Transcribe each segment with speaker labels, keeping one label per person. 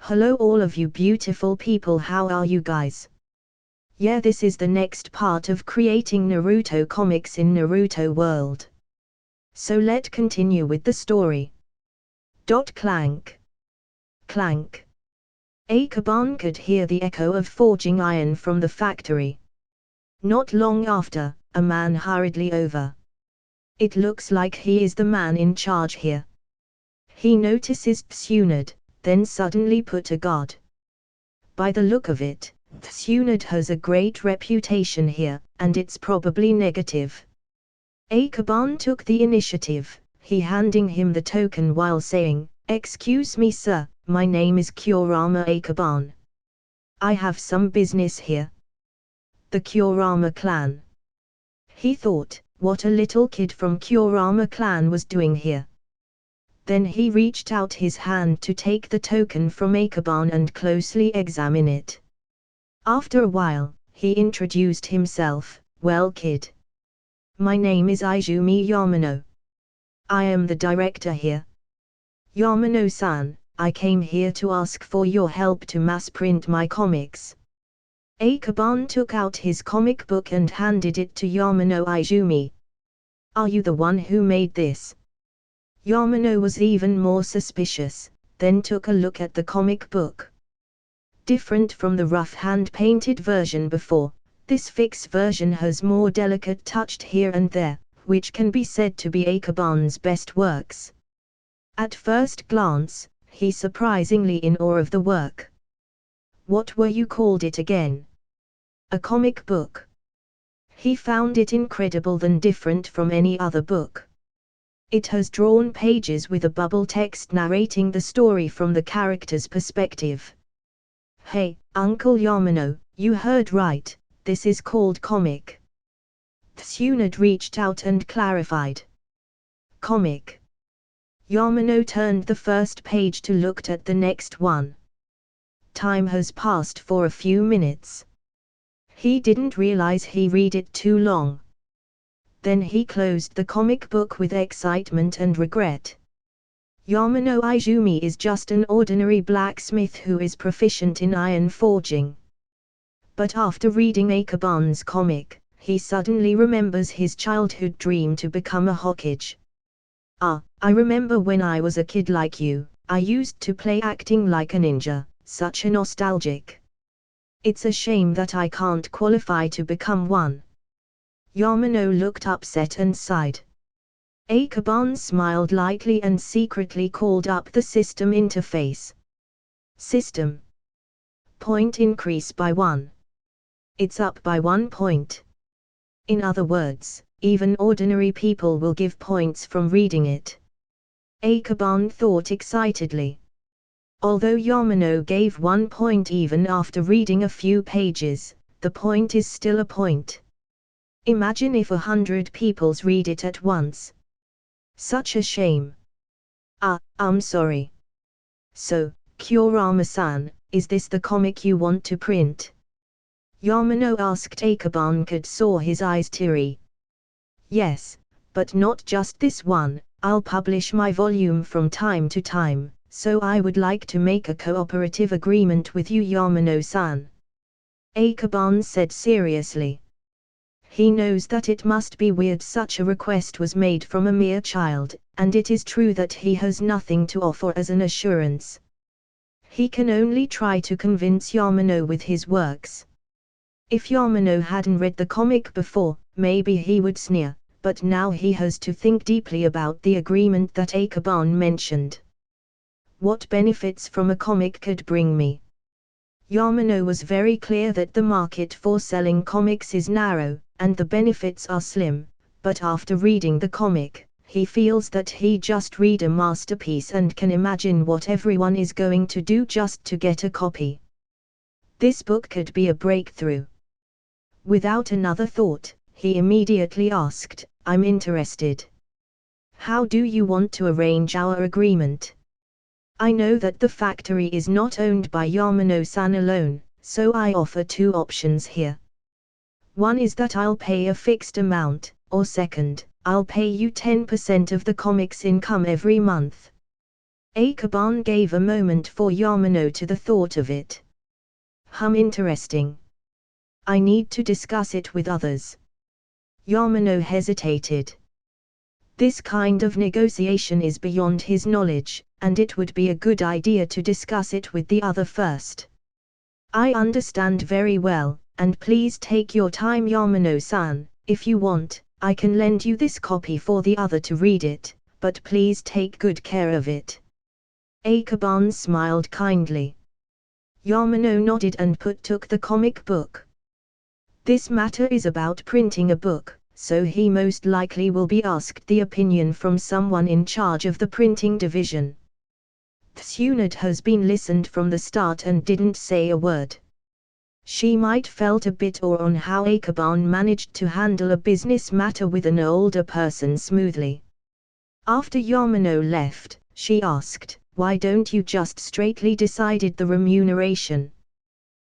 Speaker 1: Hello all of you beautiful people, how are you guys? Yeah, this is the next part of creating Naruto comics in Naruto world. So let's continue with the story. Clank. Clank. Akaban could hear the echo of forging iron from the factory. Not long after, a man hurriedly over. It looks like he is the man in charge here. He notices Tsunade, then suddenly put a guard. By the look of it, Tsunade has a great reputation here, and it's probably negative. Akaban took the initiative, he handing him the token while saying, "Excuse me sir, my name is Kurama Akaban. I have some business here." The Kurama clan. He thought, what a little kid from Kurama clan was doing here. Then he reached out his hand to take the token from Akaban and closely examine it. After a while, he introduced himself, "Well kid. My name is Izumi Yamano. I am the director here. Yamano-san, I came here to ask for your help to mass print my comics." Akaban took out his comic book and handed it to Yamano. "Izumi. Are you the one who made this?" Yamano was even more suspicious, then took a look at the comic book. Different from the rough hand-painted version before, this fixed version has more delicate touch here and there, which can be said to be Akaban's best works. At first glance, he's surprisingly in awe of the work. "What were you called it again?" "A comic book." He found it incredible and different from any other book. It has drawn pages with a bubble text narrating the story from the character's perspective. "Hey, Uncle Yamano, you heard right, this is called comic." Tsunade reached out and clarified. "Comic." Yamano turned the first page to look at the next one. Time has passed for a few minutes. He didn't realize he read it too long. Then he closed the comic book with excitement and regret. Yamano Izumi is just an ordinary blacksmith who is proficient in iron forging. But after reading Akaban's comic, he suddenly remembers his childhood dream to become a Hokage. "Ah, I remember when I was a kid like you, I used to play acting like a ninja, such a nostalgic. It's a shame that I can't qualify to become one." Yamano looked upset and sighed. Akaban smiled lightly and secretly called up the system interface. "System. Point increase by 1. It's up by 1 point. In other words, even ordinary people will give points from reading it." Akaban thought excitedly. Although Yamano gave 1 point even after reading a few pages, the point is still a point. Imagine if 100 people read it at once. Such a shame. I'm sorry. So, Kurama-san, is this the comic you want to print?" Yamano asked. Akaban could saw his eyes teary. "Yes, but not just this one, I'll publish my volume from time to time, so I would like to make a cooperative agreement with you Yamano-san," Akaban said seriously. He knows that it must be weird such a request was made from a mere child, and it is true that he has nothing to offer as an assurance. He can only try to convince Yamano with his works. If Yamano hadn't read the comic before, maybe he would sneer, but now he has to think deeply about the agreement that Akaban mentioned. "What benefits from a comic could bring me?" Yamano was very clear that the market for selling comics is narrow, and the benefits are slim, but after reading the comic, he feels that he just read a masterpiece and can imagine what everyone is going to do just to get a copy. This book could be a breakthrough. Without another thought, he immediately asked, "I'm interested. How do you want to arrange our agreement? I know that the factory is not owned by Yamano-san alone, so I offer 2 options here. One is that I'll pay a fixed amount, or second, I'll pay you 10% of the comic's income every month." Akaban gave a moment for Yamano to the thought of it. Interesting. I need to discuss it with others. Yamano hesitated. This kind of negotiation is beyond his knowledge, and it would be a good idea to discuss it with the other first. I understand very well, and please take your time, Yamano-san. If you want, I can lend you this copy for the other to read it, but please take good care of it. Akaban smiled kindly. Yamano nodded and took the comic book. This matter is about printing a book, so he most likely will be asked the opinion from someone in charge of the printing division. Tsunade has been listened from the start and didn't say a word. She might felt a bit awe on how Akaban managed to handle a business matter with an older person smoothly. After Yamano left, she asked, "Why don't you just straightly decided the remuneration?"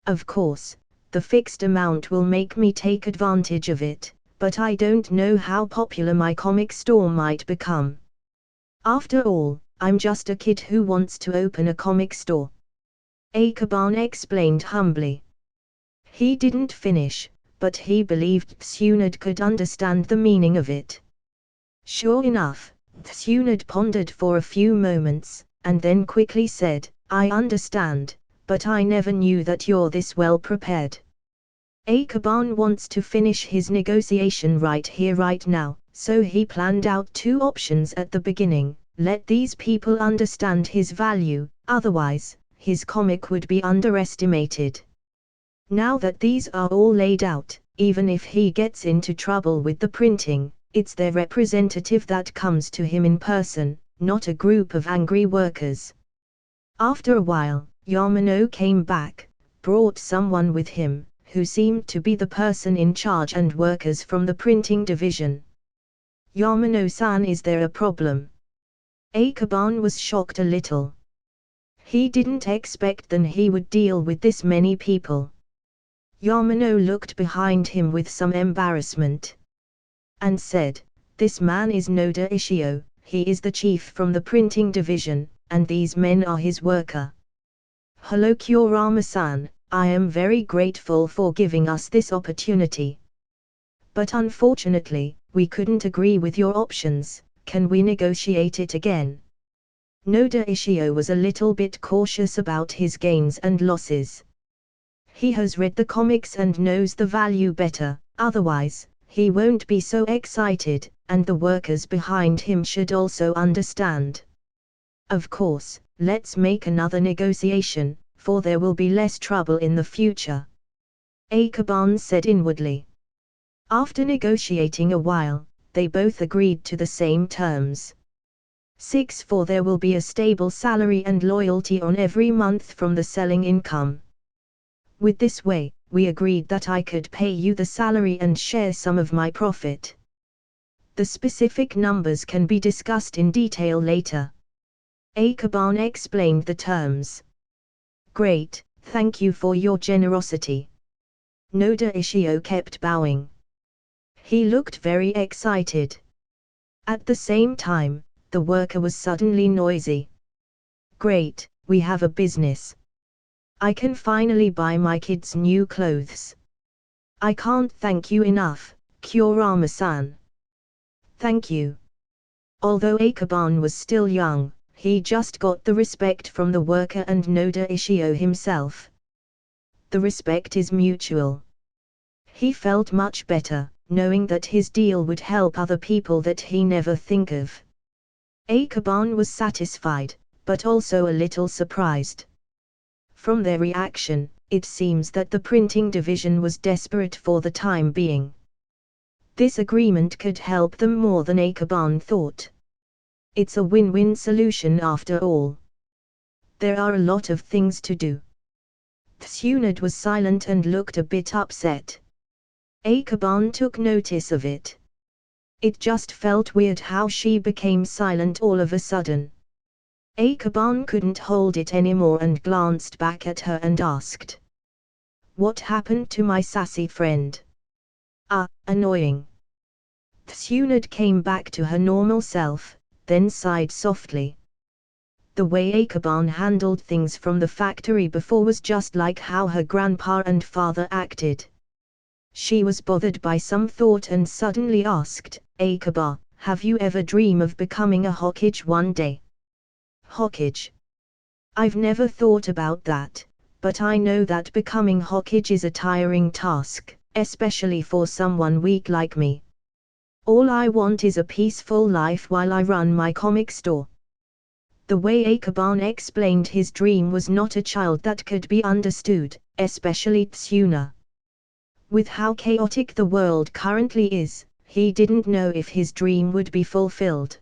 Speaker 1: Of course, the fixed amount will make me take advantage of it, but I don't know how popular my comic store might become. After all, I'm just a kid who wants to open a comic store. Akaban explained humbly. He didn't finish, but he believed Tsunade could understand the meaning of it. Sure enough, Tsunade pondered for a few moments, and then quickly said, "I understand, but I never knew that you're this well prepared." Akaban wants to finish his negotiation right here right now, so he planned out two options at the beginning: let these people understand his value, otherwise, his comic would be underestimated. Now that these are all laid out, even if he gets into trouble with the printing, it's their representative that comes to him in person, not a group of angry workers. After a while, Yamano came back, brought someone with him, who seemed to be the person in charge and workers from the printing division. "Yamano-san, is there a problem?" Akaban was shocked a little. He didn't expect that he would deal with this many people. Yamano looked behind him with some embarrassment and said, "This man is Noda Ishio, he is the chief from the printing division, and these men are his worker." "Hello Kurama-san, I am very grateful for giving us this opportunity. But unfortunately, we couldn't agree with your options. Can we negotiate it again?" Noda Ishio was a little bit cautious about his gains and losses. He has read the comics and knows the value better, otherwise, he won't be so excited, and the workers behind him should also understand. "Of course, let's make another negotiation, for there will be less trouble in the future," Akaban said inwardly. After negotiating a while, they both agreed to the same terms. 6. For there will be a stable salary and loyalty on every month from the selling income. With this way, we agreed that I could pay you the salary and share some of my profit. The specific numbers can be discussed in detail later. Akaban explained the terms. "Great, thank you for your generosity." Noda Ishio kept bowing. He looked very excited. At the same time, the worker was suddenly noisy. "Great, we have a business. I can finally buy my kids new clothes. I can't thank you enough, Kurama-san." "Thank you." Although Akaban was still young, he just got the respect from the worker and Noda Ishio himself. The respect is mutual. He felt much better, knowing that his deal would help other people that he never think of. Akaban was satisfied, but also a little surprised. From their reaction, it seems that the printing division was desperate for the time being. This agreement could help them more than Akaban thought. It's a win-win solution after all. There are a lot of things to do. Tsunade was silent and looked a bit upset. Akaban took notice of it. It just felt weird how she became silent all of a sudden. Akaban couldn't hold it anymore and glanced back at her and asked, "What happened to my sassy friend?" Annoying." Tsunade came back to her normal self, then sighed softly. The way Akaban handled things from the factory before was just like how her grandpa and father acted. She was bothered by some thought and suddenly asked, Akaba, have you ever dreamed of becoming a Hokage one day? Hokage? I've never thought about that, but I know that becoming Hokage is a tiring task, especially for someone weak like me. All I want is a peaceful life while I run my comic store. The way Akaban explained his dream was not a child that could be understood, especially Tsuna. With how chaotic the world currently is, he didn't know if his dream would be fulfilled.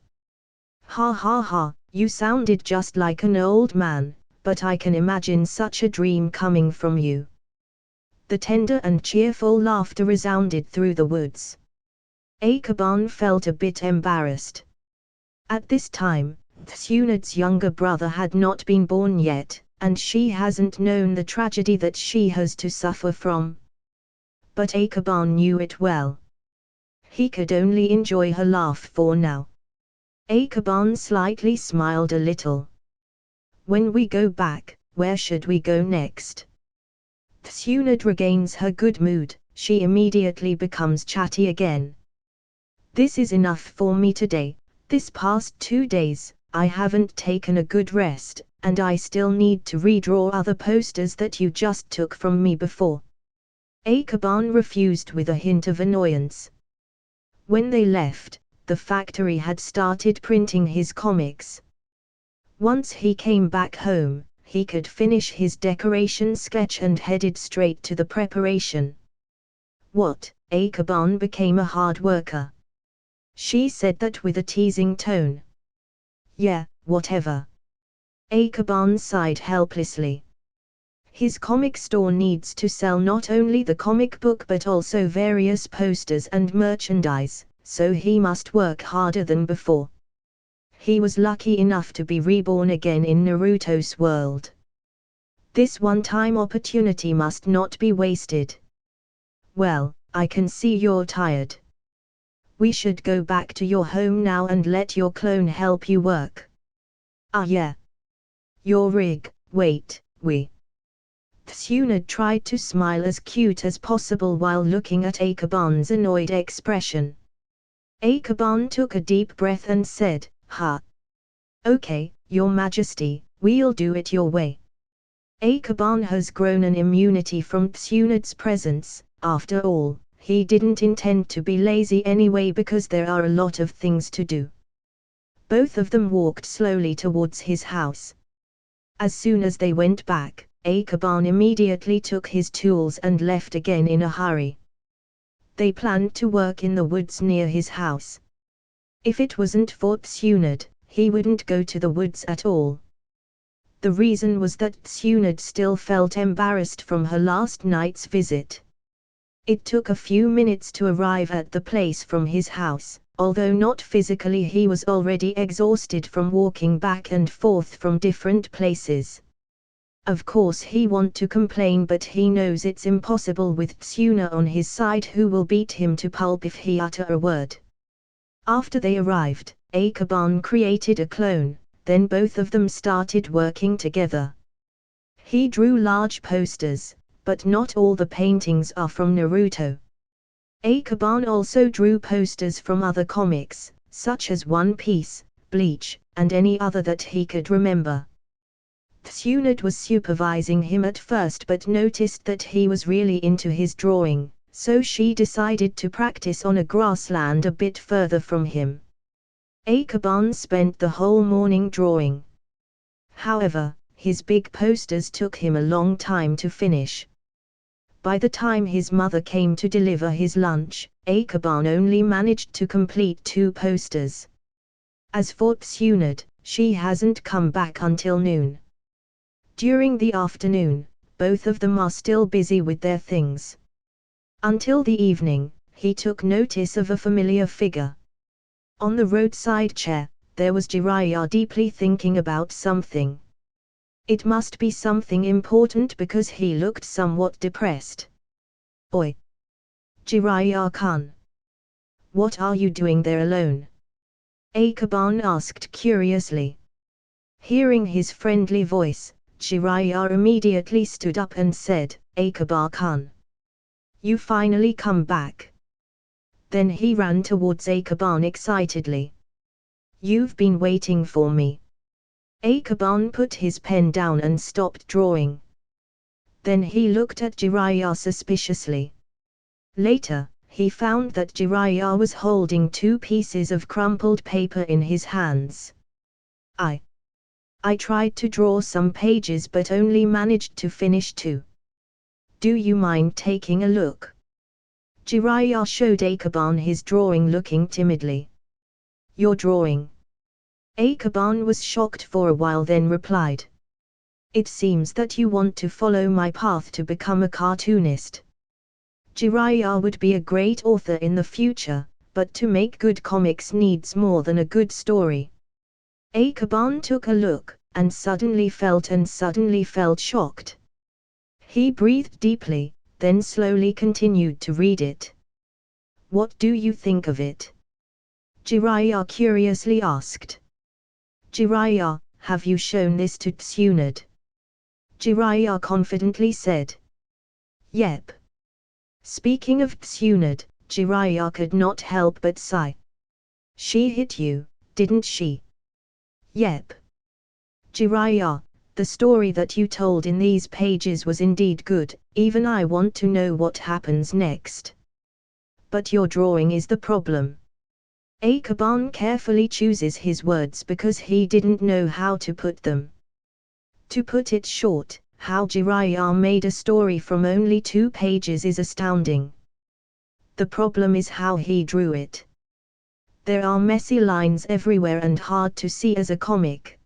Speaker 1: Ha ha ha, you sounded just like an old man, but I can imagine such a dream coming from you. The tender and cheerful laughter resounded through the woods. Akaban felt a bit embarrassed. At this time, Tsunade's younger brother had not been born yet, and she hasn't known the tragedy that she has to suffer from. But Akaban knew it well. He could only enjoy her laugh for now. Akaban slightly smiled a little. When we go back, where should we go next? Tsunade regains her good mood, she immediately becomes chatty again. This is enough for me today. This past 2 days, I haven't taken a good rest, and I still need to redraw other posters that you just took from me before. Akaban refused with a hint of annoyance. When they left, the factory had started printing his comics. Once he came back home, he could finish his decoration sketch and headed straight to the preparation. What? Akaban became a hard worker. She said that with a teasing tone. Yeah, whatever. Akaban sighed helplessly. His comic store needs to sell not only the comic book but also various posters and merchandise, so he must work harder than before. He was lucky enough to be reborn again in Naruto's world. This one-time opportunity must not be wasted. Well, I can see you're tired. We should go back to your home now and let your clone help you work. Ah yeah. Your rig, wait, we. Tsunade tried to smile as cute as possible while looking at Akaban's annoyed expression. Akaban took a deep breath and said, Ha. Okay, Your Majesty, we'll do it your way. Akaban has grown an immunity from Tsunade's presence. After all, he didn't intend to be lazy anyway because there are a lot of things to do. Both of them walked slowly towards his house. As soon as they went back, Akaban immediately took his tools and left again in a hurry. They planned to work in the woods near his house. If it wasn't for Tsunade, he wouldn't go to the woods at all. The reason was that Tsunade still felt embarrassed from her last night's visit. It took a few minutes to arrive at the place from his house, although not physically. He was already exhausted from walking back and forth from different places. Of course he wants to complain, but he knows it's impossible with Tsuna on his side, who will beat him to pulp if he utter a word. After they arrived, Akaban created a clone, then both of them started working together. He drew large posters, but not all the paintings are from Naruto. Akaban also drew posters from other comics, such as One Piece, Bleach, and any other that he could remember. Tsunade was supervising him at first but noticed that he was really into his drawing, so she decided to practice on a grassland a bit further from him. Akaban spent the whole morning drawing. However, his big posters took him a long time to finish. By the time his mother came to deliver his lunch, Akaban only managed to complete 2 posters. As for Tsunade, she hasn't come back until noon. During the afternoon, both of them are still busy with their things. Until the evening, he took notice of a familiar figure. On the roadside chair, there was Jiraiya deeply thinking about something. It must be something important because he looked somewhat depressed. Oi! Jiraiya-kun! What are you doing there alone? Akaban asked curiously. Hearing his friendly voice, Jiraiya immediately stood up and said, Akaba-kun. You finally come back. Then he ran towards Akaban excitedly. You've been waiting for me. Akaban put his pen down and stopped drawing. Then he looked at Jiraiya suspiciously. Later, he found that Jiraiya was holding 2 pieces of crumpled paper in his hands. I tried to draw some pages but only managed to finish 2. Do you mind taking a look? Jiraiya showed Akaban his drawing, looking timidly. Your drawing? Akaban was shocked for a while, then replied. It seems that you want to follow my path to become a cartoonist. Jiraiya would be a great author in the future, but to make good comics needs more than a good story. Akaban took a look, and suddenly felt shocked. He breathed deeply, then slowly continued to read it. What do you think of it? Jiraiya curiously asked. Jiraiya, have you shown this to Tsunade? Jiraiya confidently said. Yep. Speaking of Tsunade, Jiraiya could not help but sigh. She hit you, didn't she? Yep. Jiraiya, the story that you told in these pages was indeed good, even I want to know what happens next. But your drawing is the problem. Akaban carefully chooses his words because he didn't know how to put them. To put it short, how Jiraiya made a story from only 2 pages is astounding. The problem is how he drew it. There are messy lines everywhere and hard to see as a comic.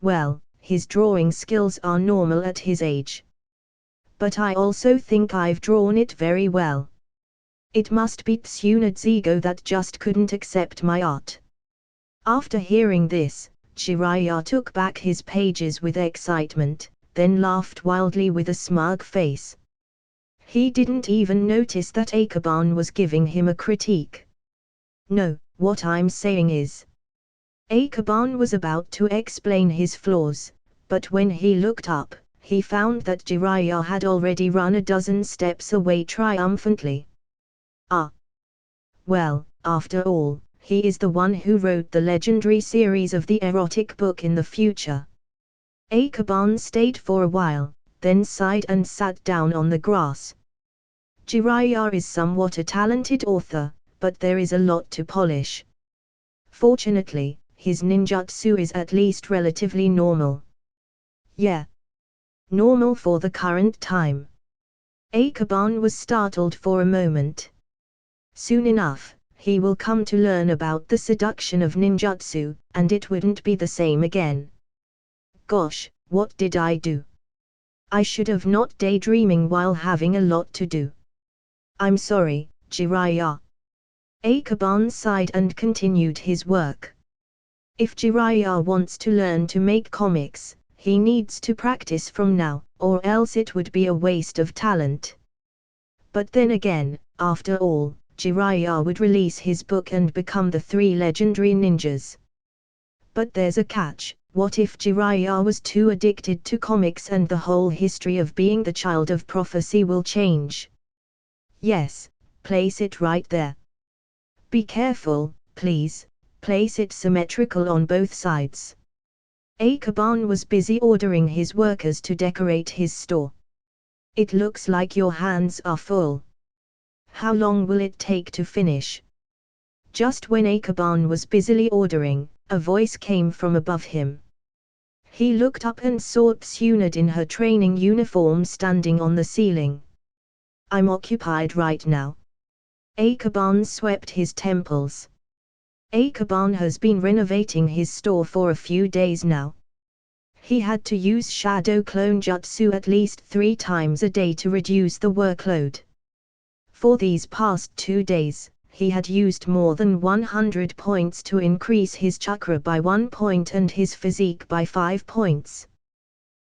Speaker 1: Well, his drawing skills are normal at his age. But I also think I've drawn it very well. It must be Tsunade's ego that just couldn't accept my art. After hearing this, Jiraiya took back his pages with excitement, then laughed wildly with a smug face. He didn't even notice that Akaban was giving him a critique. No, what I'm saying is. Akaban was about to explain his flaws, but when he looked up, he found that Jiraiya had already run a dozen steps away triumphantly. Ah. Well, after all, he is the one who wrote the legendary series of the erotic book in the future. Akaban stayed for a while, then sighed and sat down on the grass. Jiraiya is somewhat a talented author, but there is a lot to polish. Fortunately, his ninjutsu is at least relatively normal. Yeah. Normal for the current time. Akaban was startled for a moment. Soon enough, he will come to learn about the seduction of ninjutsu, and it wouldn't be the same again. Gosh, what did I do? I should have not daydreaming while having a lot to do. I'm sorry, Jiraiya. Akaban sighed and continued his work. If Jiraiya wants to learn to make comics, he needs to practice from now, or else it would be a waste of talent. But then again, after all, Jiraiya would release his book and become the 3 legendary ninjas. But there's a catch. What if Jiraiya was too addicted to comics and the whole history of being the child of prophecy will change? Yes, place it right there. Be careful, please, place it symmetrical on both sides. Akaban was busy ordering his workers to decorate his store. It looks like your hands are full. How long will it take to finish? Just when Akaban was busily ordering, a voice came from above him. He looked up and saw Tsunade in her training uniform standing on the ceiling. I'm occupied right now. Akaban swept his temples. Akaban has been renovating his store for a few days now. He had to use shadow clone jutsu at least 3 times a day to reduce the workload. For these past 2 days, he had used more than 100 points to increase his chakra by 1 point and his physique by 5 points.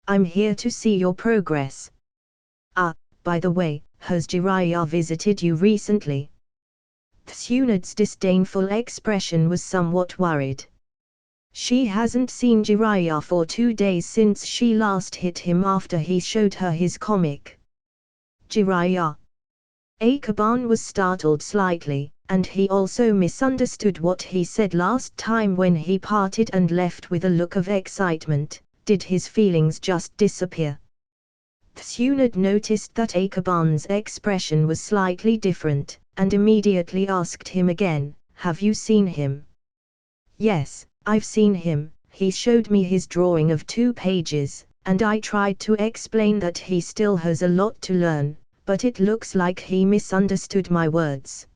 Speaker 1: I'm here to see your progress. Ah, by the way, has Jiraiya visited you recently? Tsunade's disdainful expression was somewhat worried. She hasn't seen Jiraiya for 2 days since she last hit him after he showed her his comic. Jiraiya. Akaban was startled slightly, and he also misunderstood what he said last time when he parted and left with a look of excitement. Did his feelings just disappear? Tsunade noticed that Akaban's expression was slightly different, and immediately asked him again, "Have you seen him?" "Yes, I've seen him. He showed me his drawing of 2 pages, and I tried to explain that he still has a lot to learn, but it looks like he misunderstood my words."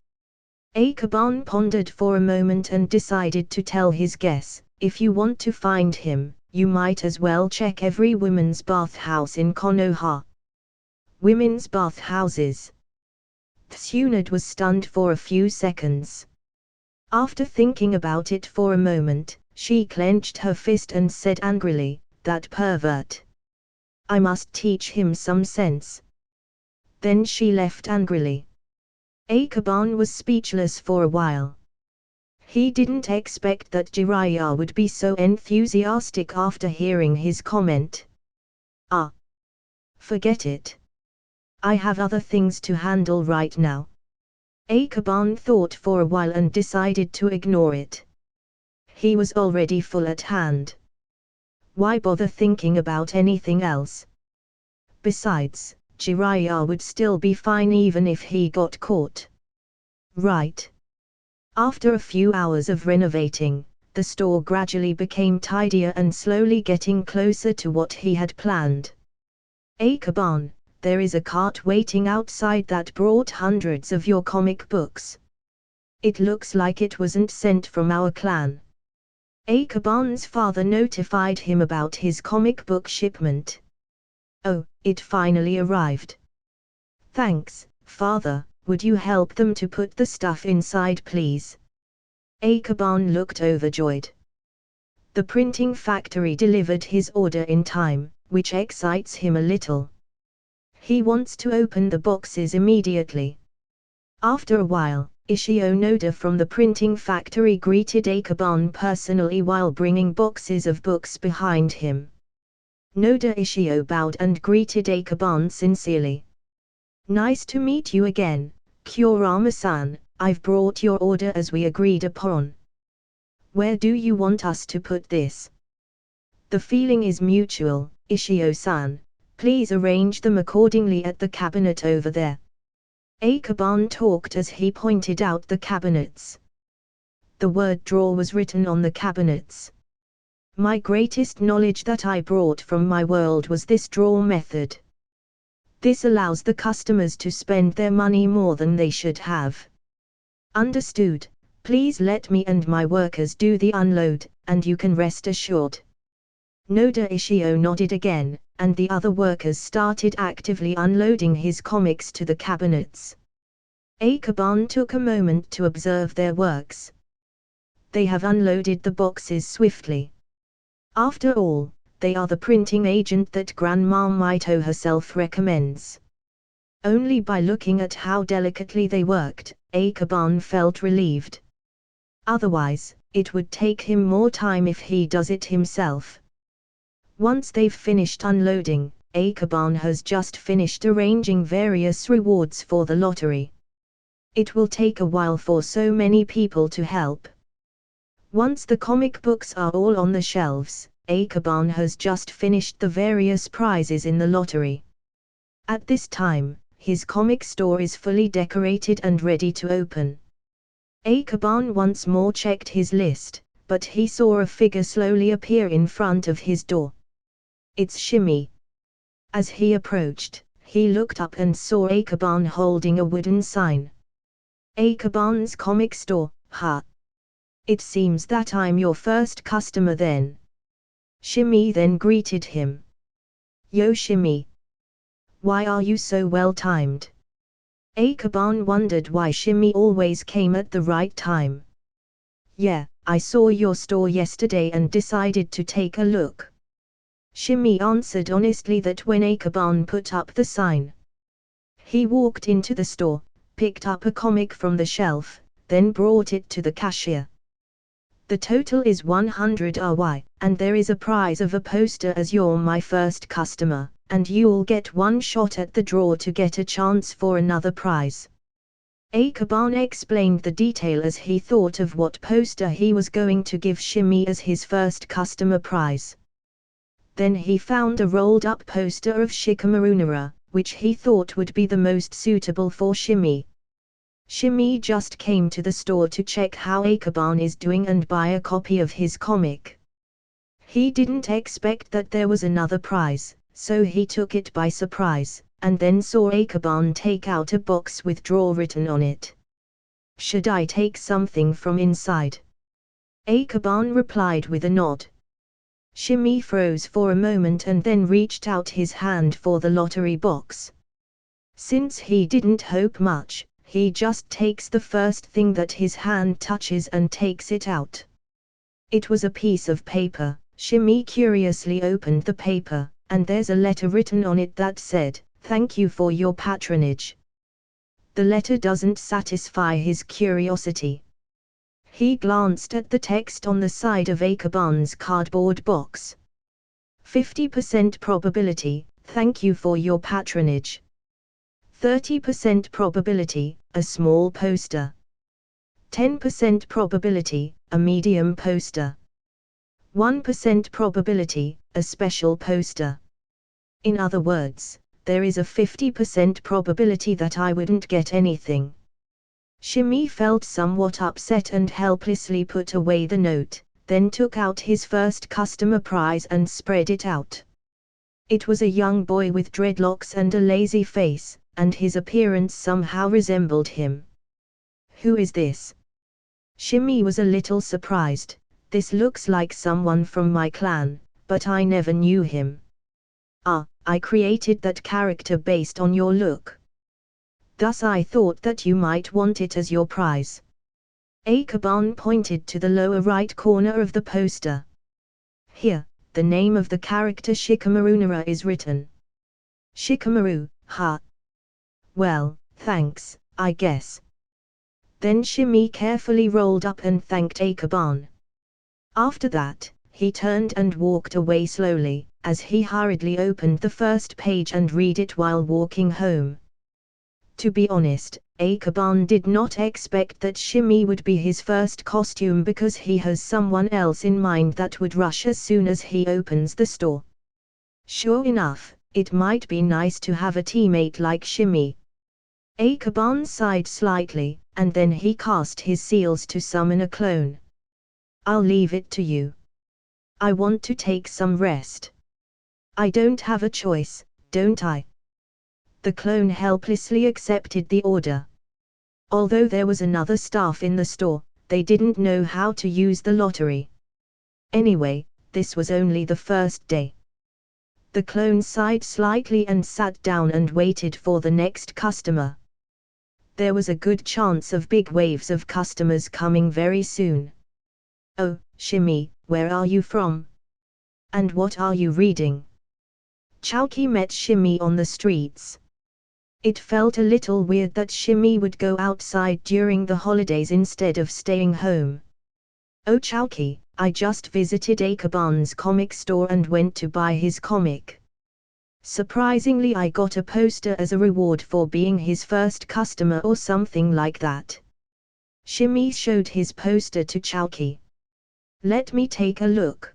Speaker 1: Akaban pondered for a moment and decided to tell his guess, "If you want to find him, you might as well check every women's bathhouse in Konoha." Women's bathhouses. Tsunade was stunned for a few seconds. After thinking about it for a moment, she clenched her fist and said angrily, "That pervert! I must teach him some sense." Then she left angrily. Akaban was speechless for a while. He didn't expect that Jiraiya would be so enthusiastic after hearing his comment. "Ah! Forget it. I have other things to handle right now." Akaban thought for a while and decided to ignore it. He was already full at hand. Why bother thinking about anything else? Besides, Jiraiya would still be fine even if he got caught. Right. After a few hours of renovating, the store gradually became tidier and slowly getting closer to what he had planned. "Akaban, there is a cart waiting outside that brought hundreds of your comic books. It looks like it wasn't sent from our clan." Akaban's father notified him about his comic book shipment. "Oh, it finally arrived. Thanks, father. Would you help them to put the stuff inside, please?" Akaban looked overjoyed. The printing factory delivered his order in time, which excites him a little. He wants to open the boxes immediately. After a while, Ishio Noda from the printing factory greeted Akaban personally while bringing boxes of books behind him. Noda Ishio bowed and greeted Akaban sincerely. "Nice to meet you again, Kurama-san. I've brought your order as we agreed upon. Where do you want us to put this?" "The feeling is mutual, Ishio-san. Please arrange them accordingly at the cabinet over there." Akaban talked as he pointed out the cabinets. The word drawer was written on the cabinets. "My greatest knowledge that I brought from my world was this drawer method. This allows the customers to spend their money more than they should have." "Understood. Please let me and my workers do the unload, and you can rest assured." Noda Ishio nodded again, and the other workers started actively unloading his comics to the cabinets. Akaban took a moment to observe their works. They have unloaded the boxes swiftly. After all, they are the printing agent that Grandma Mito herself recommends. Only by looking at how delicately they worked, Akaban felt relieved. Otherwise, it would take him more time if he does it himself. Once they've finished unloading, Akaban has just finished arranging various rewards for the lottery. It will take a while for so many people to help. Once the comic books are all on the shelves, Akaban has just finished the various prizes in the lottery. At this time, his comic store is fully decorated and ready to open. Akaban once more checked his list, but he saw a figure slowly appear in front of his door. "It's Shimmy." As he approached, he looked up and saw Akaban holding a wooden sign. "Akaban's comic store, huh? It seems that I'm your first customer then." Shimmy then greeted him. "Yo Shimmy. Why are you so well timed?" Akaban wondered why Shimmy always came at the right time. "Yeah, I saw your store yesterday and decided to take a look." Shimmy answered honestly that when Akaban put up the sign. He walked into the store, picked up a comic from the shelf, then brought it to the cashier. The total is 100 RY, and there is a prize of a poster as you're my first customer, and you'll get one shot at the draw to get a chance for another prize. Akaban explained the detail as he thought of what poster he was going to give Shimi as his first customer prize. Then he found a rolled-up poster of Shikamaru, which he thought would be the most suitable for Shimi. Shimi just came to the store to check how Akaban is doing and buy a copy of his comic. He didn't expect that there was another prize, so he took it by surprise, and then saw Akaban take out a box with draw written on it. "Should I take something from inside?" Akaban replied with a nod. Shimi froze for a moment and then reached out his hand for the lottery box. Since he didn't hope much, he just takes the first thing that his hand touches and takes it out. It was a piece of paper. Shimi curiously opened the paper, and there's a letter written on it that said, "Thank you for your patronage." The letter doesn't satisfy his curiosity. He glanced at the text on the side of Akaban's cardboard box. 50% probability, thank you for your patronage. 30% probability, a small poster. 10% probability, a medium poster. 1% probability, a special poster. In other words, there is a 50% probability that I wouldn't get anything. Shimi felt somewhat upset and helplessly put away the note, then took out his first customer prize and spread it out. It was a young boy with dreadlocks and a lazy face, and his appearance somehow resembled him. "Who is this?" Shimi was a little surprised. "This looks like someone from my clan, but I never knew him." "Ah, I created that character based on your look. Thus I thought that you might want it as your prize." Akaban pointed to the lower right corner of the poster. "Here, the name of the character Shikamaru is written." "Shikamaru, huh? Well, thanks, I guess." Then Shimi carefully rolled up and thanked Akaban. After that, he turned and walked away slowly, as he hurriedly opened the first page and read it while walking home. To be honest, Akaban did not expect that Shimi would be his first costume because he has someone else in mind that would rush as soon as he opens the store. Sure enough, it might be nice to have a teammate like Shimi. Akaban sighed slightly, and then he cast his seals to summon a clone. "I'll leave it to you. I want to take some rest." "I don't have a choice, don't I?" The clone helplessly accepted the order. Although there was another staff in the store, they didn't know how to use the lottery. Anyway, this was only the first day. The clone sighed slightly and sat down and waited for the next customer. There was a good chance of big waves of customers coming very soon. "Oh, Shimi, where are you from? And what are you reading?" Chalky met Shimi on the streets. It felt a little weird that Shimi would go outside during the holidays instead of staying home. "Oh Chalky, I just visited Akaban's comic store and went to buy his comic. Surprisingly I got a poster as a reward for being his first customer or something like that." Shimi showed his poster to Chalky. "Let me take a look."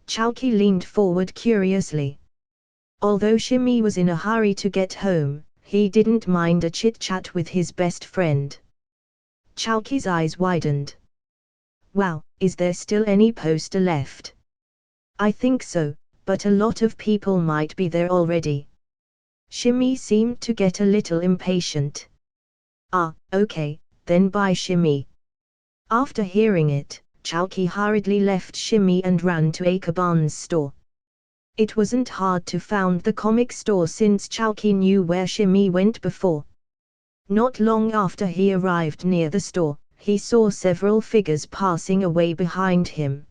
Speaker 1: Chalky leaned forward curiously. Although Shimi was in a hurry to get home, he didn't mind a chit-chat with his best friend. Chalky's eyes widened. "Wow, is there still any poster left?" "I think so, but a lot of people might be there already." Shimi seemed to get a little impatient. "Ah, okay, then bye Shimi." After hearing it, Chalky hurriedly left Shimi and ran to Akaban's store. It wasn't hard to find the comic store since Chalky knew where Shimi went before. Not long after he arrived near the store, he saw several figures passing away behind him.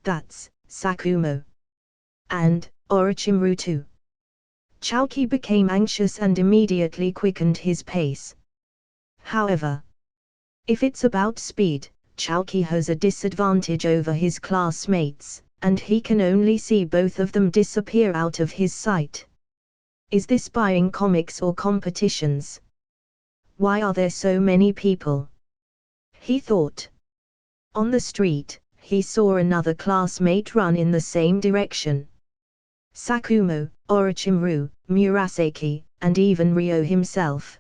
Speaker 1: "That's Sakumo. And Orochimaru too." Chalky became anxious and immediately quickened his pace. However, if it's about speed, Chalky has a disadvantage over his classmates, and he can only see both of them disappear out of his sight. Is this buying comics or competitions? Why are there so many people? He thought. On the street, he saw another classmate run in the same direction. Sakumo, Orochimaru, Murasaki, and even Ryo himself.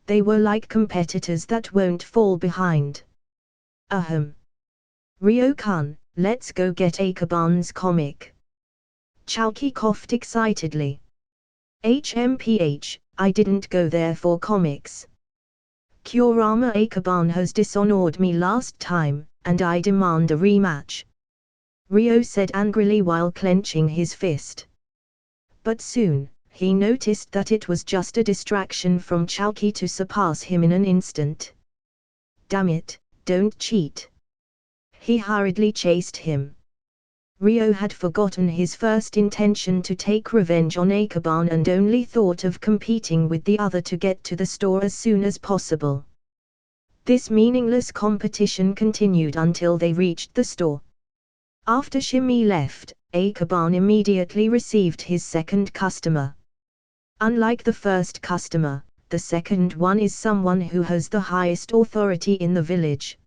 Speaker 1: They were like competitors that won't fall behind. Ahem. Ryo-kun, let's go get Akaban's comic. Chalky coughed excitedly. HMPH, I didn't go there for comics. Kurama Akaban has dishonored me last time, and I demand a rematch. Ryo said angrily while clenching his fist. But soon, he noticed that it was just a distraction from Chalky to surpass him in an instant. Damn it, don't cheat. He hurriedly chased him. Ryo had forgotten his first intention to take revenge on Akaban and only thought of competing with the other to get to the store as soon as possible. This meaningless competition continued until they reached the store. After Shimi left, Akaban immediately received his second customer. Unlike the first customer, the second one is someone who has the highest authority in the village.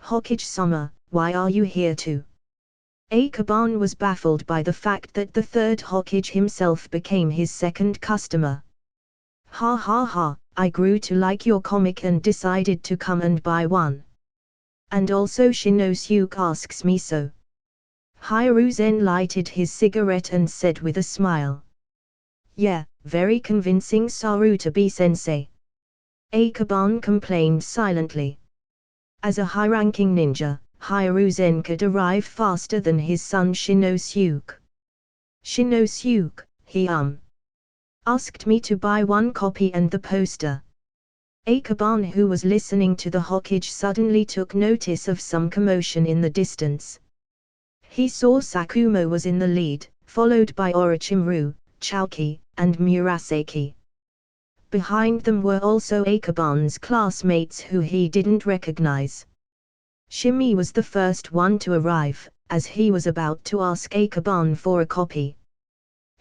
Speaker 1: Hokage-sama, why are you here too? Akaban was baffled by the fact that the third Hokage himself became his second customer. Ha ha ha, I grew to like your comic and decided to come and buy one. And also Shinosuke asks me so. Hiruzen lighted his cigarette and said with a smile. Yeah, very convincing Sarutobi-sensei. Akaban complained silently. As a high-ranking ninja, Hiruzen could arrive faster than his son Shinosuke. Shinosuke, he asked me to buy one copy and the poster. Akaban, who was listening to the Hokage, suddenly took notice of some commotion in the distance. He saw Sakumo was in the lead, followed by Orochimaru, Chalky, and Murasaki. Behind them were also Akaban's classmates who he didn't recognize. Shimi was the first one to arrive, as he was about to ask Akaban for a copy.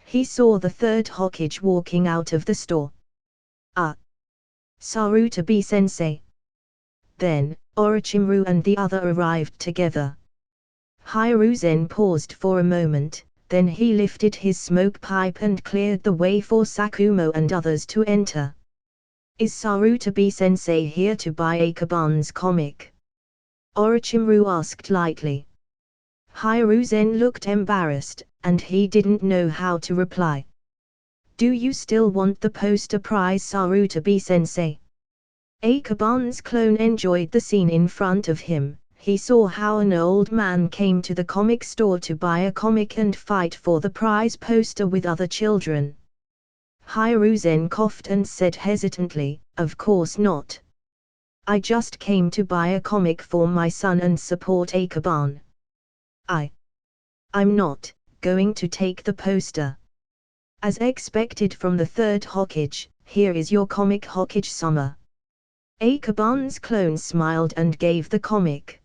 Speaker 1: He saw the third Hokage walking out of the store. Sarutobi-sensei. Then, Orochimaru and the other arrived together. Hiruzen paused for a moment, then he lifted his smoke pipe and cleared the way for Sakumo and others to enter. Is Sarutobi-sensei here to buy Akaban's comic? Orochimaru asked lightly. Hiruzen looked embarrassed, and he didn't know how to reply. Do you still want the poster prize, Sarutobi-sensei? Akaban's clone enjoyed the scene in front of him. He saw how an old man came to the comic store to buy a comic and fight for the prize poster with other children. Hiruzen coughed and said hesitantly, of course not. I just came to buy a comic for my son and support Akaban. I'm not going to take the poster. As expected from the third Hokage, here is your comic, Hokage-sama. Akaban's clone smiled and gave the comic.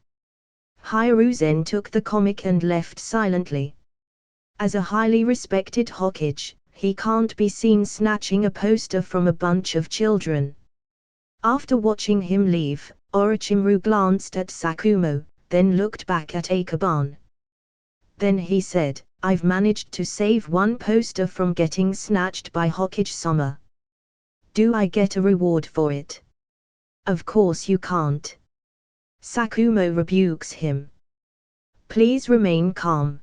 Speaker 1: Hiruzen took the comic and left silently. As a highly respected Hokage, he can't be seen snatching a poster from a bunch of children. After watching him leave, Orochimaru glanced at Sakumo, then looked back at Akaban. Then he said, I've managed to save one poster from getting snatched by Hokage-sama. Do I get a reward for it? Of course you can't. Sakumo rebukes him. Please remain calm.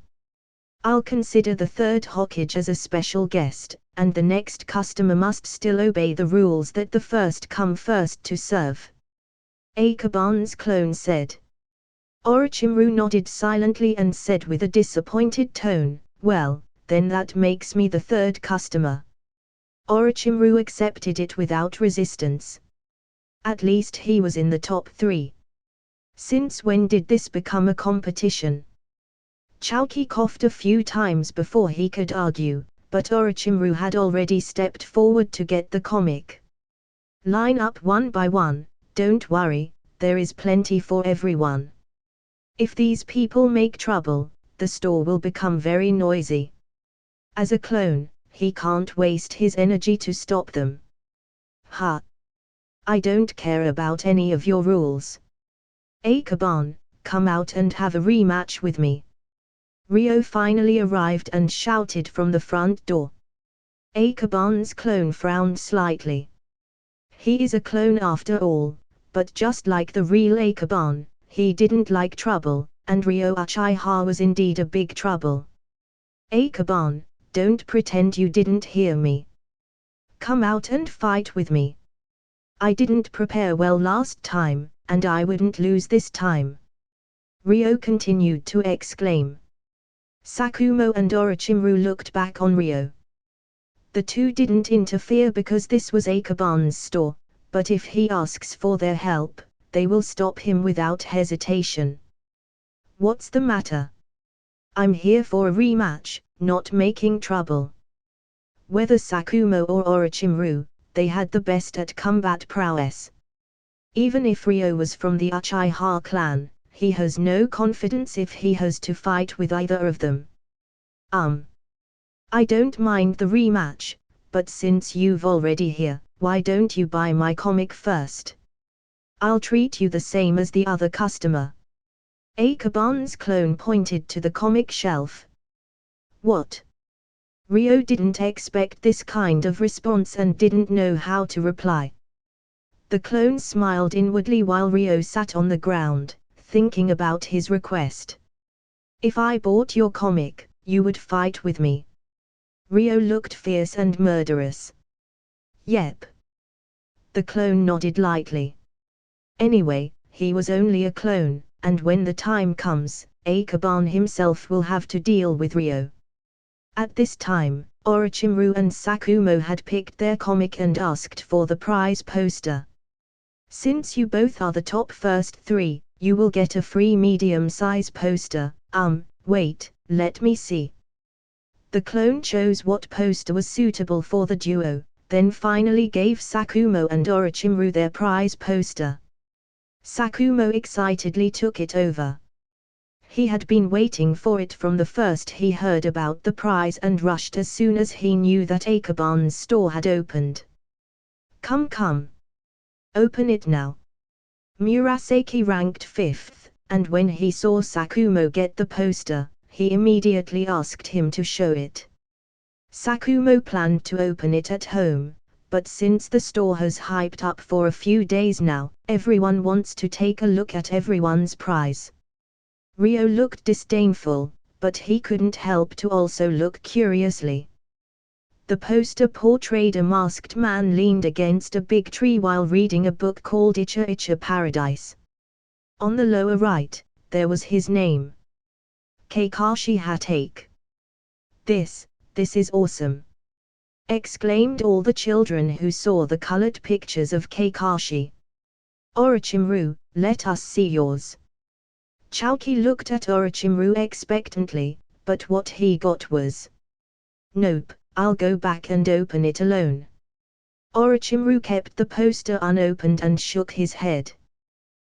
Speaker 1: I'll consider the third Hokage as a special guest, and the next customer must still obey the rules that the first come first to serve. Akaban's clone said. Orochimaru nodded silently and said with a disappointed tone, well, then that makes me the third customer. Orochimaru accepted it without resistance. At least he was in the top 3. Since when did this become a competition? Chalky coughed a few times before he could argue, but Orochimaru had already stepped forward to get the comic. Line up one by one, don't worry, there is plenty for everyone. If these people make trouble, the store will become very noisy. As a clone, he can't waste his energy to stop them. Ha! I don't care about any of your rules. Akaban, come out and have a rematch with me. Ryo finally arrived and shouted from the front door. Akaban's clone frowned slightly. He is a clone after all, but just like the real Akaban, he didn't like trouble, and Ryo Uchiha was indeed a big trouble. Akaban, don't pretend you didn't hear me. Come out and fight with me. I didn't prepare well last time, and I wouldn't lose this time. Ryo continued to exclaim. Sakumo and Orochimaru looked back on Ryo. The two didn't interfere because this was Akaban's store, but if he asks for their help, they will stop him without hesitation. What's the matter? I'm here for a rematch, not making trouble. Whether Sakumo or Orochimaru, they had the best at combat prowess. Even if Ryo was from the Uchiha clan, he has no confidence if he has to fight with either of them. I don't mind the rematch, but since you've already here, why don't you buy my comic first? I'll treat you the same as the other customer. Akaban's clone pointed to the comic shelf. What? Ryo didn't expect this kind of response and didn't know how to reply. The clone smiled inwardly while Ryo sat on the ground, thinking about his request. If I bought your comic, you would fight with me. Ryo looked fierce and murderous. Yep. The clone nodded lightly. Anyway, he was only a clone, and when the time comes, Akaban himself will have to deal with Ryo. At this time, Orochimaru and Sakumo had picked their comic and asked for the prize poster. Since you both are the top first three, you will get a free medium-size poster. Wait, let me see. The clone chose what poster was suitable for the duo, then finally gave Sakumo and Orochimaru their prize poster. Sakumo excitedly took it over. He had been waiting for it from the first he heard about the prize and rushed as soon as he knew that Akaban's store had opened. Come. Open it now. Murasaki ranked 5th, and when he saw Sakumo get the poster, he immediately asked him to show it. Sakumo planned to open it at home, but since the store has hyped up for a few days now, everyone wants to take a look at everyone's prize. Ryo looked disdainful, but he couldn't help to also look curiously. The poster portrayed a masked man leaned against a big tree while reading a book called Icha Icha Paradise. On the lower right, there was his name. Kakashi Hatake. This is awesome! Exclaimed all the children who saw the colored pictures of Kakashi. Orochimaru, let us see yours. Chouki looked at Orochimaru expectantly, but what he got was, nope, I'll go back and open it alone. Orochimaru kept the poster unopened and shook his head.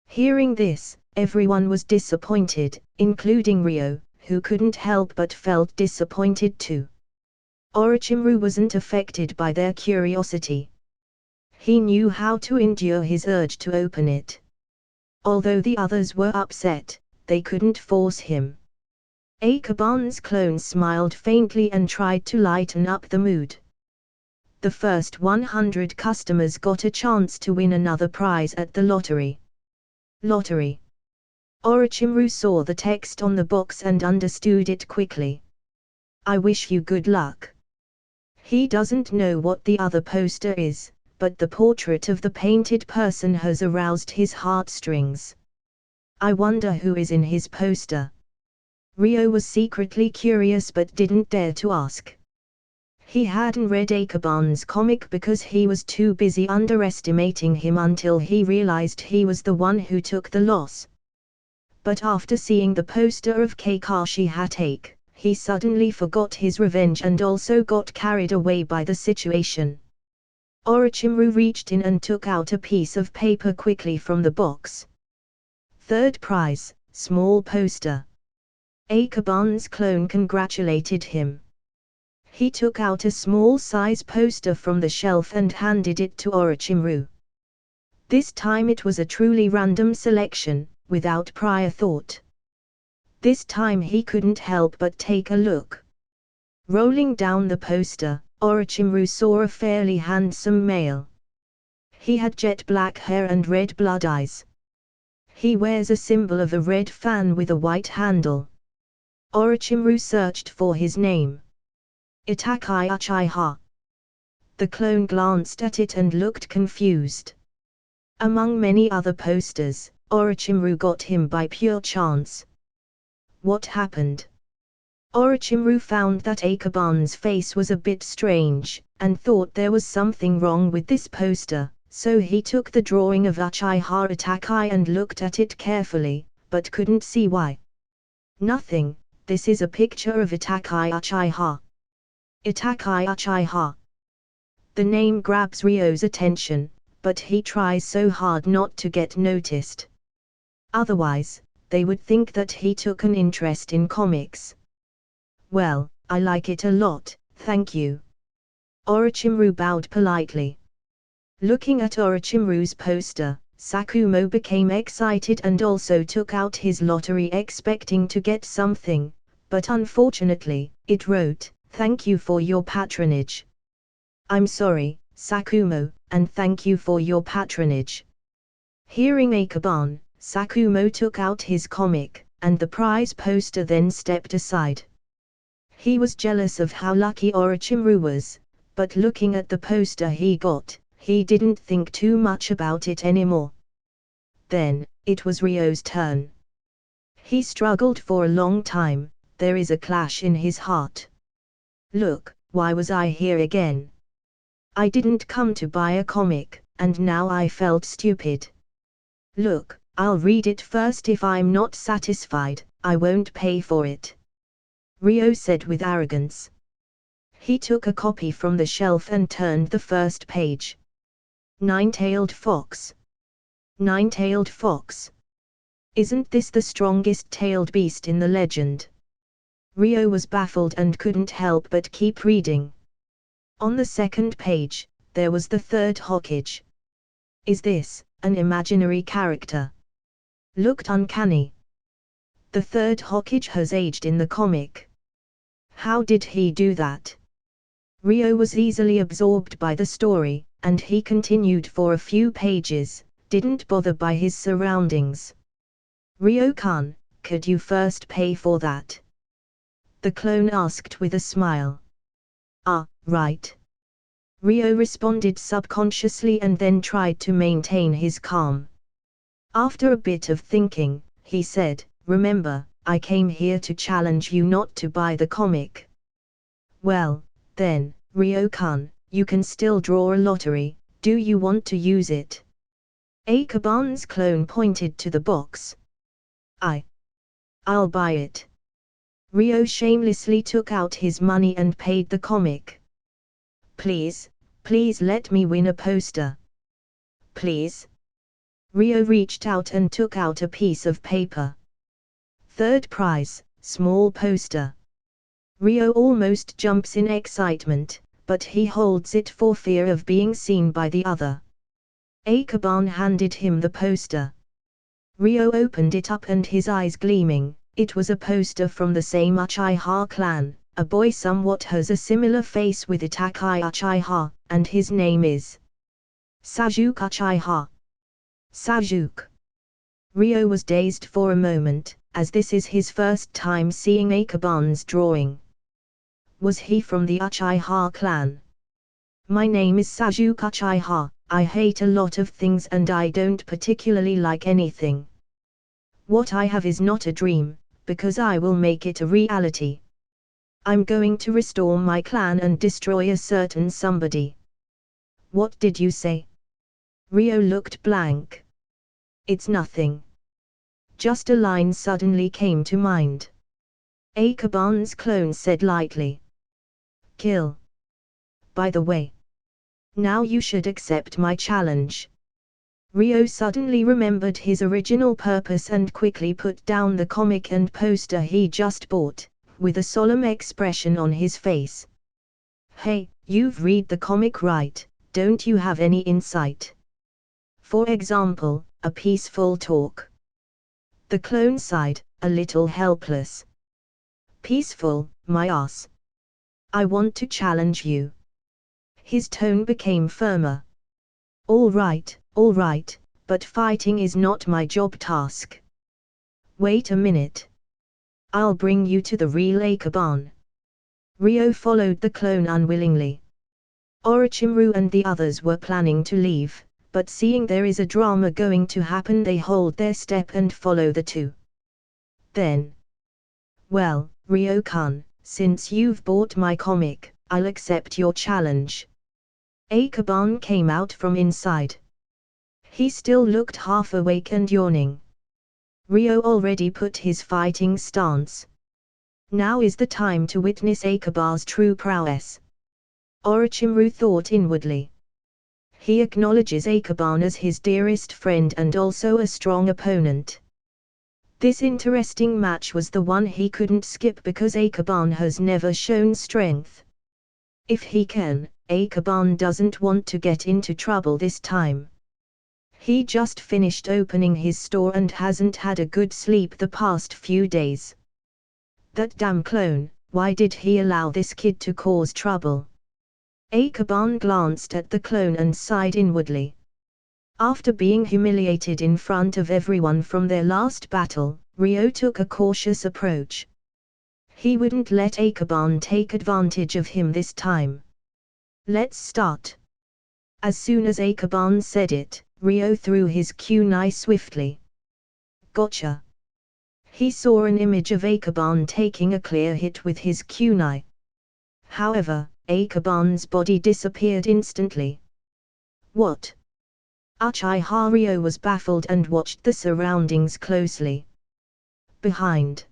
Speaker 1: Hearing this, everyone was disappointed, including Ryo, who couldn't help but felt disappointed too. Orochimaru wasn't affected by their curiosity. He knew how to endure his urge to open it. Although the others were upset, they couldn't force him. Akaban's clone smiled faintly and tried to lighten up the mood. The first 100 customers got a chance to win another prize at the lottery. Lottery. Orochimaru saw the text on the box and understood it quickly. I wish you good luck. He doesn't know what the other poster is, but the portrait of the painted person has aroused his heartstrings. I wonder who is in his poster. Ryo was secretly curious but didn't dare to ask. He hadn't read Akaban's comic because he was too busy underestimating him until he realized he was the one who took the loss. But after seeing the poster of Kakashi Hatake, he suddenly forgot his revenge and also got carried away by the situation. Orochimaru reached in and took out a piece of paper quickly from the box. Third prize, small poster. Akaban's clone congratulated him. He took out a small size poster from the shelf and handed it to Orochimaru. This time it was a truly random selection, without prior thought. This time he couldn't help but take a look. Rolling down the poster, Orochimaru saw a fairly handsome male. He had jet black hair and red blood eyes. He wears a symbol of a red fan with a white handle. Orochimaru searched for his name. Itakai Uchiha. The clone glanced at it and looked confused. Among many other posters, Orochimaru got him by pure chance. What happened? Orochimaru found that Akaban's face was a bit strange, and thought there was something wrong with this poster, so he took the drawing of Uchiha Itakai and looked at it carefully, but couldn't see why. Nothing, this is a picture of Itakai Uchiha. Itakai Uchiha. The name grabs Ryo's attention, but he tries so hard not to get noticed. Otherwise, they would think that he took an interest in comics. Well, I like it a lot, thank you. Orochimaru bowed politely. Looking at Orochimaru's poster, Sakumo became excited and also took out his lottery expecting to get something, but unfortunately, it wrote, "Thank you for your patronage." "I'm sorry, Sakumo, and thank you for your patronage." Hearing Akaban, Sakumo took out his comic, and the prize poster then stepped aside. He was jealous of how lucky Orochimaru was, but looking at the poster he got, he didn't think too much about it anymore. Then, it was Ryo's turn. He struggled for a long time, there is a clash in his heart. Look, why was I here again? I didn't come to buy a comic, and now I felt stupid. Look, I'll read it first. If I'm not satisfied, I won't pay for it. Ryo said with arrogance. He took a copy from the shelf and turned the first page. Nine-tailed fox. Nine-tailed fox. Isn't this the strongest tailed beast in the legend? Ryo was baffled and couldn't help but keep reading. On the second page, there was the third Hokage. Is this an imaginary character? Looked uncanny. The third Hokage has aged in the comic. How did he do that? Ryo was easily absorbed by the story, and he continued for a few pages, didn't bother by his surroundings. Ryo-kun, could you first pay for that? The clone asked with a smile. Ah, right. Ryo responded subconsciously and then tried to maintain his calm. After a bit of thinking, he said, "Remember, I came here to challenge you not to buy the comic." Well, then, Ryo-kun, you can still draw a lottery, do you want to use it? Akaban's clone pointed to the box. I'll buy it. Ryo shamelessly took out his money and paid the comic. Please, please let me win a poster. Please. Ryo reached out and took out a piece of paper. Third prize, small poster. Ryo almost jumps in excitement, but he holds it for fear of being seen by the other. Akaban handed him the poster. Ryo opened it up and his eyes gleaming. It was a poster from the same Uchiha clan. A boy somewhat has a similar face with Itakai Uchiha, and his name is Sajuke Uchiha. Sajuke. Ryo was dazed for a moment, as this is his first time seeing Akaban's drawing. Was he from the Uchiha clan? My name is Sajuke Uchiha. I hate a lot of things and I don't particularly like anything. What I have is not a dream, because I will make it a reality. I'm going to restore my clan and destroy a certain somebody. What did you say? Ryo looked blank. It's nothing. Just a line suddenly came to mind. Akaban's clone said lightly. Kill. By the way. Now you should accept my challenge. Ryo suddenly remembered his original purpose and quickly put down the comic and poster he just bought, with a solemn expression on his face. Hey, you've read the comic right, don't you have any insight? For example, a peaceful talk. The clone sighed, a little helpless. Peaceful, my ass. I want to challenge you. His tone became firmer. All right, but fighting is not my job task. Wait a minute. I'll bring you to the real Akaban. Ryo followed the clone unwillingly. Orochimaru and the others were planning to leave, but seeing there is a drama going to happen, they hold their step and follow the two. Then, well, Ryo-kun, since you've bought my comic, I'll accept your challenge. Akaban came out from inside. He still looked half awake and yawning. Ryo already put his fighting stance. Now is the time to witness Akaban's true prowess. Orochimaru thought inwardly. He acknowledges Akaban as his dearest friend and also a strong opponent. This interesting match was the one he couldn't skip because Akaban has never shown strength. If he can, Akaban doesn't want to get into trouble this time. He just finished opening his store and hasn't had a good sleep the past few days. That damn clone, why did he allow this kid to cause trouble? Akaban glanced at the clone and sighed inwardly. After being humiliated in front of everyone from their last battle, Ryo took a cautious approach. He wouldn't let Akaban take advantage of him this time. Let's start. As soon as Akaban said it, Ryo threw his kunai swiftly. Gotcha. He saw an image of Akaban taking a clear hit with his kunai. However, Akaban's body disappeared instantly. What? Uchiha Ryo was baffled and watched the surroundings closely. Behind.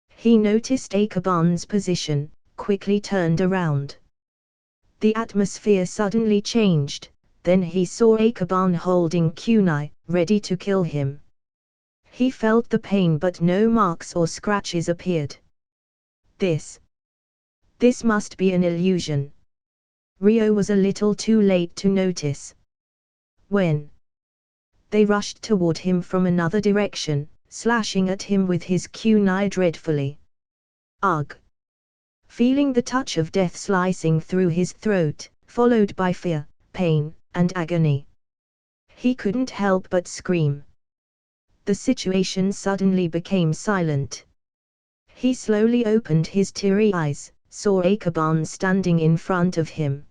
Speaker 1: He noticed Akaban's position, quickly turned around. The atmosphere suddenly changed, then he saw Akaban holding kunai, ready to kill him. He felt the pain but no marks or scratches appeared. This must be an illusion. Ryo was a little too late to notice. When they rushed toward him from another direction, slashing at him with his kunai dreadfully. Ugh! Feeling the touch of death slicing through his throat, followed by fear, pain, and agony. He couldn't help but scream. The situation suddenly became silent. He slowly opened his teary eyes, saw Akaban standing in front of him.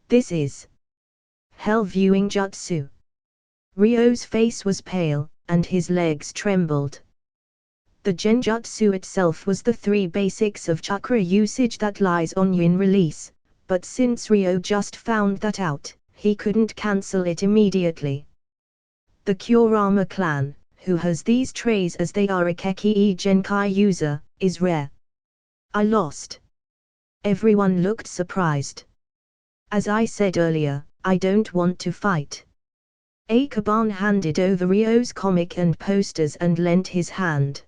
Speaker 1: This is Hell Viewing Jutsu. Ryo's face was pale, and his legs trembled. The genjutsu itself was the three basics of chakra usage that lies on yin release, but since Ryo just found that out, he couldn't cancel it immediately. The Kurama clan, who has these traits as they are a Keki Genkai user, is rare. I lost. Everyone looked surprised. As I said earlier, I don't want to fight. Akaban handed over Ryo's comic and posters and lent his hand.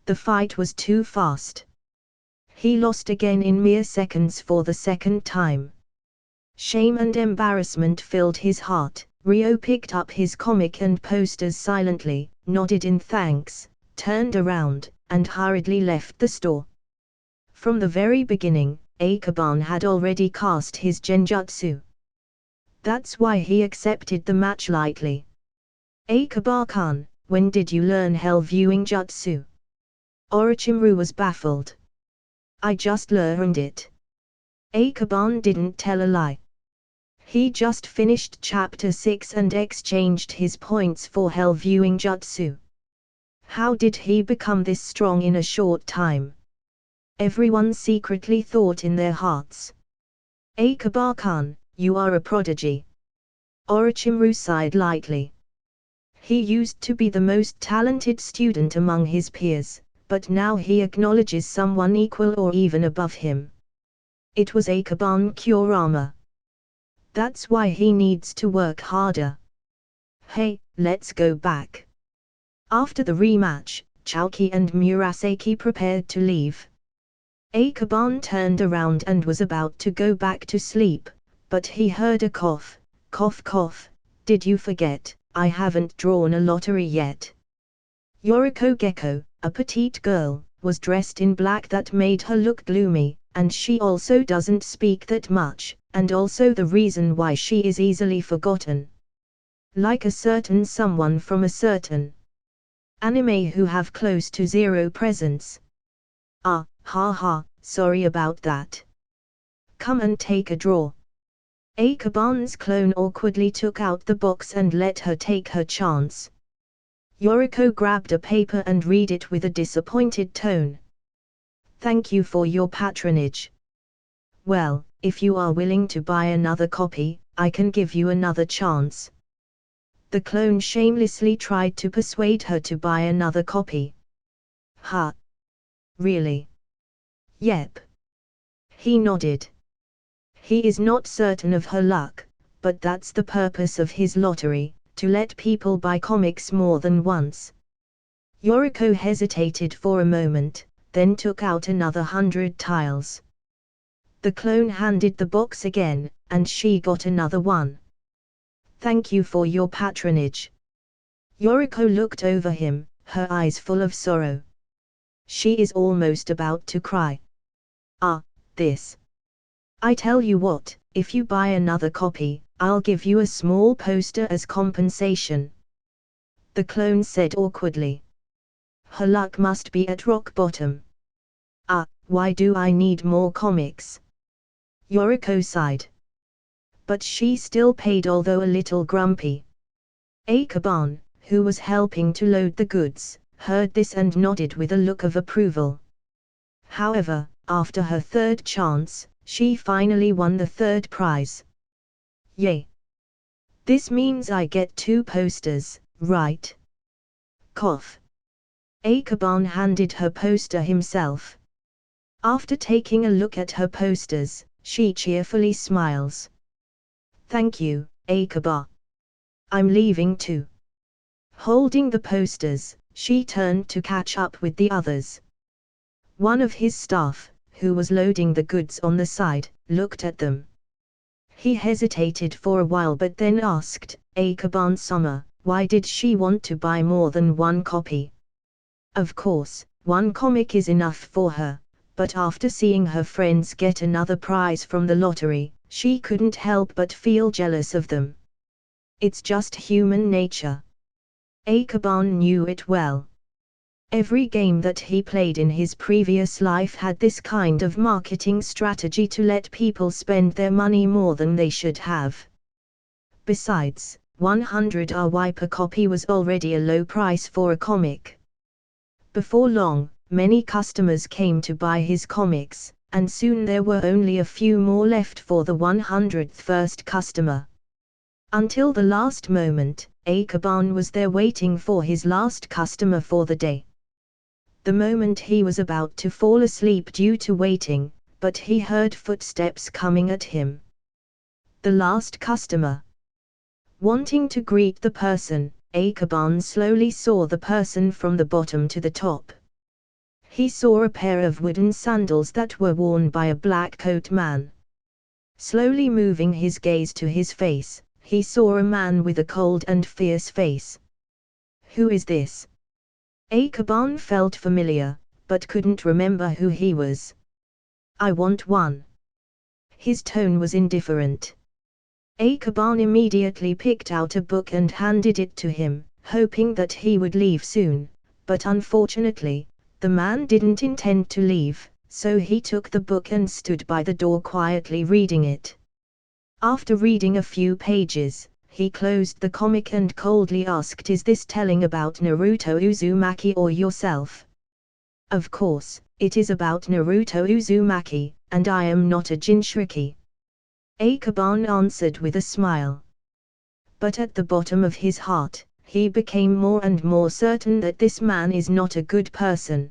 Speaker 1: The fight was too fast. He lost again in mere seconds for the second time. Shame and embarrassment filled his heart. Ryo picked up his comic and posters silently, nodded in thanks, turned around, and hurriedly left the store. From the very beginning, Akaban had already cast his genjutsu. That's why he accepted the match lightly. Akaban-kun, when did you learn Hell Viewing Jutsu? Orochimaru was baffled. I just learned it. Akaban didn't tell a lie. He just finished chapter 6 and exchanged his points for Hell Viewing Jutsu. How did he become this strong in a short time? Everyone secretly thought in their hearts. Akaban-kun, you are a prodigy. Orochimaru sighed lightly. He used to be the most talented student among his peers, but now he acknowledges someone equal or even above him. It was Akaban Kurama. That's why he needs to work harder. Hey, let's go back. After the rematch, Chalky and Murasaki prepared to leave. Akaban turned around and was about to go back to sleep, but he heard a cough. Cough cough, did you forget, I haven't drawn a lottery yet. Yoriko Gecko, a petite girl, was dressed in black that made her look gloomy, and she also doesn't speak that much, and also the reason why she is easily forgotten. Like a certain someone from a certain anime who have close to zero presence. Ah, ha ha, sorry about that. Come and take a draw. Akaban's clone awkwardly took out the box and let her take her chance. Yoriko grabbed a paper and read it with a disappointed tone. Thank you for your patronage. Well, if you are willing to buy another copy, I can give you another chance. The clone shamelessly tried to persuade her to buy another copy. Ha! Really? Yep. He nodded. He is not certain of her luck, but that's the purpose of his lottery, to let people buy comics more than once. Yoriko hesitated for a moment, then took out another 100 tiles. The clone handed the box again, and she got another one. Thank you for your patronage. Yoriko looked over him, her eyes full of sorrow. She is almost about to cry. Ah, this. I tell you what, if you buy another copy, I'll give you a small poster as compensation. The clone said awkwardly. Her luck must be at rock bottom. Ah, why do I need more comics? Yoriko sighed. But she still paid, although a little grumpy. Akaban, who was helping to load the goods, heard this and nodded with a look of approval. However, after her third chance, she finally won the third prize. Yay! This means I get 2 posters, right? Cough. Akaban handed her poster himself. After taking a look at her posters, she cheerfully smiles. Thank you, Akaban. I'm leaving too. Holding the posters, she turned to catch up with the others. One of his staff, who was loading the goods on the side, looked at them. He hesitated for a while but then asked, Akaban-sama, why did she want to buy more than one copy? Of course, one comic is enough for her, but after seeing her friends get another prize from the lottery, she couldn't help but feel jealous of them. It's just human nature. Akaban knew it well. Every game that he played in his previous life had this kind of marketing strategy to let people spend their money more than they should have. Besides, 100 RY per copy was already a low price for a comic. Before long, many customers came to buy his comics, and soon there were only a few more left for the 100th first customer. Until the last moment, Akaban was there waiting for his last customer for the day. The moment he was about to fall asleep due to waiting, but he heard footsteps coming at him. The last customer. Wanting to greet the person, Akaban slowly saw the person from the bottom to the top. He saw a pair of wooden sandals that were worn by a black coat man. Slowly moving his gaze to his face, he saw a man with a cold and fierce face. Who is this? Akaban felt familiar, but couldn't remember who he was. I want one. His tone was indifferent. Akaban immediately picked out a book and handed it to him, hoping that he would leave soon, but unfortunately, the man didn't intend to leave, so he took the book and stood by the door quietly reading it. After reading a few pages, he closed the comic and coldly asked, is this telling about Naruto Uzumaki or yourself? Of course, it is about Naruto Uzumaki, and I am not a Jinchuriki. Akaban answered with a smile. But at the bottom of his heart, he became more and more certain that this man is not a good person.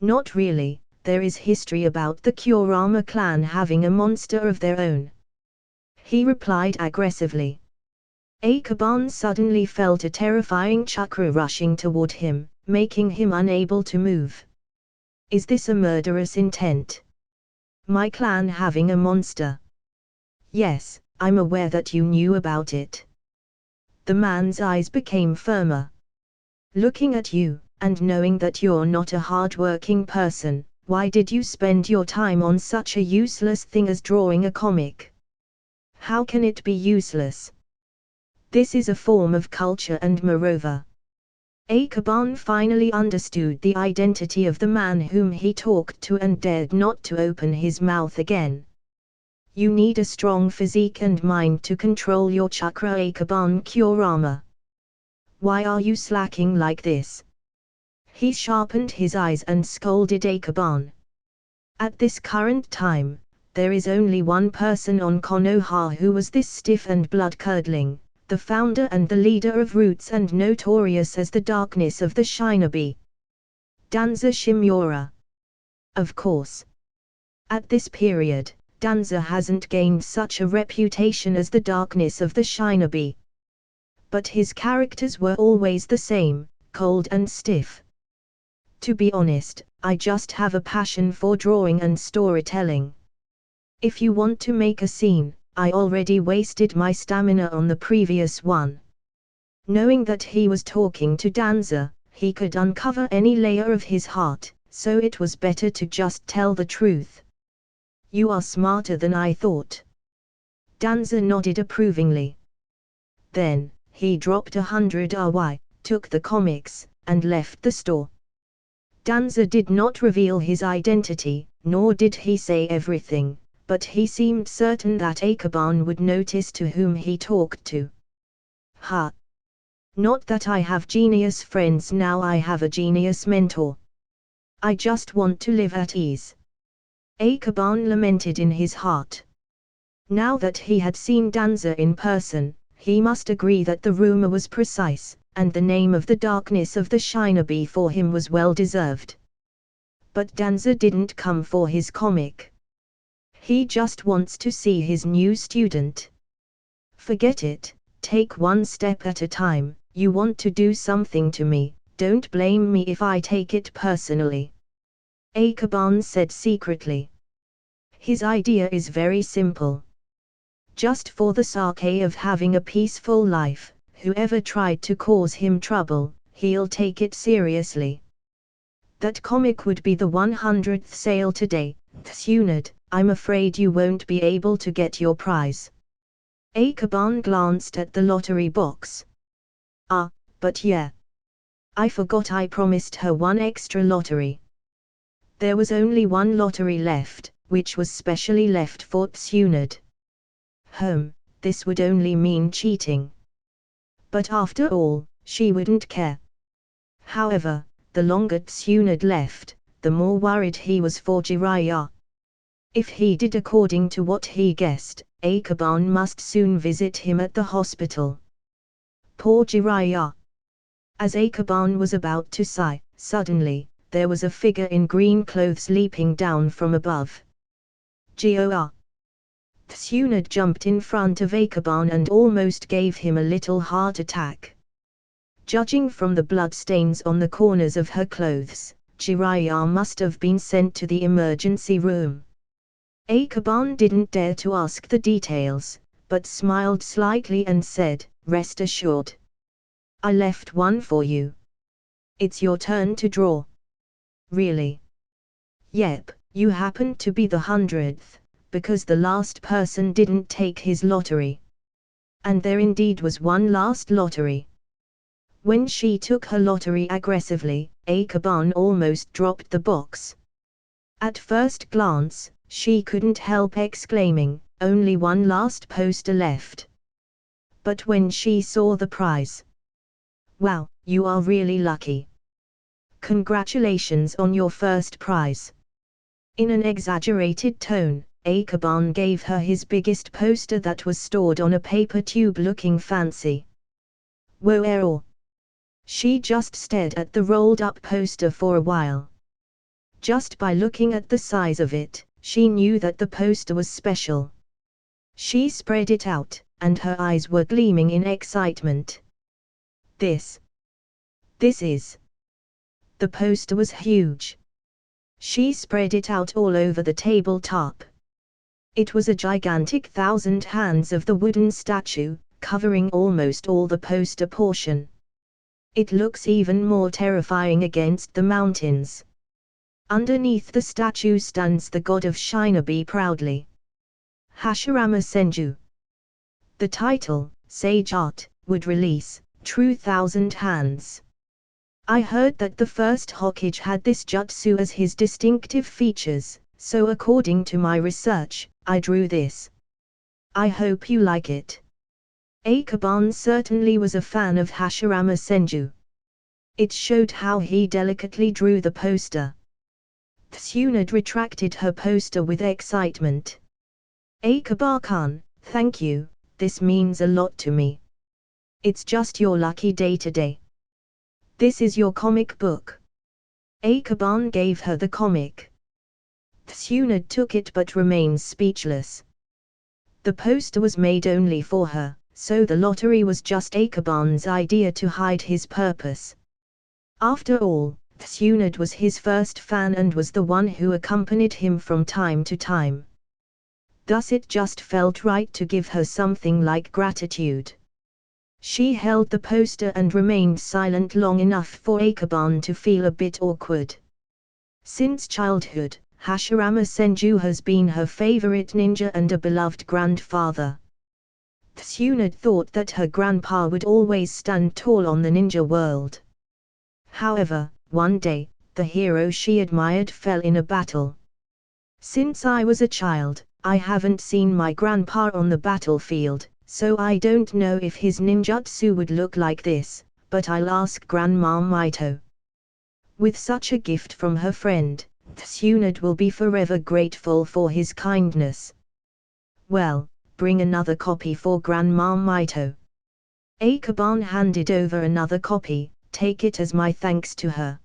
Speaker 1: Not really, there is history about the Kurama clan having a monster of their own. He replied aggressively. Akaban suddenly felt a terrifying chakra rushing toward him, making him unable to move. Is this a murderous intent? My clan having a monster? Yes, I'm aware that you knew about it. The man's eyes became firmer. Looking at you, and knowing that you're not a hard-working person, why did you spend your time on such a useless thing as drawing a comic? How can it be useless? This is a form of culture, and moreover, Akaban finally understood the identity of the man whom he talked to and dared not to open his mouth again. You need a strong physique and mind to control your chakra, Akaban Kurama. Why are you slacking like this? He sharpened his eyes and scolded Akaban. At this current time, there is only one person on Konoha who was this stiff and blood-curdling, the founder and the leader of Roots and notorious as the darkness of the Shinobi. Danza Shimura. Of course. At this period, Danza hasn't gained such a reputation as the darkness of the Shinobi. But his characters were always the same, cold and stiff. To be honest, I just have a passion for drawing and storytelling. If you want to make a scene, I already wasted my stamina on the previous one. Knowing that he was talking to Danza, he could uncover any layer of his heart, so it was better to just tell the truth. You are smarter than I thought. Danza nodded approvingly. Then, he dropped 100 RY, took the comics, and left the store. Danza did not reveal his identity, nor did he say everything, but he seemed certain that Akaban would notice to whom he talked to. Ha! Not that I have genius friends now, I have a genius mentor. I just want to live at ease. Akaban lamented in his heart. Now that he had seen Danza in person, he must agree that the rumor was precise, and the name of the darkness of the Shinobi for him was well deserved. But Danza didn't come for his comic. He just wants to see his new student. Forget it, take one step at a time. You want to do something to me, don't blame me if I take it personally. Akaban said secretly. His idea is very simple. Just for the sake of having a peaceful life, whoever tried to cause him trouble, he'll take it seriously. That comic would be the 100th sale today, Tsunade. I'm afraid you won't be able to get your prize. Akaban glanced at the lottery box. Ah, but yeah. I forgot I promised her one extra lottery. There was only one lottery left, which was specially left for Tsunade. This would only mean cheating. But after all, she wouldn't care. However, the longer Tsunade left, the more worried he was for Jiraiya. If he did according to what he guessed, Akaban must soon visit him at the hospital. Poor Jiraiya. As Akaban was about to sigh, suddenly, there was a figure in green clothes leaping down from above. Gioa. Tsunade jumped in front of Akaban and almost gave him a little heart attack. Judging from the bloodstains on the corners of her clothes, Jiraiya must have been sent to the emergency room. Akaban didn't dare to ask the details, but smiled slightly and said, "Rest assured. I left one for you. It's your turn to draw." Really? Yep, you happened to be the 100th, because the last person didn't take his lottery. And there indeed was one last lottery. When she took her lottery aggressively, Akaban almost dropped the box. At first glance, she couldn't help exclaiming, "Only one last poster left." But when she saw the prize, "Wow, you are really lucky. Congratulations on your first prize." In an exaggerated tone, Akaban gave her his biggest poster that was stored on a paper tube looking fancy. Whoa! She just stared at the rolled-up poster for a while. Just by looking at the size of it, she knew that the poster was special. She spread it out, and her eyes were gleaming in excitement. This is. The poster was huge. She spread it out all over the tabletop. It was a gigantic 1,000 hands of the wooden statue, covering almost all the poster portion. It looks even more terrifying against the mountains. Underneath the statue stands the god of Shinobi proudly. Hashirama Senju. The title, Sage Art, would release, True 1,000 Hands. I heard that the first Hokage had this jutsu as his distinctive features, so according to my research, I drew this. I hope you like it. Akaban certainly was a fan of Hashirama Senju. It showed how he delicately drew the poster. Tsunade retracted her poster with excitement. Akaban-kun, thank you, this means a lot to me. It's just your lucky day today. This is your comic book. Akaban gave her the comic. Tsunade took it but remains speechless. The poster was made only for her, so the lottery was just Akaban's idea to hide his purpose. After all, Tsunade was his first fan and was the one who accompanied him from time to time. Thus it just felt right to give her something like gratitude. She held the poster and remained silent long enough for Akaban to feel a bit awkward. Since childhood, Hashirama Senju has been her favorite ninja and a beloved grandfather. Tsunade thought that her grandpa would always stand tall on the ninja world. However, one day, the hero she admired fell in a battle. Since I was a child, I haven't seen my grandpa on the battlefield, so I don't know if his ninjutsu would look like this, but I'll ask Grandma Mito. With such a gift from her friend, Tsunade will be forever grateful for his kindness. Well, bring another copy for Grandma Mito. Akaban handed over another copy, take it as my thanks to her.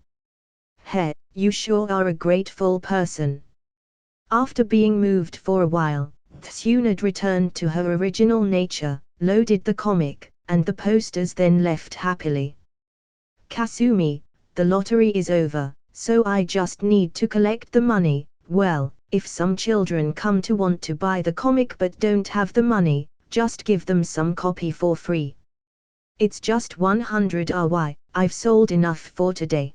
Speaker 1: Hey, you sure are a grateful person. After being moved for a while, Tsunade returned to her original nature, loaded the comic, and the posters then left happily. Kasumi, the lottery is over, so I just need to collect the money. Well, if some children come to want to buy the comic but don't have the money, just give them some copy for free. It's just 100 Ry, I've sold enough for today.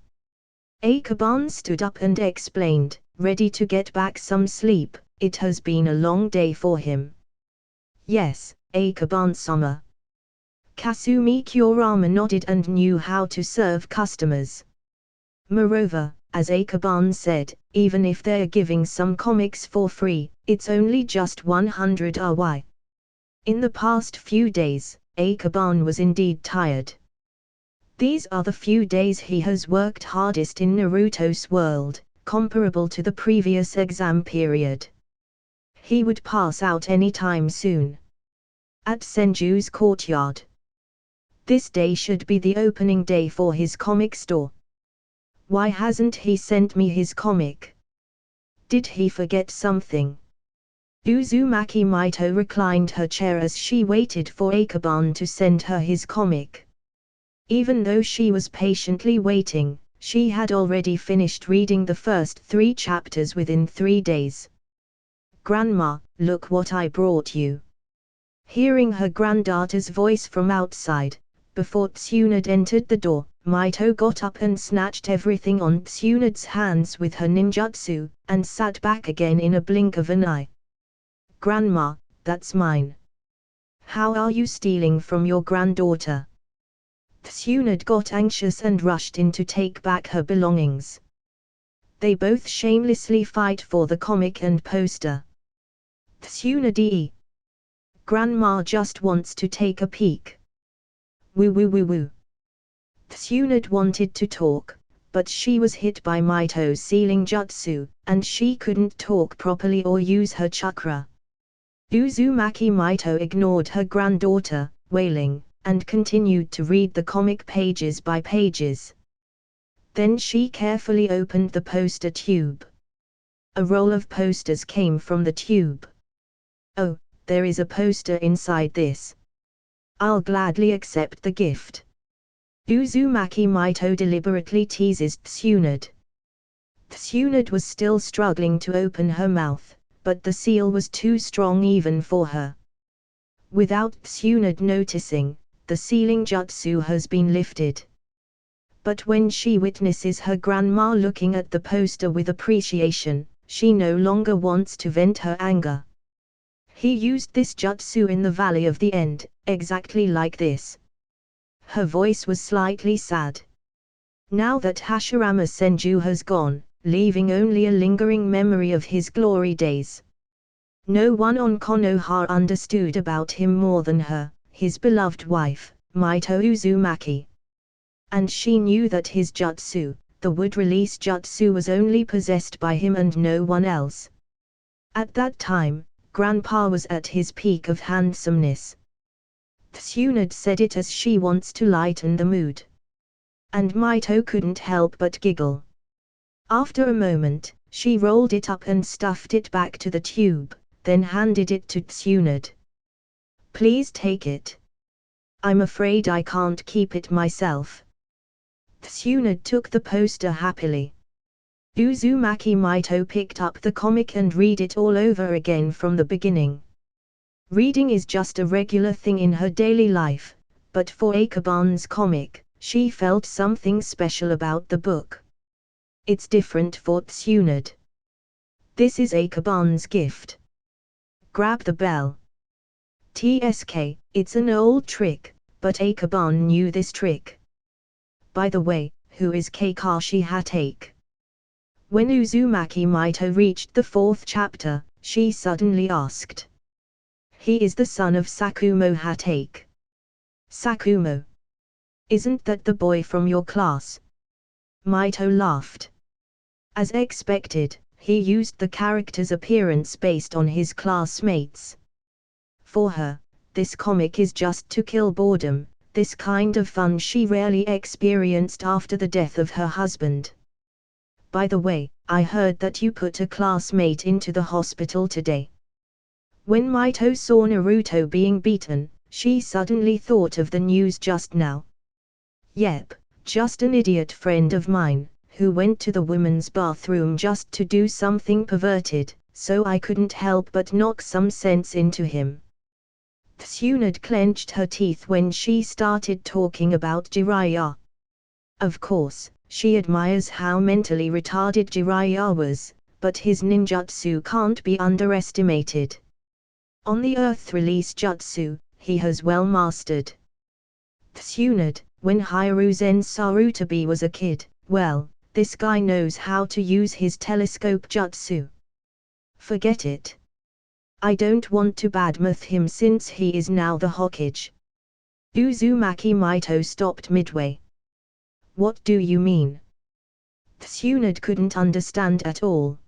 Speaker 1: Akaban stood up and explained, ready to get back some sleep. It has been a long day for him. Yes, Akaban-sama. Kasumi Kurama nodded and knew how to serve customers. Moreover, as Akaban said, even if they're giving some comics for free, it's only just 100 Ry. In the past few days, Akaban was indeed tired. These are the few days he has worked hardest in Naruto's world, comparable to the previous exam period. He would pass out any time soon. At Senju's courtyard. This day should be the opening day for his comic store. Why hasn't he sent me his comic? Did he forget something? Uzumaki Mito reclined her chair as she waited for Akaban to send her his comic. Even though she was patiently waiting, she had already finished reading the first 3 chapters within 3 days. Grandma, look what I brought you. Hearing her granddaughter's voice from outside, before Tsunade entered the door, Mito got up and snatched everything on Tsunade's hands with her ninjutsu, and sat back again in a blink of an eye. Grandma, that's mine. How are you stealing from your granddaughter? Tsunade got anxious and rushed in to take back her belongings. They both shamelessly fight for the comic and poster. Tsunade. Grandma just wants to take a peek. Woo woo woo woo. Tsunade wanted to talk, but she was hit by Mito's sealing jutsu, and she couldn't talk properly or use her chakra. Uzumaki Mito ignored her granddaughter, wailing, and continued to read the comic pages by pages. Then she carefully opened the poster tube. A roll of posters came from the tube. Oh, there is a poster inside this. I'll gladly accept the gift. Uzumaki Maito deliberately teases Tsunade. Tsunade was still struggling to open her mouth, but the seal was too strong even for her. Without Tsunade noticing, the sealing jutsu has been lifted. But when she witnesses her grandma looking at the poster with appreciation, she no longer wants to vent her anger. He used this jutsu in the Valley of the End, exactly like this. Her voice was slightly sad. Now that Hashirama Senju has gone, leaving only a lingering memory of his glory days. No one on Konoha understood about him more than her, his beloved wife, Maito Uzumaki. And she knew that his jutsu, the wood-release jutsu, was only possessed by him and no one else. At that time, Grandpa was at his peak of handsomeness. Tsunade said it as she wants to lighten the mood. And Maito couldn't help but giggle. After a moment, she rolled it up and stuffed it back to the tube, then handed it to Tsunade. Please take it. I'm afraid I can't keep it myself. Tsunade took the poster happily. Uzumaki Maito picked up the comic and read it all over again from the beginning. Reading is just a regular thing in her daily life, but for Ikeban's comic, she felt something special about the book. It's different for Tsunade. This is Ikeban's gift. Grab the bell. TSK, it's an old trick, but Ikeban knew this trick. By the way, who is Kakashi Hatake? When Uzumaki Maito reached the 4th chapter, she suddenly asked. He is the son of Sakumo Hatake. Sakumo. Isn't that the boy from your class? Maito laughed. As expected, he used the character's appearance based on his classmates. For her, this comic is just to kill boredom, this kind of fun she rarely experienced after the death of her husband. By the way, I heard that you put a classmate into the hospital today. When Maito saw Naruto being beaten, she suddenly thought of the news just now. Yep, just an idiot friend of mine, who went to the women's bathroom just to do something perverted, so I couldn't help but knock some sense into him. Tsunade clenched her teeth when she started talking about Jiraiya. Of course, she admires how mentally retarded Jiraiya was, but his ninjutsu can't be underestimated. On the Earth-release jutsu, he has well mastered. Tsunade, when Hiruzen Sarutobi was a kid, well, this guy knows how to use his telescope jutsu. Forget it. I don't want to badmouth him since he is now the Hokage. Uzumaki Maito stopped midway. What do you mean? Tsunade couldn't understand at all.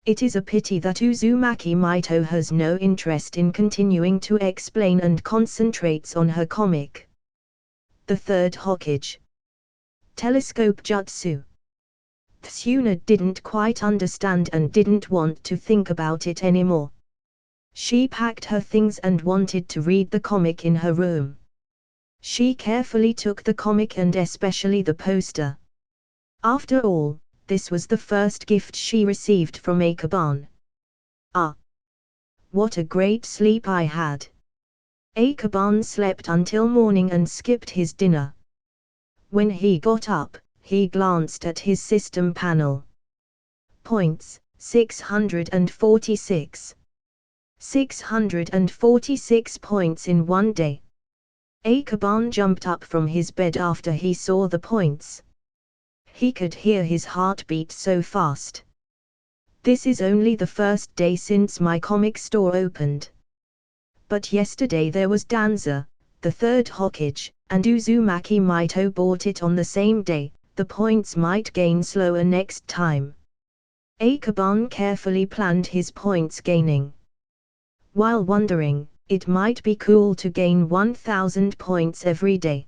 Speaker 1: It is a pity that Uzumaki Maito has no interest in continuing to explain and concentrates on her comic. The 3rd Hokage. Telescope jutsu. Tsunade didn't quite understand and didn't want to think about it anymore. She packed her things and wanted to read the comic in her room. She carefully took the comic and especially the poster. After all, this was the first gift she received from Ikeban. Ah! What a great sleep I had! Ikeban slept until morning and skipped his dinner. When he got up, he glanced at his system panel. Points, 646. 646 points in one day. Ikeban jumped up from his bed after he saw the points. He could hear his heartbeat so fast. This is only the first day since my comic store opened. But yesterday there was Danza, the 3rd Hokage, and Uzumaki Maito bought it on the same day. The points might gain slower next time. Ikeban carefully planned his points gaining. While wondering, it might be cool to gain 1000 points every day.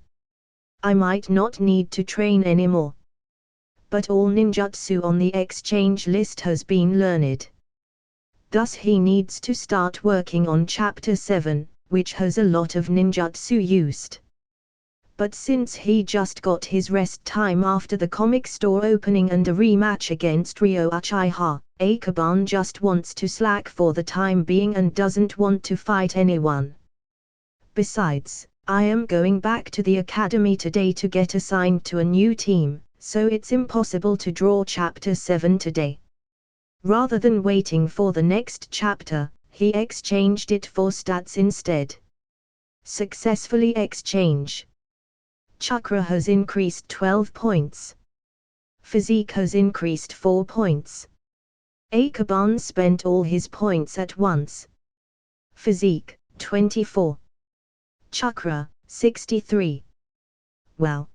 Speaker 1: I might not need to train anymore. But all ninjutsu on the exchange list has been learned. Thus he needs to start working on Chapter 7, which has a lot of ninjutsu used. But since he just got his rest time after the comic store opening and a rematch against Ryo Uchiha, Akaban just wants to slack for the time being and doesn't want to fight anyone. Besides, I am going back to the academy today to get assigned to a new team, so it's impossible to draw Chapter 7 today. Rather than waiting for the next chapter, he exchanged it for stats instead. Successfully exchange. Chakra has increased 12 points. Physique has increased 4 points. Akaban spent all his points at once. Physique, 24. Chakra, 63. Wow.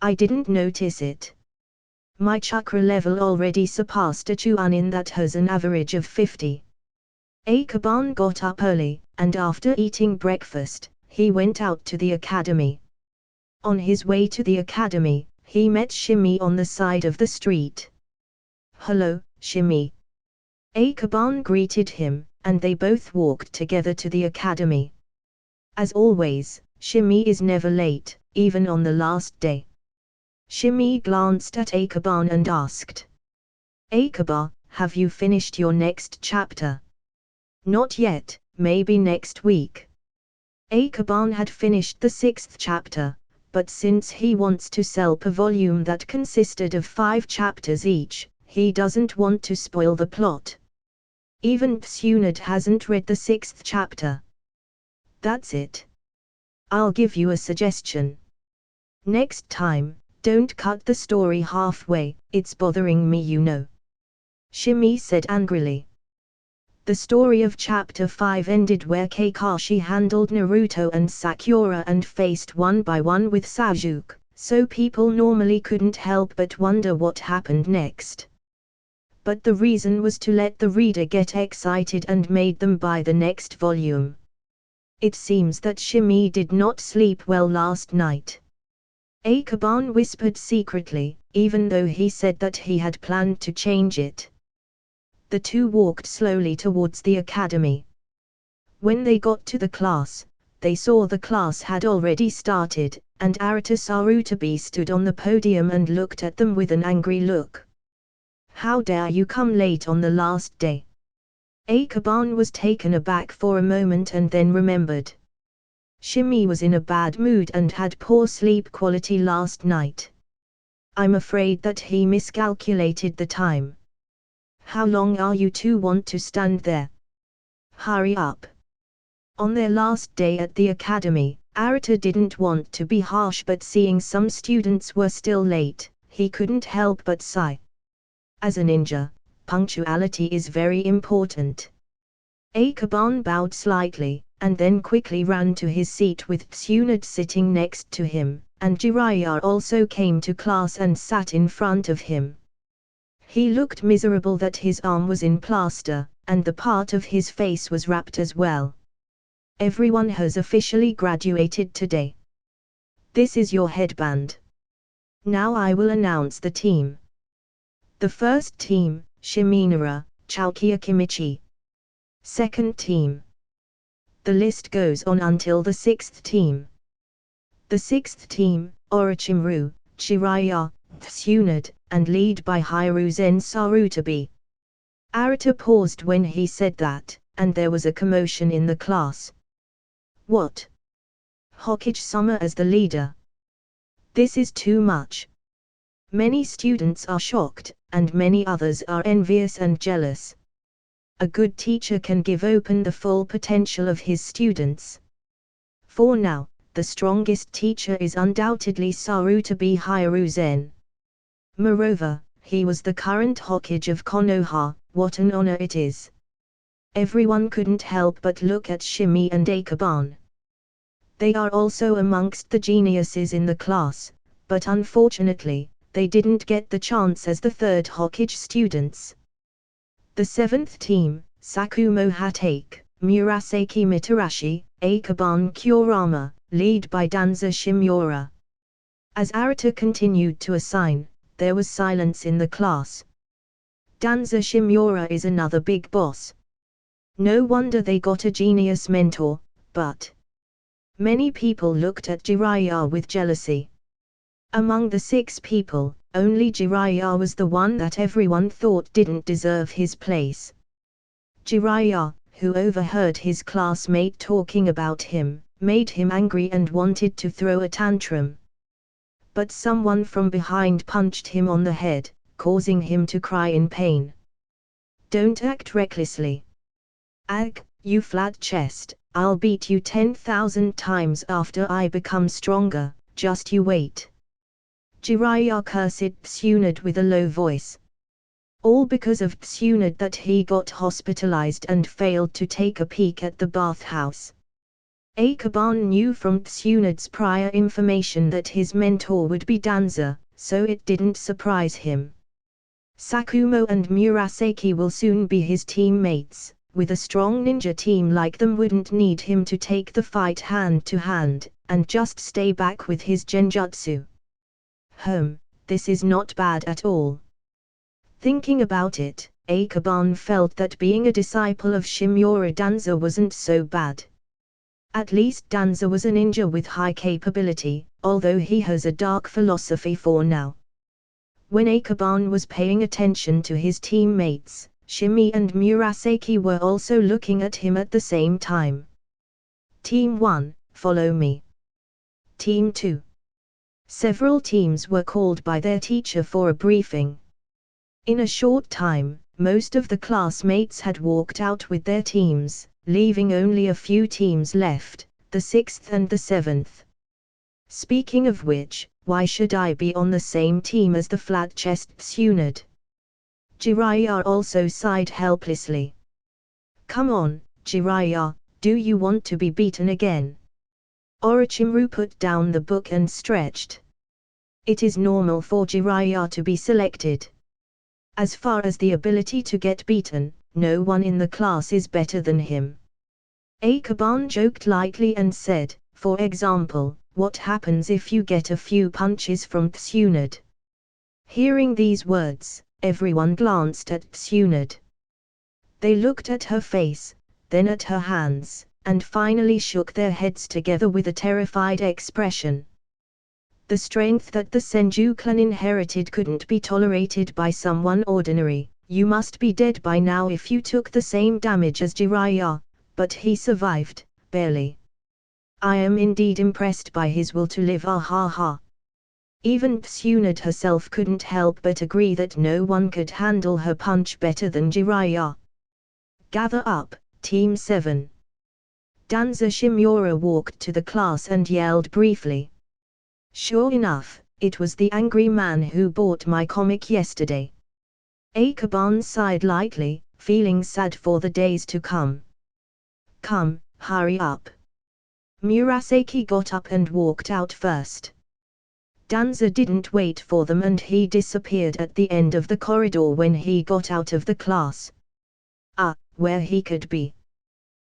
Speaker 1: I didn't notice it. My chakra level already surpassed a Chunin that has an average of 50. Akaban got up early, and after eating breakfast, he went out to the academy. On his way to the academy, he met Shimi on the side of the street. "Hello, Shimi." Akaban greeted him, and they both walked together to the academy. As always, Shimi is never late, even on the last day. Shimi glanced at Akaban and asked, "Akaba, have you finished your next chapter?" "Not yet, maybe next week." Akaban had finished the 6th chapter, but since he wants to sell per volume that consisted of 5 chapters each, he doesn't want to spoil the plot. Even Tsunade hasn't read the 6th chapter. "That's it. I'll give you a suggestion. Next time, don't cut the story halfway, it's bothering me, you know," Shimi said angrily. The story of Chapter 5 ended where Kakashi handled Naruto and Sakura and faced one by one with Sasuke, so people normally couldn't help but wonder what happened next. But the reason was to let the reader get excited and made them buy the next volume. It seems that Shimi did not sleep well last night. Akaban whispered secretly, even though he said that he had planned to change it. The two walked slowly towards the academy. When they got to the class, they saw the class had already started, and Arata Sarutabi stood on the podium and looked at them with an angry look. "How dare you come late on the last day?" Akaban was taken aback for a moment and then remembered. Shimi was in a bad mood and had poor sleep quality last night. I'm afraid that he miscalculated the time. "How long are you two want to stand there? Hurry up." On their last day at the academy, Arata didn't want to be harsh, but seeing some students were still late, he couldn't help but sigh. As a ninja, punctuality is very important. Akaban bowed slightly, and then quickly ran to his seat with Tsunade sitting next to him, and Jiraiya also came to class and sat in front of him. He looked miserable that his arm was in plaster, and the part of his face was wrapped as well. "Everyone has officially graduated today. This is your headband. Now I will announce the team. The first team, Shiminara, Chaokia Kimichi. Second team." The list goes on until the 6th team. The 6th team, Orochimaru, Jiraiya, Tsunade, and lead by Hiruzen Sarutabi. Arata paused when he said that, and there was a commotion in the class. "What? Hokage-sama as the leader? This is too much." Many students are shocked, and many others are envious and jealous. A good teacher can give open the full potential of his students. For now, the strongest teacher is undoubtedly Sarutabi Hiruzen. Moreover, he was the current Hokage of Konoha. What an honor it is. Everyone couldn't help but look at Shimi and Akaban. They are also amongst the geniuses in the class, but unfortunately, they didn't get the chance as the third Hokage students. The 7th team, Sakumo Hatake, Murasaki Mitarashi, Akaban Kurama, lead by Danza Shimura. As Arata continued to assign, there was silence in the class. Danza Shimura is another big boss. No wonder they got a genius mentor, but many people looked at Jiraiya with jealousy. Among the 6 people, only Jiraiya was the one that everyone thought didn't deserve his place. Jiraiya, who overheard his classmate talking about him, made him angry and wanted to throw a tantrum. But someone from behind punched him on the head, causing him to cry in pain. Don't act recklessly. Ag, you flat chest, I'll beat you 10,000 times after I become stronger, just you wait. Jiraiya cursed Tsunade with a low voice. All because of Tsunade that he got hospitalized and failed to take a peek at the bathhouse. Akaban knew from Tsunade's prior information that his mentor would be Danza, so it didn't surprise him. Sakumo and Murasaki will soon be his teammates. With a strong ninja team like them wouldn't need him to take the fight hand to hand, and just stay back with his genjutsu. This is not bad at all. Thinking about it, Akaban felt that being a disciple of Shimura Danza wasn't so bad. At least Danza was a ninja with high capability, although he has a dark philosophy for now. When Akaban was paying attention to his teammates, Shimi and Murasaki were also looking at him at the same time. Team 1, follow me. Team 2. Several teams were called by their teacher for a briefing. In a short time, most of the classmates had walked out with their teams, leaving only a few teams left, the 6th and the 7th. Speaking of which, why should I be on the same team as the flat-chest Tsunade? Jiraiya also sighed helplessly. Come on, Jiraiya, do you want to be beaten again? Orochimaru put down the book and stretched. It is normal for Jiraiya to be selected. As far as the ability to get beaten, no one in the class is better than him. Akaban joked lightly and said, for example, what happens if you get a few punches from Tsunade? Hearing these words, everyone glanced at Tsunade. They looked at her face, then at her hands, and finally shook their heads together with a terrified expression. The strength that the Senju clan inherited couldn't be tolerated by someone ordinary. You must be dead by now if you took the same damage as Jiraiya, but he survived, barely. I am indeed impressed by his will to live, ah ha ha. Even Tsunade herself couldn't help but agree that no one could handle her punch better than Jiraiya. Gather up, Team 7. Danza Shimura walked to the class and yelled briefly. Sure enough, it was the angry man who bought my comic yesterday. Akaban sighed lightly, feeling sad for the days to come. Come, hurry up. Murasaki got up and walked out first. Danza didn't wait for them and he disappeared at the end of the corridor when he got out of the class. Where he could be.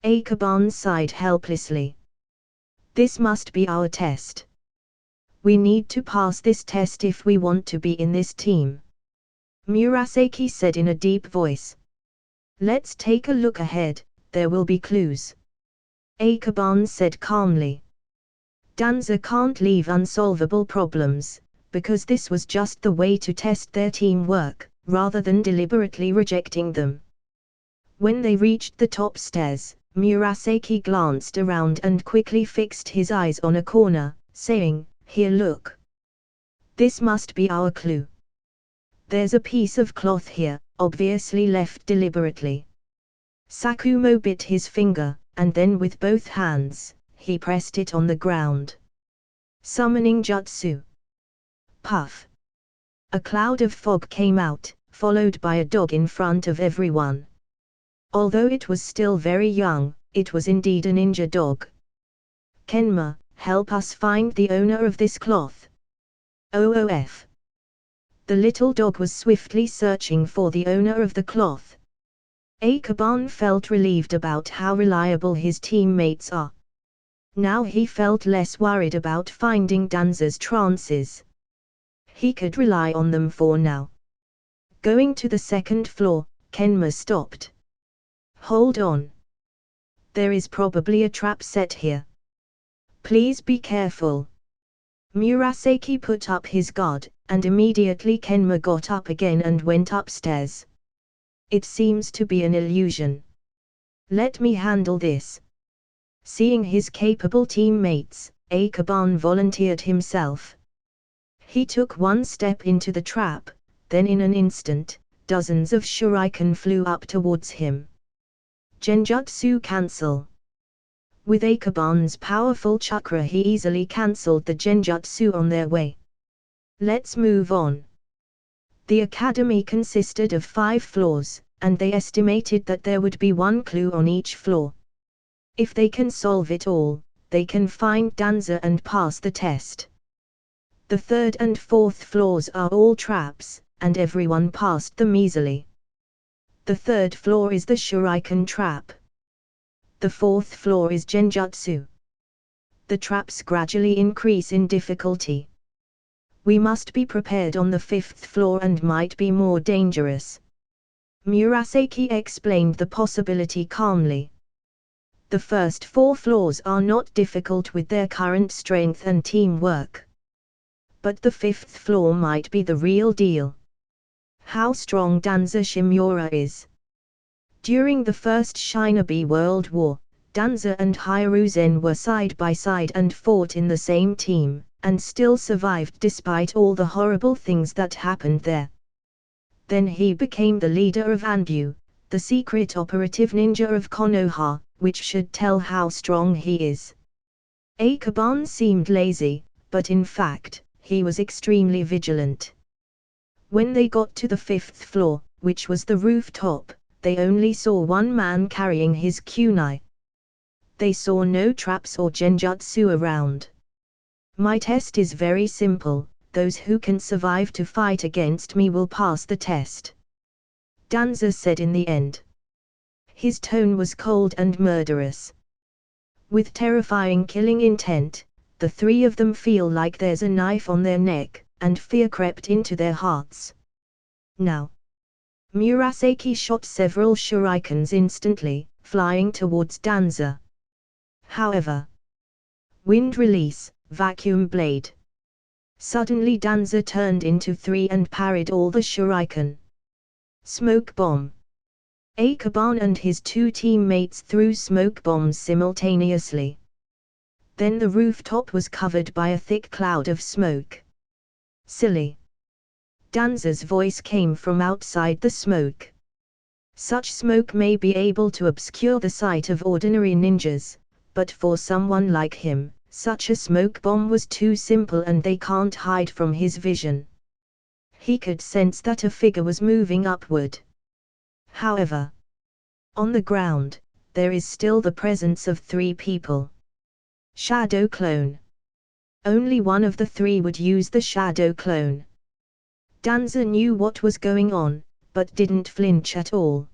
Speaker 1: Akaban sighed helplessly. This must be our test. We need to pass this test if we want to be in this team. Murasaki said in a deep voice. Let's take a look ahead, there will be clues. Akaban said calmly. Danza can't leave unsolvable problems, because this was just the way to test their teamwork, rather than deliberately rejecting them. When they reached the top stairs, Murasaki glanced around and quickly fixed his eyes on a corner, saying, Here look. This must be our clue. There's a piece of cloth here, obviously left deliberately. Sakumo bit his finger, and then with both hands, he pressed it on the ground. Summoning jutsu. Puff. A cloud of fog came out, followed by a dog in front of everyone. Although it was still very young, it was indeed a ninja dog. Kenma, help us find the owner of this cloth. OOF. The little dog was swiftly searching for the owner of the cloth. Akaban felt relieved about how reliable his teammates are. Now he felt less worried about finding Danza's trances. He could rely on them for now. Going to the second floor, Kenma stopped. Hold on. There is probably a trap set here. Please be careful. Murasaki put up his guard, and immediately Kenma got up again and went upstairs. It seems to be an illusion. Let me handle this. Seeing his capable teammates, Akaban volunteered himself. He took one step into the trap, then in an instant, dozens of shuriken flew up towards him. Genjutsu cancel. With Akaban's powerful chakra he easily cancelled the genjutsu on their way. Let's move on. The academy consisted of 5 floors, and they estimated that there would be 1 clue on each floor. If they can solve it all, they can find Danza and pass the test. The 3rd and 4th floors are all traps, and everyone passed them easily. The 3rd floor is the shuriken trap. The 4th floor is genjutsu. The traps gradually increase in difficulty. We must be prepared on the 5th floor and might be more dangerous. Murasaki explained the possibility calmly. The first 4 floors are not difficult with their current strength and teamwork. But the 5th floor might be the real deal. How strong Danza Shimura is. During the First Shinobi World War, Danza and Hiruzen were side by side and fought in the same team, and still survived despite all the horrible things that happened there. Then he became the leader of Anbu, the secret operative ninja of Konoha, which should tell how strong he is. Akaban seemed lazy, but in fact, he was extremely vigilant. When they got to the 5th floor, which was the rooftop, they only saw one man carrying his kunai. They saw no traps or genjutsu around. My test is very simple, those who can survive to fight against me will pass the test. Danza said in the end. His tone was cold and murderous. With terrifying killing intent, the 3 of them feel like there's a knife on their neck, and fear crept into their hearts. Now. Murasaki shot several shurikens instantly, flying towards Danza. However. Wind release, vacuum blade. Suddenly Danza turned into 3 and parried all the shuriken. Smoke bomb. Akaban and his 2 teammates threw smoke bombs simultaneously. Then the rooftop was covered by a thick cloud of smoke. Silly. Danza's voice came from outside the smoke. Such smoke may be able to obscure the sight of ordinary ninjas, but for someone like him, such a smoke bomb was too simple and they can't hide from his vision. He could sense that a figure was moving upward. However, on the ground, there is still the presence of 3 people. Shadow clone. Only one of the 3 would use the shadow clone. Danza knew what was going on, but didn't flinch at all.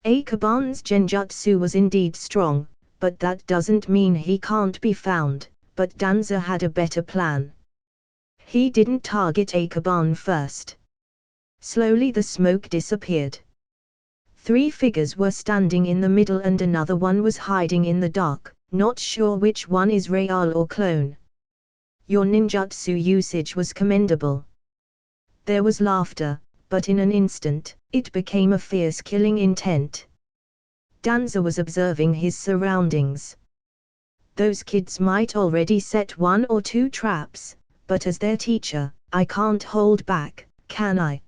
Speaker 1: Akaban's genjutsu was indeed strong, but that doesn't mean he can't be found, but Danza had a better plan. He didn't target Akaban first. Slowly the smoke disappeared. 3 figures were standing in the middle and another one was hiding in the dark, not sure which one is real or clone. Your ninjutsu usage was commendable. There was laughter, but in an instant, it became a fierce killing intent. Danza was observing his surroundings. Those kids might already set 1 or 2 traps, but as their teacher, I can't hold back, can I?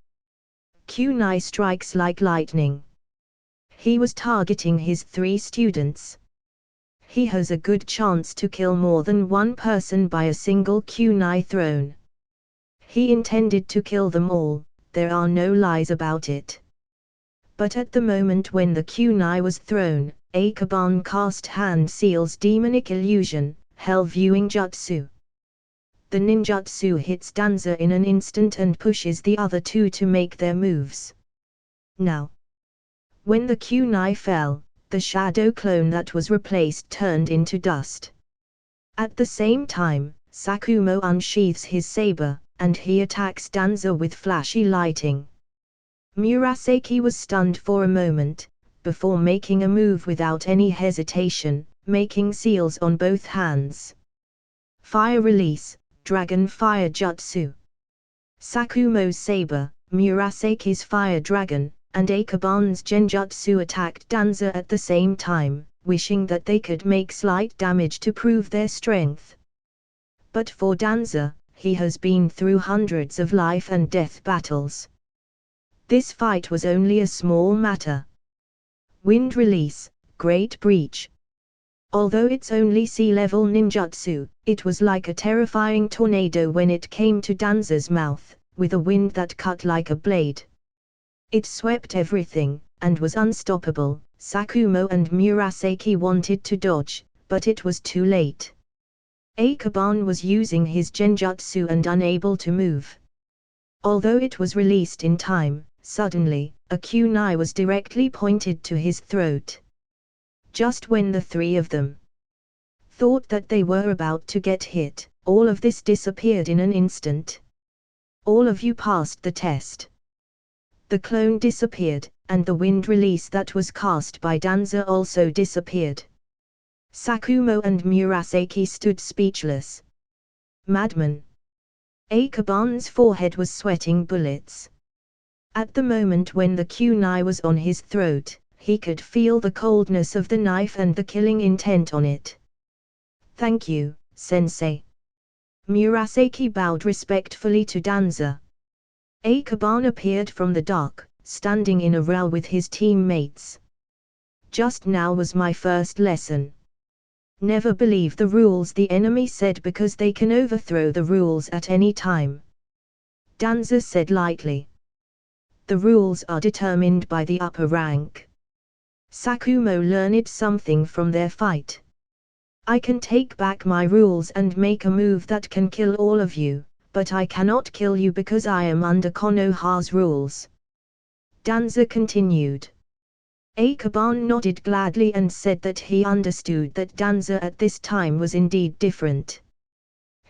Speaker 1: Kunai strikes like lightning. He was targeting his 3 students. He has a good chance to kill more than 1 person by a single kunai thrown. He intended to kill them all, there are no lies about it. But at the moment when the kunai was thrown, Akaban cast Hand Seal's demonic illusion, Hell Viewing Jutsu. The ninjutsu hits Danza in an instant and pushes the other 2 to make their moves. Now. When the kunai fell, the shadow clone that was replaced turned into dust. At the same time, Sakumo unsheathes his saber, and he attacks Danza with flashy lighting. Murasaki was stunned for a moment, before making a move without any hesitation, making seals on both hands. Fire release, Dragon Fire Jutsu. Sakumo's saber, Murasaki's fire dragon, and Ikeban's genjutsu attacked Danza at the same time, wishing that they could make slight damage to prove their strength. But for Danza, he has been through hundreds of life and death battles. This fight was only a small matter. Wind release, Great Breach. Although it's only sea-level ninjutsu, it was like a terrifying tornado when it came to Danza's mouth, with a wind that cut like a blade. It swept everything, and was unstoppable. Sakumo and Murasaki wanted to dodge, but it was too late. Ikeban was using his genjutsu and unable to move. Although it was released in time, suddenly, a kunai was directly pointed to his throat. Just when the three of them thought that they were about to get hit, all of this disappeared in an instant. All of you passed the test. The clone disappeared, and the wind release that was cast by Danza also disappeared. Sakumo and Murasaki stood speechless. Madman. Ikeban's forehead was sweating bullets. At the moment when the kunai was on his throat, he could feel the coldness of the knife and the killing intent on it. Thank you, sensei. Murasaki bowed respectfully to Danza. Ikeban appeared from the dark, standing in a row with his teammates. Just now was my first lesson. Never believe the rules the enemy said because they can overthrow the rules at any time. Danza said lightly. The rules are determined by the upper rank. Sakumo learned something from their fight. I can take back my rules and make a move that can kill all of you, but I cannot kill you because I am under Konoha's rules. Danza continued. Ikeban nodded gladly and said that he understood that Danza at this time was indeed different.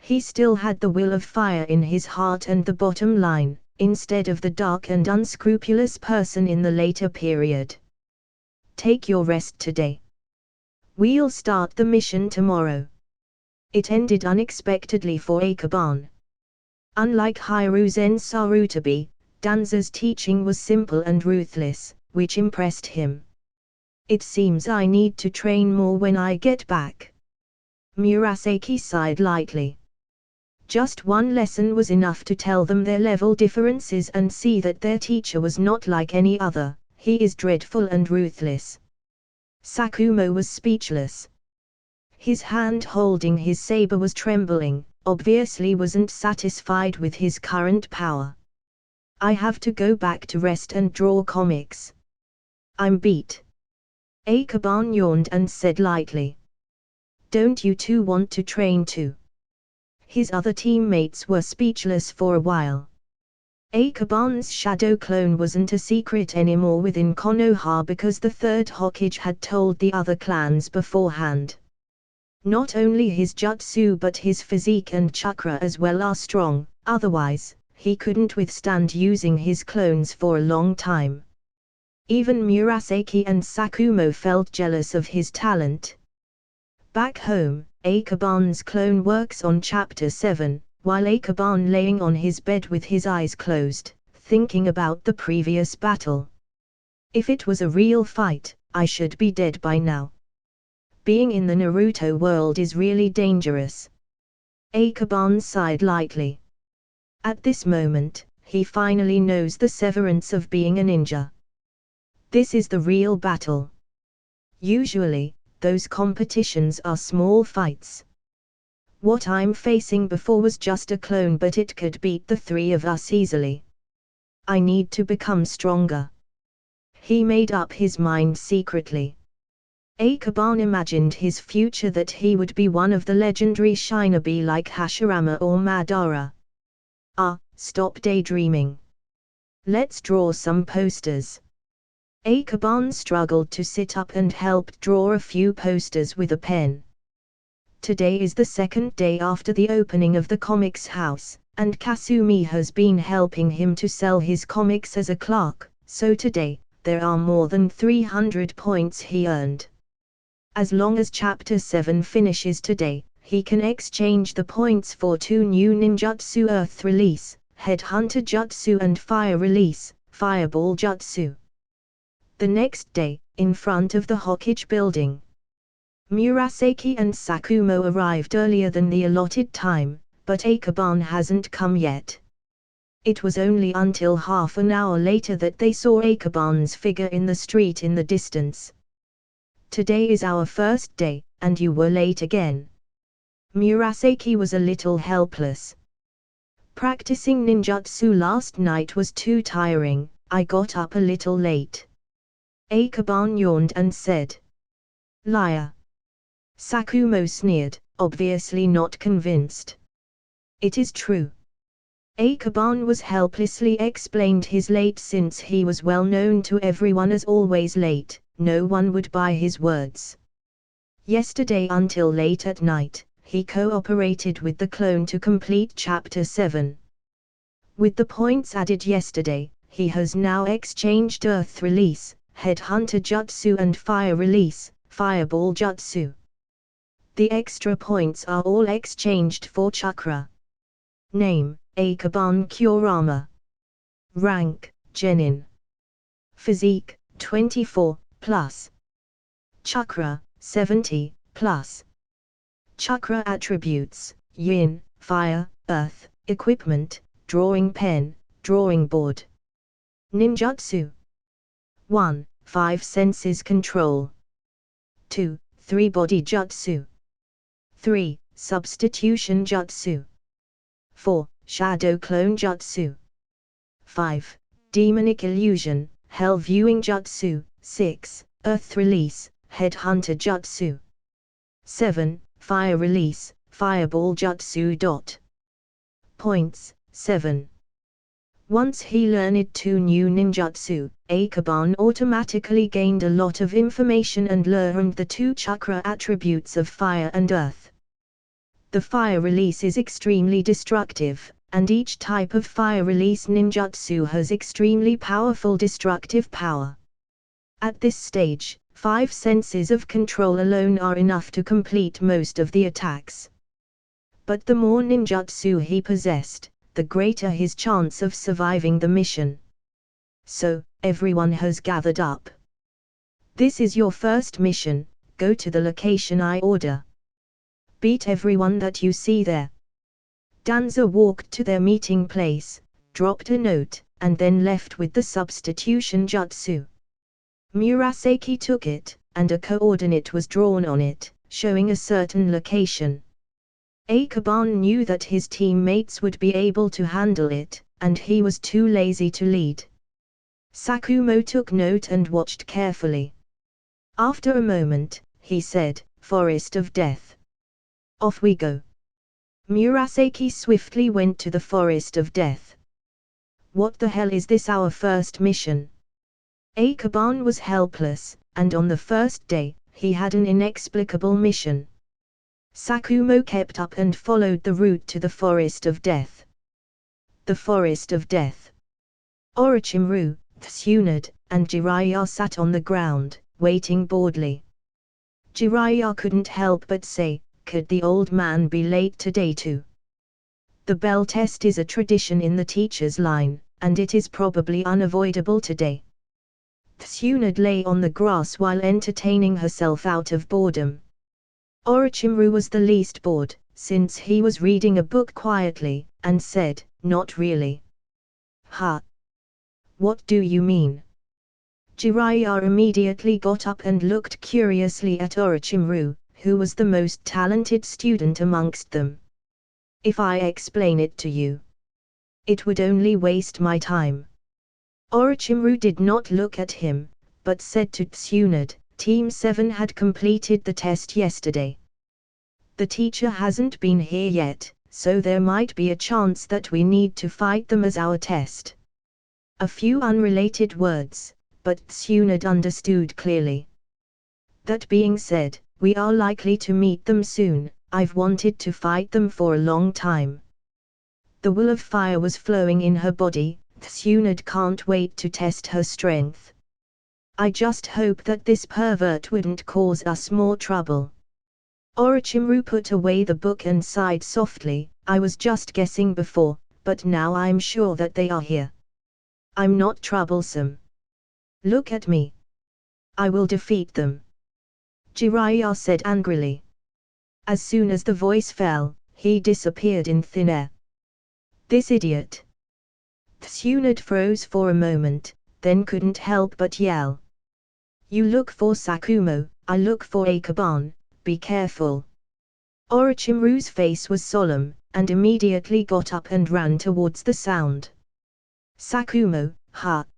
Speaker 1: He still had the will of fire in his heart and the bottom line, instead of the dark and unscrupulous person in the later period. Take your rest today. We'll start the mission tomorrow. It ended unexpectedly for Ikeban. Unlike Hiruzen Sarutobi, Danza's teaching was simple and ruthless, which impressed him. It seems I need to train more when I get back. Murasaki sighed lightly. Just one lesson was enough to tell them their level differences and see that their teacher was not like any other. He is dreadful and ruthless. Sakumo was speechless. His hand holding his saber was trembling, obviously wasn't satisfied with his current power. I have to go back to rest and draw comics. I'm beat. Ikeban yawned and said lightly. Don't you two want to train too? His other teammates were speechless for a while. Ikeban's shadow clone wasn't a secret anymore within Konoha because the third Hokage had told the other clans beforehand. Not only his jutsu but his physique and chakra as well are strong, otherwise, he couldn't withstand using his clones for a long time. Even Murasaki and Sakumo felt jealous of his talent. Back home, Ikeban's clone works on Chapter 7, while Ikeban laying on his bed with his eyes closed, thinking about the previous battle. If it was a real fight, I should be dead by now. Being in the Naruto world is really dangerous. Ikeban sighed lightly. At this moment, he finally knows the severance of being a ninja. This is the real battle. Usually, those competitions are small fights. What I'm facing before was just a clone, but it could beat the three of us easily. I need to become stronger. He made up his mind secretly. Ikeban imagined his future that he would be one of the legendary shinobi like Hashirama or Madara. Stop daydreaming. Let's draw some posters. Ikeban struggled to sit up and helped draw a few posters with a pen. Today is the second day after the opening of the comics house, and Kasumi has been helping him to sell his comics as a clerk, so today, there are more than 300 points he earned. As long as Chapter 7 finishes today, he can exchange the points for 2 new ninjutsu: Earth Release, Headhunter Jutsu, and Fire Release, Fireball Jutsu. The next day, in front of the Hokage building, Murasaki and Sakumo arrived earlier than the allotted time, but Akaban hasn't come yet. It was only until half an hour later that they saw Akaban's figure in the street in the distance. "Today is our first day, and you were late again." Murasaki was a little helpless. "Practicing ninjutsu last night was too tiring, I got up a little late." Akaban yawned and said. "Liar." Sakumo sneered, obviously not convinced. "It is true." Akaban was helplessly explained his late since he was well known to everyone as always late. No one would buy his words. Yesterday until late at night, he cooperated with the clone to complete Chapter 7. With the points added yesterday, he has now exchanged Earth Release, Headhunter Jutsu, and Fire Release, Fireball Jutsu. The extra points are all exchanged for chakra. Name: Akaban Kurama. Rank: Genin. Physique: 24+. Chakra: 70+. Chakra attributes: Yin, Fire, Earth. Equipment: drawing pen, drawing board. Ninjutsu: 1. 5 senses control. 2. 3 body jutsu. 3. Substitution jutsu. 4. Shadow clone jutsu. 5. Demonic illusion, hell viewing jutsu. 6. Earth release, headhunter jutsu. 7. Fire release, fireball jutsu. Points: 7. Once he learned 2 new ninjutsu, Akaban automatically gained a lot of information and learned the 2 chakra attributes of fire and earth. The fire release is extremely destructive, and each type of fire release ninjutsu has extremely powerful destructive power. At this stage, 5 senses of control alone are enough to complete most of the attacks. But the more ninjutsu he possessed, the greater his chance of surviving the mission. So, everyone has gathered up. This is your first mission: go to the location I order. Beat everyone that you see there. Danza walked to their meeting place, dropped a note, and then left with the substitution jutsu. Murasaki took it, and a coordinate was drawn on it, showing a certain location. Akaban knew that his teammates would be able to handle it, and he was too lazy to lead. Sakumo took note and watched carefully. After a moment, he said, "Forest of Death." Off we go. Murasaki swiftly went to the Forest of Death. What the hell is this, our first mission? Akaban was helpless, and on the first day, he had an inexplicable mission. Sakumo kept up and followed the route to the Forest of Death. The Forest of Death. Orochimaru, Tsunade, and Jiraiya sat on the ground, waiting boredly. Jiraiya couldn't help but say, "Could the old man be late today too?" The bell test is a tradition in the teacher's line, and it is probably unavoidable today. Tsunade lay on the grass while entertaining herself out of boredom. Orochimaru was the least bored, since he was reading a book quietly, and said, "Not really." "Huh? What do you mean?" Jiraiya immediately got up and looked curiously at Orochimaru, who was the most talented student amongst them. "If I explain it to you, it would only waste my time." Orochimaru did not look at him, but said to Tsunade, "Team 7 had completed the test yesterday. The teacher hasn't been here yet, so there might be a chance that we need to fight them as our test." A few unrelated words, but Tsunade understood clearly. "That being said, we are likely to meet them soon. I've wanted to fight them for a long time." The will of fire was flowing in her body. Tsunade can't wait to test her strength. I just hope that this pervert wouldn't cause us more trouble. Orochimaru put away the book and sighed softly. I was just guessing before, but now I'm sure that they are here. I'm not troublesome. Look at me. I will defeat them. Jiraiya said angrily. As soon as the voice fell, he disappeared in thin air. This idiot. Tsunade froze for a moment, then couldn't help but yell. You look for Sakumo, I look for Akaban, be careful. Orochimaru's face was solemn, and immediately got up and ran towards the sound. Sakumo,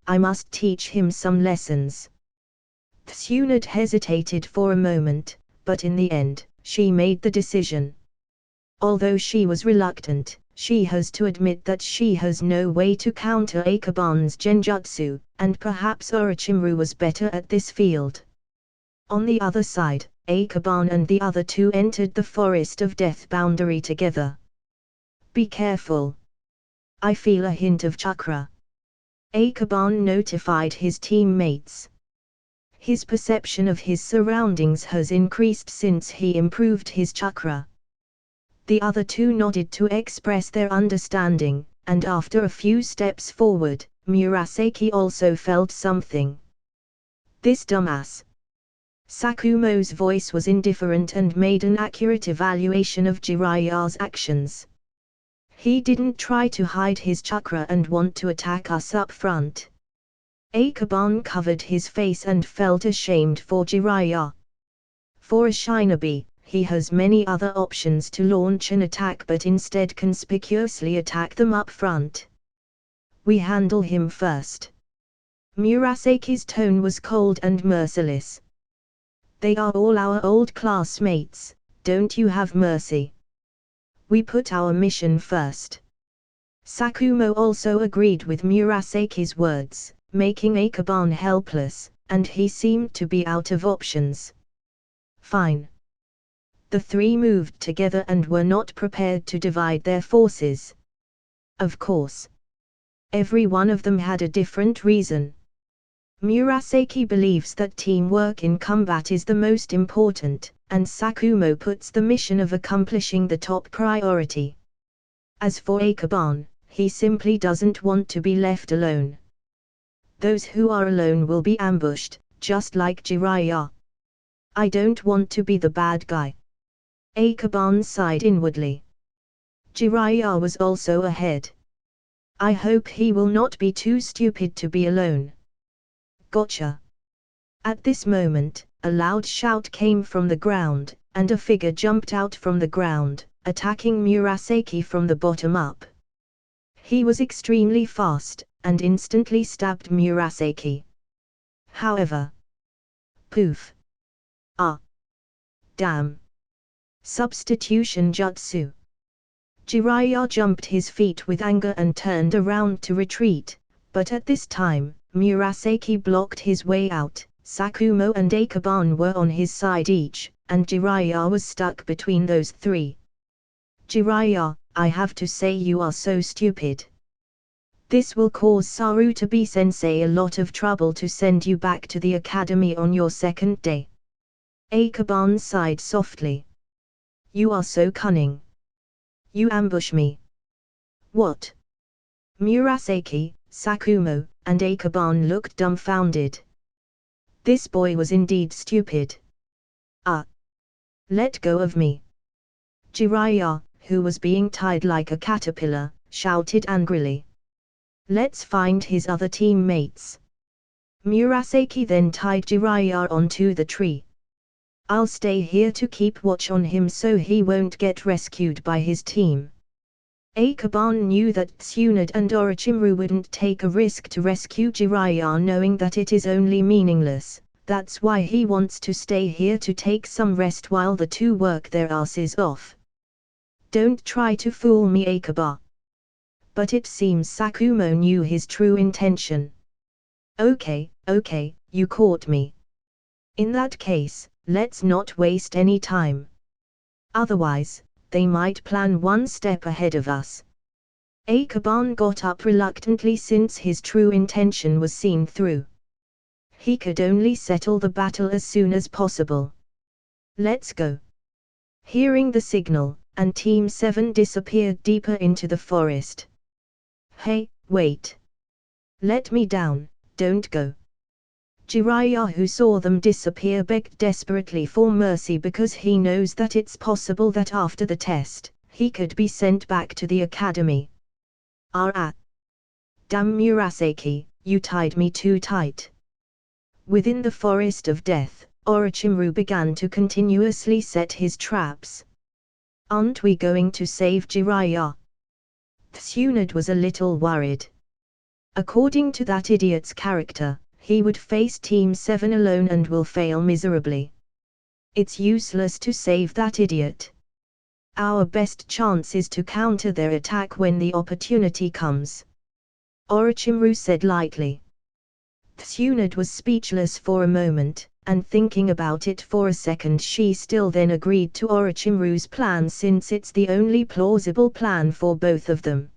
Speaker 1: I must teach him some lessons. Tsunade hesitated for a moment, but in the end, she made the decision. Although she was reluctant, she has to admit that she has no way to counter Akaban's genjutsu, and perhaps Orochimaru was better at this field. On the other side, Akaban and the other two entered the forest of death boundary together. Be careful. I feel a hint of chakra. Akaban notified his teammates. His perception of his surroundings has increased since he improved his chakra. The other two nodded to express their understanding, and after a few steps forward, Murasaki also felt something. This dumbass. Sakumo's voice was indifferent and made an accurate evaluation of Jiraiya's actions. He didn't try to hide his chakra and want to attack us up front. Akaban covered his face and felt ashamed for Jiraiya. For a shinobi, he has many other options to launch an attack but instead conspicuously attack them up front. We handle him first. Murasaki's tone was cold and merciless. They are all our old classmates, don't you have mercy? We put our mission first. Sakumo also agreed with Murasaki's words, making Akaban helpless, and he seemed to be out of options. Fine. The three moved together and were not prepared to divide their forces. Of course. Every one of them had a different reason. Murasaki believes that teamwork in combat is the most important, and Sakumo puts the mission of accomplishing the top priority. As for Akaban, he simply doesn't want to be left alone. Those who are alone will be ambushed, just like Jiraiya. I don't want to be the bad guy. Akaban sighed inwardly. Jiraiya was also ahead. I hope he will not be too stupid to be alone. Gotcha. At this moment, a loud shout came from the ground, and a figure jumped out from the ground, attacking Murasaki from the bottom up. He was extremely fast, and instantly stabbed Murasaki. However. Poof. Ah. Damn. Substitution jutsu. Jiraiya jumped his feet with anger and turned around to retreat, but at this time, Murasaki blocked his way out. Sakumo and Akaban were on his side each, and Jiraiya was stuck between those three. Jiraiya, I have to say you are so stupid. This will cause Sarutobi-sensei a lot of trouble to send you back to the academy on your second day. Akaban sighed softly. You are so cunning. You ambush me. What? Murasaki, Sakumo, and Akaban looked dumbfounded. This boy was indeed stupid. Let go of me. Jiraiya, who was being tied like a caterpillar, shouted angrily. Let's find his other teammates. Murasaki then tied Jiraiya onto the tree. I'll stay here to keep watch on him so he won't get rescued by his team. Akaban knew that Tsunade and Orochimaru wouldn't take a risk to rescue Jiraiya knowing that it is only meaningless, that's why he wants to stay here to take some rest while the two work their asses off. Don't try to fool me, Akaban. But it seems Sakumo knew his true intention. Okay, you caught me. In that case, let's not waste any time. Otherwise, they might plan one step ahead of us. Akaban got up reluctantly since his true intention was seen through. He could only settle the battle as soon as possible. Let's go. Hearing the signal, and Team 7 disappeared deeper into the forest. Hey, wait. Let me down, don't go. Jiraiya, who saw them disappear, begged desperately for mercy because he knows that it's possible that after the test, he could be sent back to the academy. Damn Murasaki, you tied me too tight. Within the forest of death, Orochimaru began to continuously set his traps. Aren't we going to save Jiraiya? Tsunade was a little worried. According to that idiot's character, he would face Team 7 alone and will fail miserably. It's useless to save that idiot. Our best chance is to counter their attack when the opportunity comes. Orochimaru said lightly. Tsunade was speechless for a moment, and thinking about it for a second she still then agreed to Orochimaru's plan since it's the only plausible plan for both of them.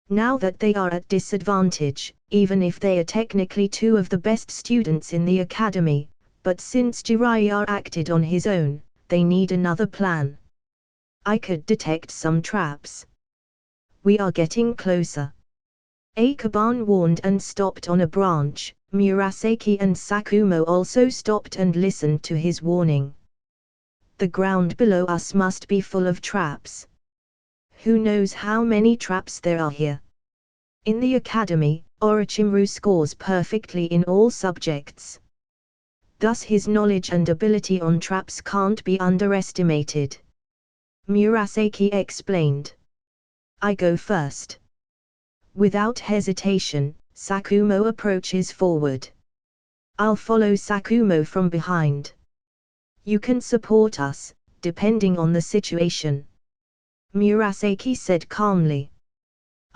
Speaker 1: Now that they are at disadvantage, even if they are technically two of the best students in the academy, but since Jiraiya acted on his own, they need another plan. I could detect some traps. We are getting closer. Akaban warned and stopped on a branch. Murasaki and Sakumo also stopped and listened to his warning. The ground below us must be full of traps. Who knows how many traps there are here? In the academy, Orochimaru scores perfectly in all subjects. Thus his knowledge and ability on traps can't be underestimated. Murasaki explained. I go first. Without hesitation, Sakumo approaches forward. I'll follow Sakumo from behind. You can support us, depending on the situation. Murasaki said calmly.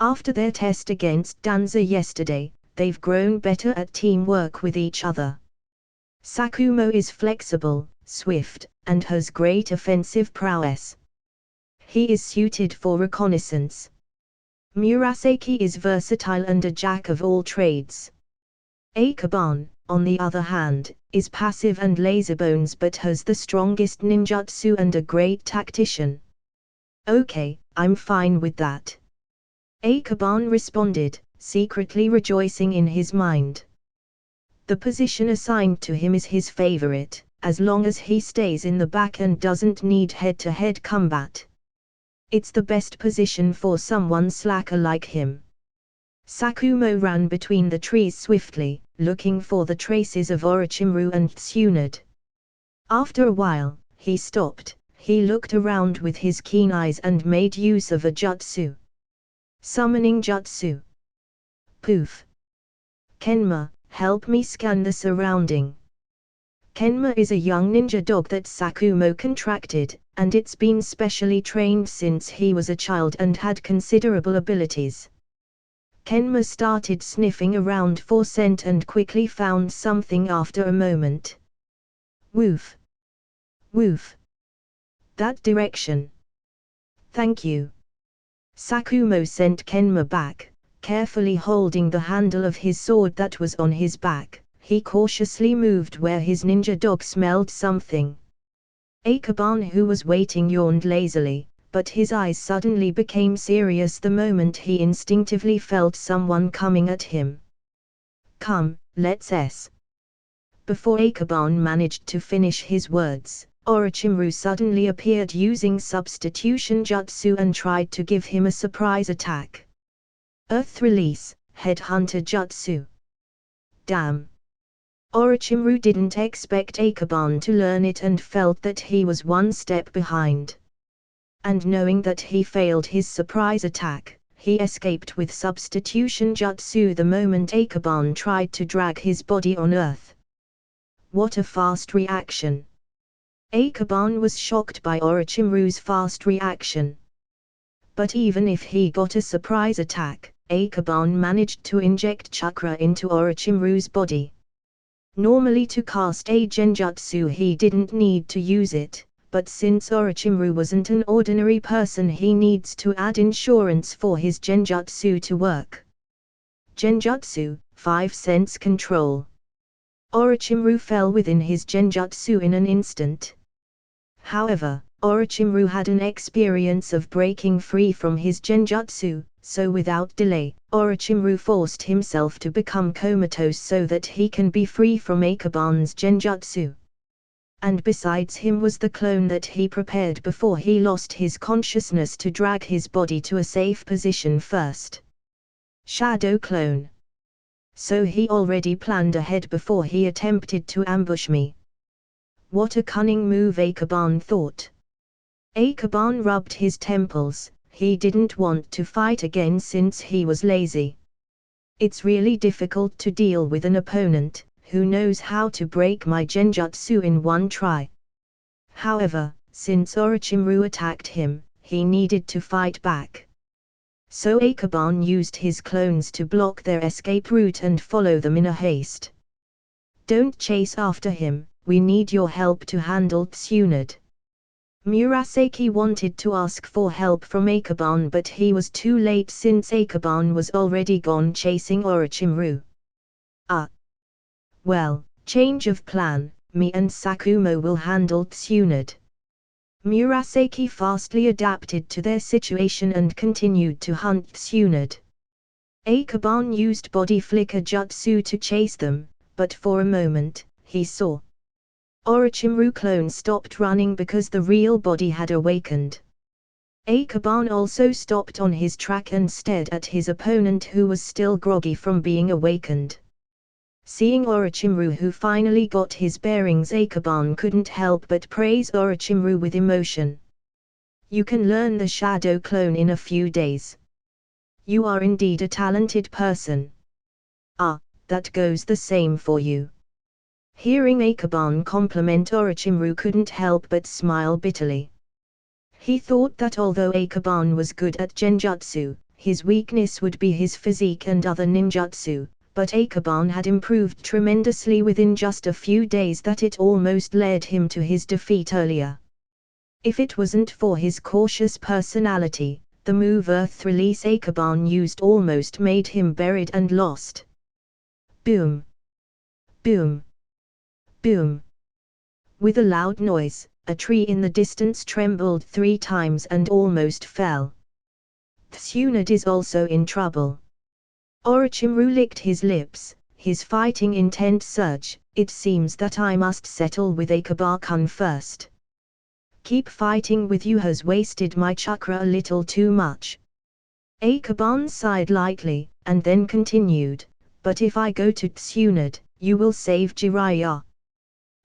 Speaker 1: After their test against Danza yesterday, they've grown better at teamwork with each other. Sakumo is flexible, swift, and has great offensive prowess. He is suited for reconnaissance. Murasaki is versatile and a jack of all trades. Akaban, on the other hand, is passive and lazybones but has the strongest ninjutsu and a great tactician. Okay, I'm fine with that. Akaban responded, secretly rejoicing in his mind. The position assigned to him is his favorite, as long as he stays in the back and doesn't need head-to-head combat. It's the best position for someone slacker like him. Sakumo ran between the trees swiftly, looking for the traces of Orochimaru and Tsunade. After a while, he stopped, he looked around with his keen eyes and made use of a jutsu. Summoning jutsu. Poof. Kenma, help me scan the surrounding. Kenma is a young ninja dog that Sakumo contracted, and it's been specially trained since he was a child and had considerable abilities. Kenma started sniffing around for scent and quickly found something after a moment. Woof. Woof. That direction. Thank you. Sakumo sent Kenma back, carefully holding the handle of his sword that was on his back. He cautiously moved where his ninja dog smelled something. Akaban, who was waiting, yawned lazily, but his eyes suddenly became serious the moment he instinctively felt someone coming at him. Come, let's s. Before Akaban managed to finish his words, Orochimaru suddenly appeared using substitution jutsu and tried to give him a surprise attack. Earth release, headhunter jutsu. Damn. Orochimaru didn't expect Akaban to learn it and felt that he was one step behind. And knowing that he failed his surprise attack, he escaped with substitution jutsu the moment Akaban tried to drag his body on earth. What a fast reaction! Akaban was shocked by Orochimaru's fast reaction. But even if he got a surprise attack, Akaban managed to inject chakra into Orochimaru's body. Normally to cast a genjutsu he didn't need to use it, but since Orochimaru wasn't an ordinary person he needs to add insurance for his genjutsu to work. Genjutsu, 5 sense control. Orochimaru fell within his genjutsu in an instant. However, Orochimaru had an experience of breaking free from his genjutsu, so without delay, Orochimaru forced himself to become comatose so that he can be free from Akaban's genjutsu. And besides him was the clone that he prepared before he lost his consciousness to drag his body to a safe position first. Shadow clone. So he already planned ahead before he attempted to ambush me. What a cunning move, Akaban thought. Akaban rubbed his temples. He didn't want to fight again since he was lazy. It's really difficult to deal with an opponent who knows how to break my genjutsu in one try. However, since Orochimaru attacked him, he needed to fight back. So Akaban used his clones to block their escape route and follow them in a haste. Don't chase after him, we need your help to handle Tsunade. Murasaki wanted to ask for help from Akaban, but he was too late since Akaban was already gone chasing Orochimaru. Well, change of plan, me and Sakumo will handle Tsunade. Murasaki fastly adapted to their situation and continued to hunt Tsunade. Akaban used body flicker jutsu to chase them, but for a moment, he saw Orochimaru clone stopped running because the real body had awakened. Akaban also stopped on his track and stared at his opponent, who was still groggy from being awakened. Seeing Orochimaru, who finally got his bearings, Akaban couldn't help but praise Orochimaru with emotion. You can learn the shadow clone in a few days. You are indeed a talented person. That goes the same for you. Hearing Akaban compliment Orochimaru couldn't help but smile bitterly. He thought that although Akaban was good at genjutsu, his weakness would be his physique and other ninjutsu, but Akaban had improved tremendously within just a few days that it almost led him to his defeat earlier. If it wasn't for his cautious personality, the move Earth Release Akaban used almost made him buried and lost. Boom! Boom! Boom! With a loud noise, a tree in the distance trembled 3 times and almost fell. Tsunade is also in trouble. Orochimaru licked his lips, his fighting intent surged. It seems that I must settle with Akaban first. Keep fighting with you has wasted my chakra a little too much. Akaban sighed lightly, and then continued, but if I go to Tsunade, you will save Jiraiya.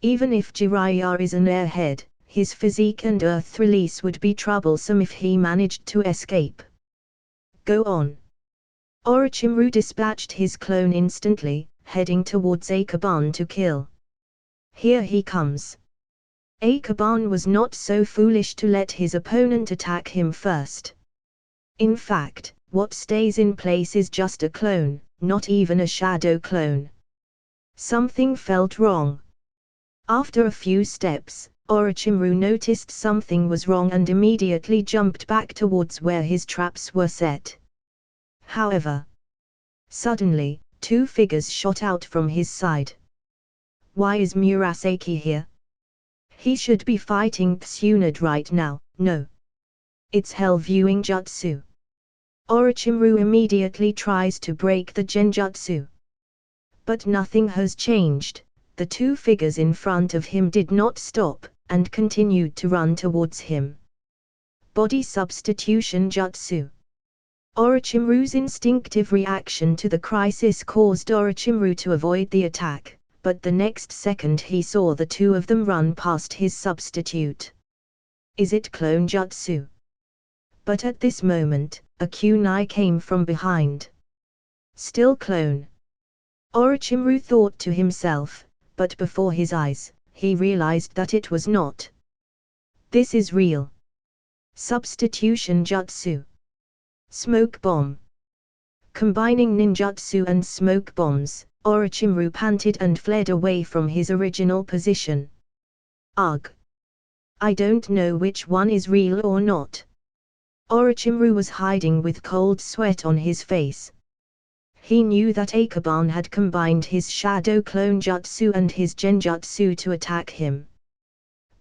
Speaker 1: Even if Jiraiya is an airhead, his physique and Earth Release would be troublesome if he managed to escape. Go on. Orochimaru dispatched his clone instantly, heading towards Akaban to kill. Here he comes. Akaban was not so foolish to let his opponent attack him first. In fact, what stays in place is just a clone, not even a shadow clone. Something felt wrong. After a few steps, Orochimaru noticed something was wrong and immediately jumped back towards where his traps were set. However, suddenly, 2 figures shot out from his side. Why is Murasaki here? He should be fighting Tsunade right now. No. It's hell viewing jutsu. Orochimaru immediately tries to break the genjutsu. But nothing has changed. The 2 figures in front of him did not stop, and continued to run towards him. Body substitution jutsu. Orochimaru's instinctive reaction to the crisis caused Orochimaru to avoid the attack, but the next second he saw the 2 of them run past his substitute. Is it clone jutsu? But at this moment, a kunai came from behind. Still clone. Orochimaru thought to himself, but before his eyes, he realized that it was not. This is real. Substitution jutsu. Smoke bomb. Combining ninjutsu and smoke bombs, Orochimaru panted and fled away from his original position. Ugh! I don't know which one is real or not. Orochimaru was hiding with cold sweat on his face. He knew that Akaban had combined his Shadow Clone Jutsu and his Genjutsu to attack him.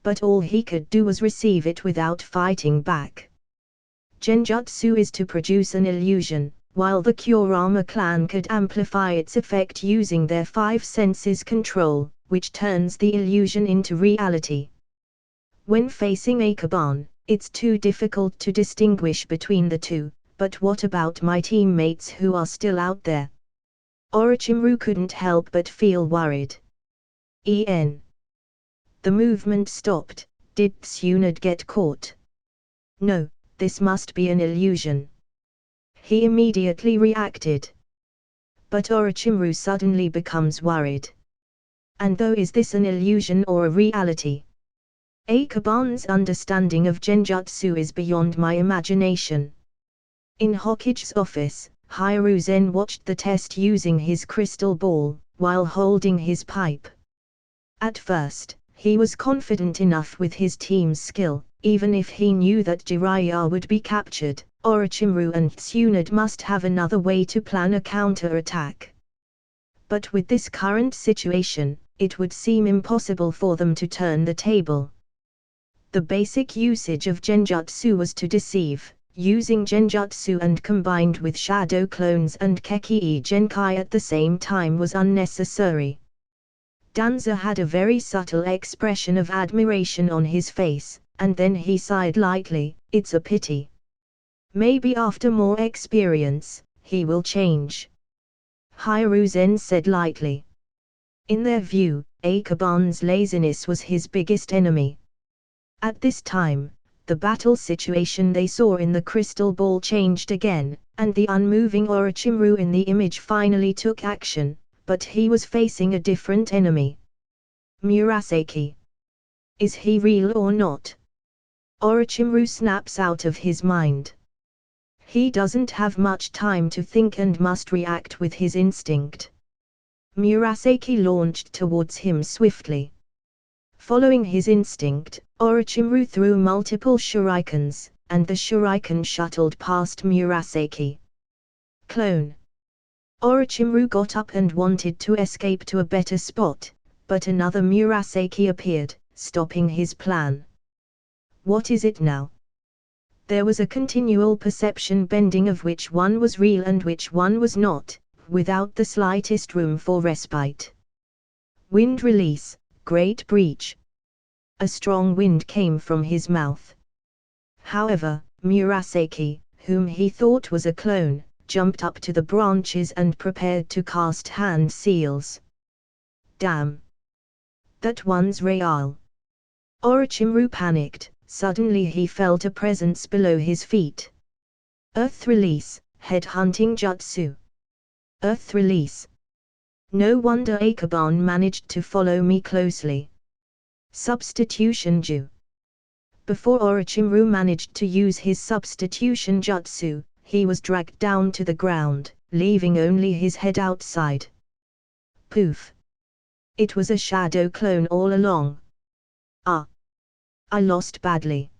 Speaker 1: But all he could do was receive it without fighting back. Genjutsu is to produce an illusion, while the Kurama clan could amplify its effect using their 5 senses control, which turns the illusion into reality. When facing Akaban, it's too difficult to distinguish between the two, but what about my teammates who are still out there? Orochimaru couldn't help but feel worried. The movement stopped. Did Tsunade get caught? No, this must be an illusion. He immediately reacted. But Orochimaru suddenly becomes worried. And though, is this an illusion or a reality? Akaban's understanding of Genjutsu is beyond my imagination. In Hokage's office, Hiruzen watched the test using his crystal ball, while holding his pipe. At first, he was confident enough with his team's skill, even if he knew that Jiraiya would be captured. Orochimaru and Tsunade must have another way to plan a counter-attack. But with this current situation, it would seem impossible for them to turn the table. The basic usage of Genjutsu was to deceive. Using Genjutsu and combined with Shadow Clones and Keki Genkai at the same time was unnecessary. Danza had a very subtle expression of admiration on his face, and then he sighed lightly. It's a pity. Maybe after more experience, he will change. Hiruzen said lightly. In their view, Akaban's laziness was his biggest enemy. At this time, the battle situation they saw in the crystal ball changed again, and the unmoving Orochimaru in the image finally took action, but he was facing a different enemy. Murasaki. Is he real or not? Orochimaru snaps out of his mind. He doesn't have much time to think and must react with his instinct. Murasaki launched towards him swiftly. Following his instinct, Orochimaru threw multiple shurikens, and the shuriken shuttled past Murasaki. Clone. Orochimaru got up and wanted to escape to a better spot, but another Murasaki appeared, stopping his plan. What is it now? There was a continual perception bending of which one was real and which one was not, without the slightest room for respite. Wind release, great breach. A strong wind came from his mouth. However, Murasaki, whom he thought was a clone, jumped up to the branches and prepared to cast hand seals. Damn! That one's real. Orochimaru panicked. Suddenly he felt a presence below his feet. Earth release, head-hunting jutsu. Earth release. No wonder Akaban managed to follow me closely. Substitution Ju. Before Orochimaru managed to use his substitution jutsu, he was dragged down to the ground, leaving only his head outside. Poof! It was a shadow clone all along. I lost badly.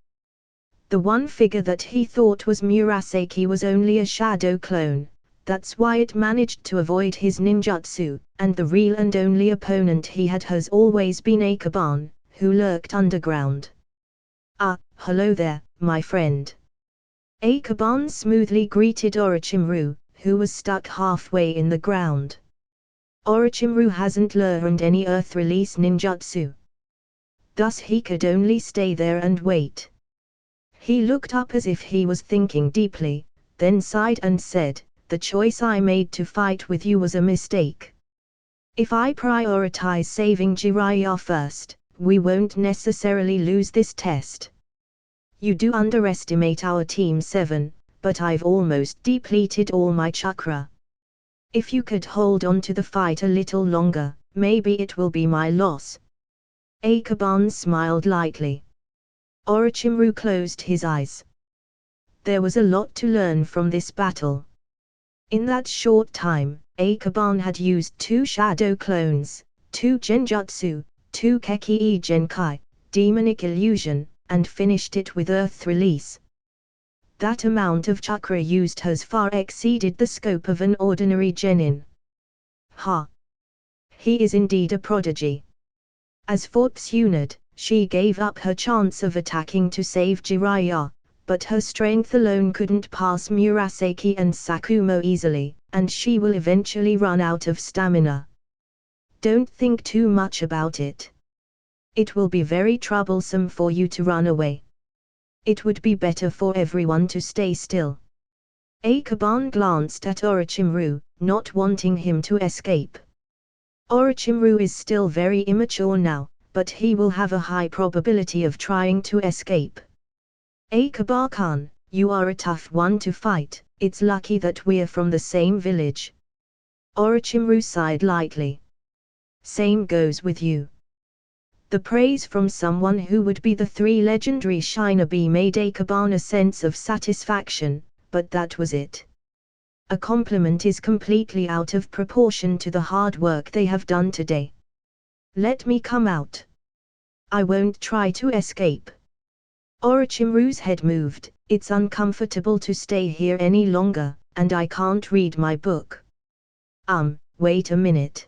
Speaker 1: The one figure that he thought was Murasaki was only a shadow clone, that's why it managed to avoid his ninjutsu, and the real and only opponent he had has always been Akaban, who lurked underground. Hello there, my friend. Akaban smoothly greeted Orochimaru, who was stuck halfway in the ground. Orochimaru hasn't learned any earth release ninjutsu. Thus he could only stay there and wait. He looked up as if he was thinking deeply, then sighed and said, "The choice I made to fight with you was a mistake. If I prioritize saving Jiraiya first, we won't necessarily lose this test. You do underestimate our Team 7, but I've almost depleted all my chakra. If you could hold on to the fight a little longer, maybe it will be my loss." Akaban smiled lightly. Orochimaru closed his eyes. There was a lot to learn from this battle. In that short time, Akaban had used 2 shadow clones, 2 genjutsu, 2 Keki Genkai, demonic illusion, and finished it with earth release. That amount of chakra used has far exceeded the scope of an ordinary genin. Ha! He is indeed a prodigy. As for Tsunade, she gave up her chance of attacking to save Jiraiya, but her strength alone couldn't pass Murasaki and Sakumo easily, and she will eventually run out of stamina. Don't think too much about it. It will be very troublesome for you to run away. It would be better for everyone to stay still. Akaban glanced at Orochimaru, not wanting him to escape. Orochimaru is still very immature now, but he will have a high probability of trying to escape. Akaban, you are a tough one to fight, it's lucky that we're from the same village. Orochimaru sighed lightly. Same goes with you. The praise from someone who would be the three legendary shinobi made Akaban a sense of satisfaction, but that was it. A compliment is completely out of proportion to the hard work they have done today. Let me come out. I won't try to escape. Orochimaru's head moved. It's uncomfortable to stay here any longer, and I can't read my book. Wait a minute.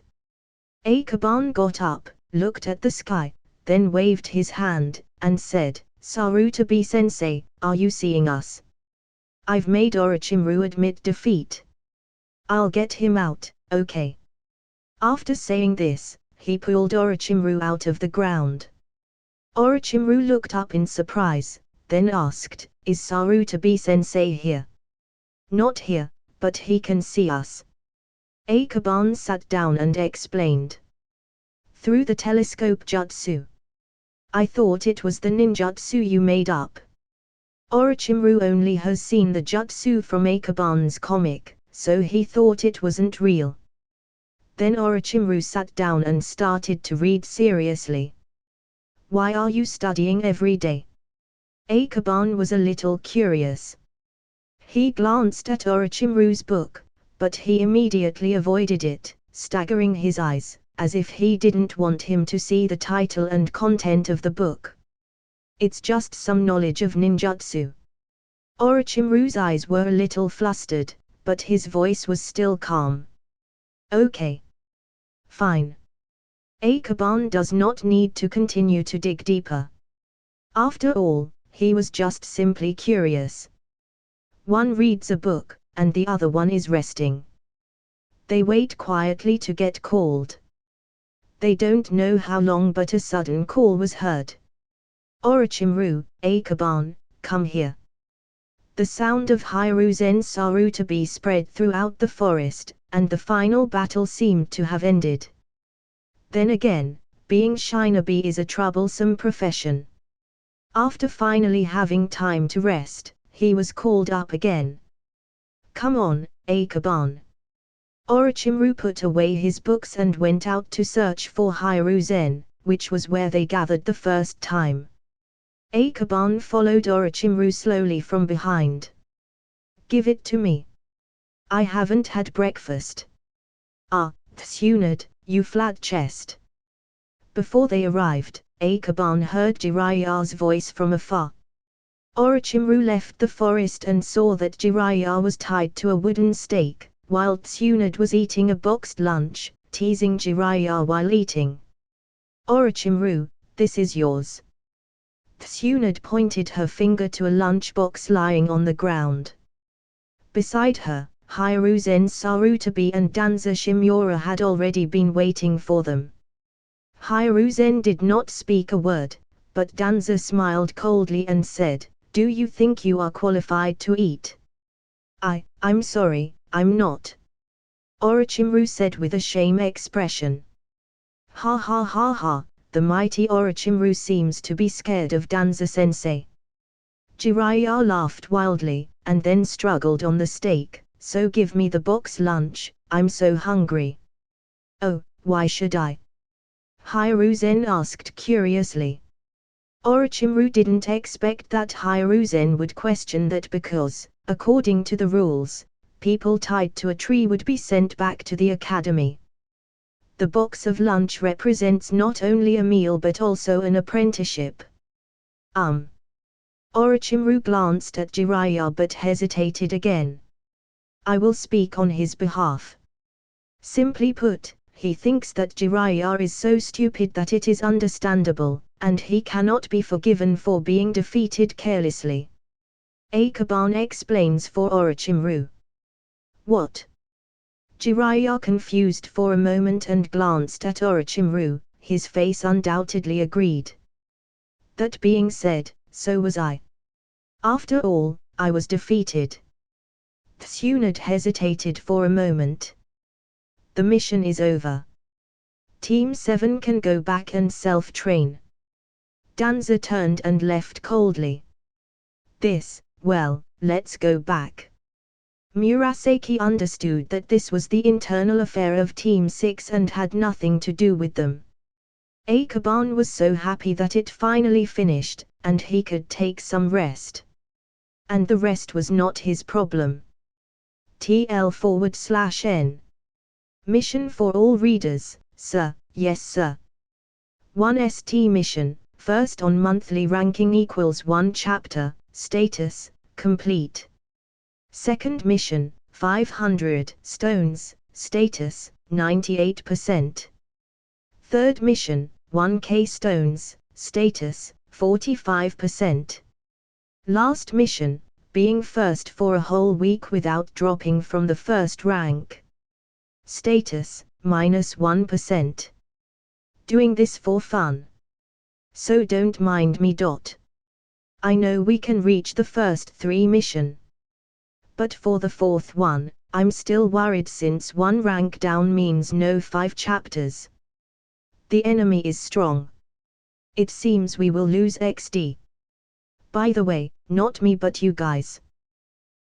Speaker 1: Akaban got up, looked at the sky, then waved his hand, and said, Sarutobi-sensei, are you seeing us? I've made Orochimaru admit defeat. I'll get him out, okay? After saying this, he pulled Orochimaru out of the ground. Orochimaru looked up in surprise, then asked, is Sarutobi-sensei here? Not here, but he can see us. Akaban sat down and explained. Through the telescope jutsu. I thought it was the ninjutsu you made up. Orochimaru only has seen the jutsu from Akaban's comic, so he thought it wasn't real. Then Orochimaru sat down and started to read seriously. Why are you studying every day? Akaban was a little curious. He glanced at Orochimaru's book, but he immediately avoided it, staggering his eyes, as if he didn't want him to see the title and content of the book. It's just some knowledge of ninjutsu. Orochimaru's eyes were a little flustered, but his voice was still calm. Okay. Fine. Akaban does not need to continue to dig deeper. After all, he was just simply curious. One reads a book, and the other one is resting. They wait quietly to get called. They don't know how long, but a sudden call was heard. Orochimaru, Akaban, come here. The sound of Hiruzen Sarutobi spread throughout the forest, and the final battle seemed to have ended. Then again, being shinobi is a troublesome profession. After finally having time to rest, he was called up again. Come on, Akaban. Orochimaru put away his books and went out to search for Hiruzen, which was where they gathered the first time. Akaban followed Orochimaru slowly from behind. Give it to me. I haven't had breakfast. Tsunade, you flat chest. Before they arrived, Akaban heard Jiraiya's voice from afar. Orochimaru left the forest and saw that Jiraiya was tied to a wooden stake, while Tsunade was eating a boxed lunch, teasing Jiraiya while eating. Orochimaru, this is yours. Tsunade pointed her finger to a lunchbox lying on the ground. Beside her, Hiruzen Sarutobi and Danzo Shimura had already been waiting for them. Hiruzen did not speak a word, but Danzo smiled coldly and said, do you think you are qualified to eat? I'm sorry, I'm not. Orochimaru said with a shame expression. Ha ha ha ha, the mighty Orochimaru seems to be scared of Danzo-sensei. Jiraiya laughed wildly, and then struggled on the stake, so give me the box lunch, I'm so hungry. Oh, why should I? Hiruzen asked curiously. Orochimaru didn't expect that Hiruzen would question that because, according to the rules, people tied to a tree would be sent back to the academy. The box of lunch represents not only a meal but also an apprenticeship. Orochimaru glanced at Jiraiya but hesitated again. I will speak on his behalf. Simply put, he thinks that Jiraiya is so stupid that it is understandable, and he cannot be forgiven for being defeated carelessly. Akaban explains for Orochimaru. What? Jiraiya confused for a moment and glanced at Orochimaru, his face undoubtedly agreed. That being said, so was I. After all, I was defeated. Tsunade hesitated for a moment. The mission is over. Team 7 can go back and self-train. Danza turned and left coldly. Well, let's go back. Murasaki understood that this was the internal affair of Team 6 and had nothing to do with them. Akaban was so happy that it finally finished, and he could take some rest. And the rest was not his problem. TL/N. Mission for all readers, sir, yes sir. 1 ST mission, first on monthly ranking equals 1 chapter, status, complete. Second mission, 500 stones, status, 98%. Third mission, 1K stones, status, 45%. Last mission, being first for a whole week without dropping from the first rank. Status, -1%. Doing this for fun. So don't mind me. I know we can reach the first 3 mission. But for the 4th one, I'm still worried since 1 rank down means no 5 chapters. The enemy is strong. It seems we will lose XD. By the way, not me but you guys.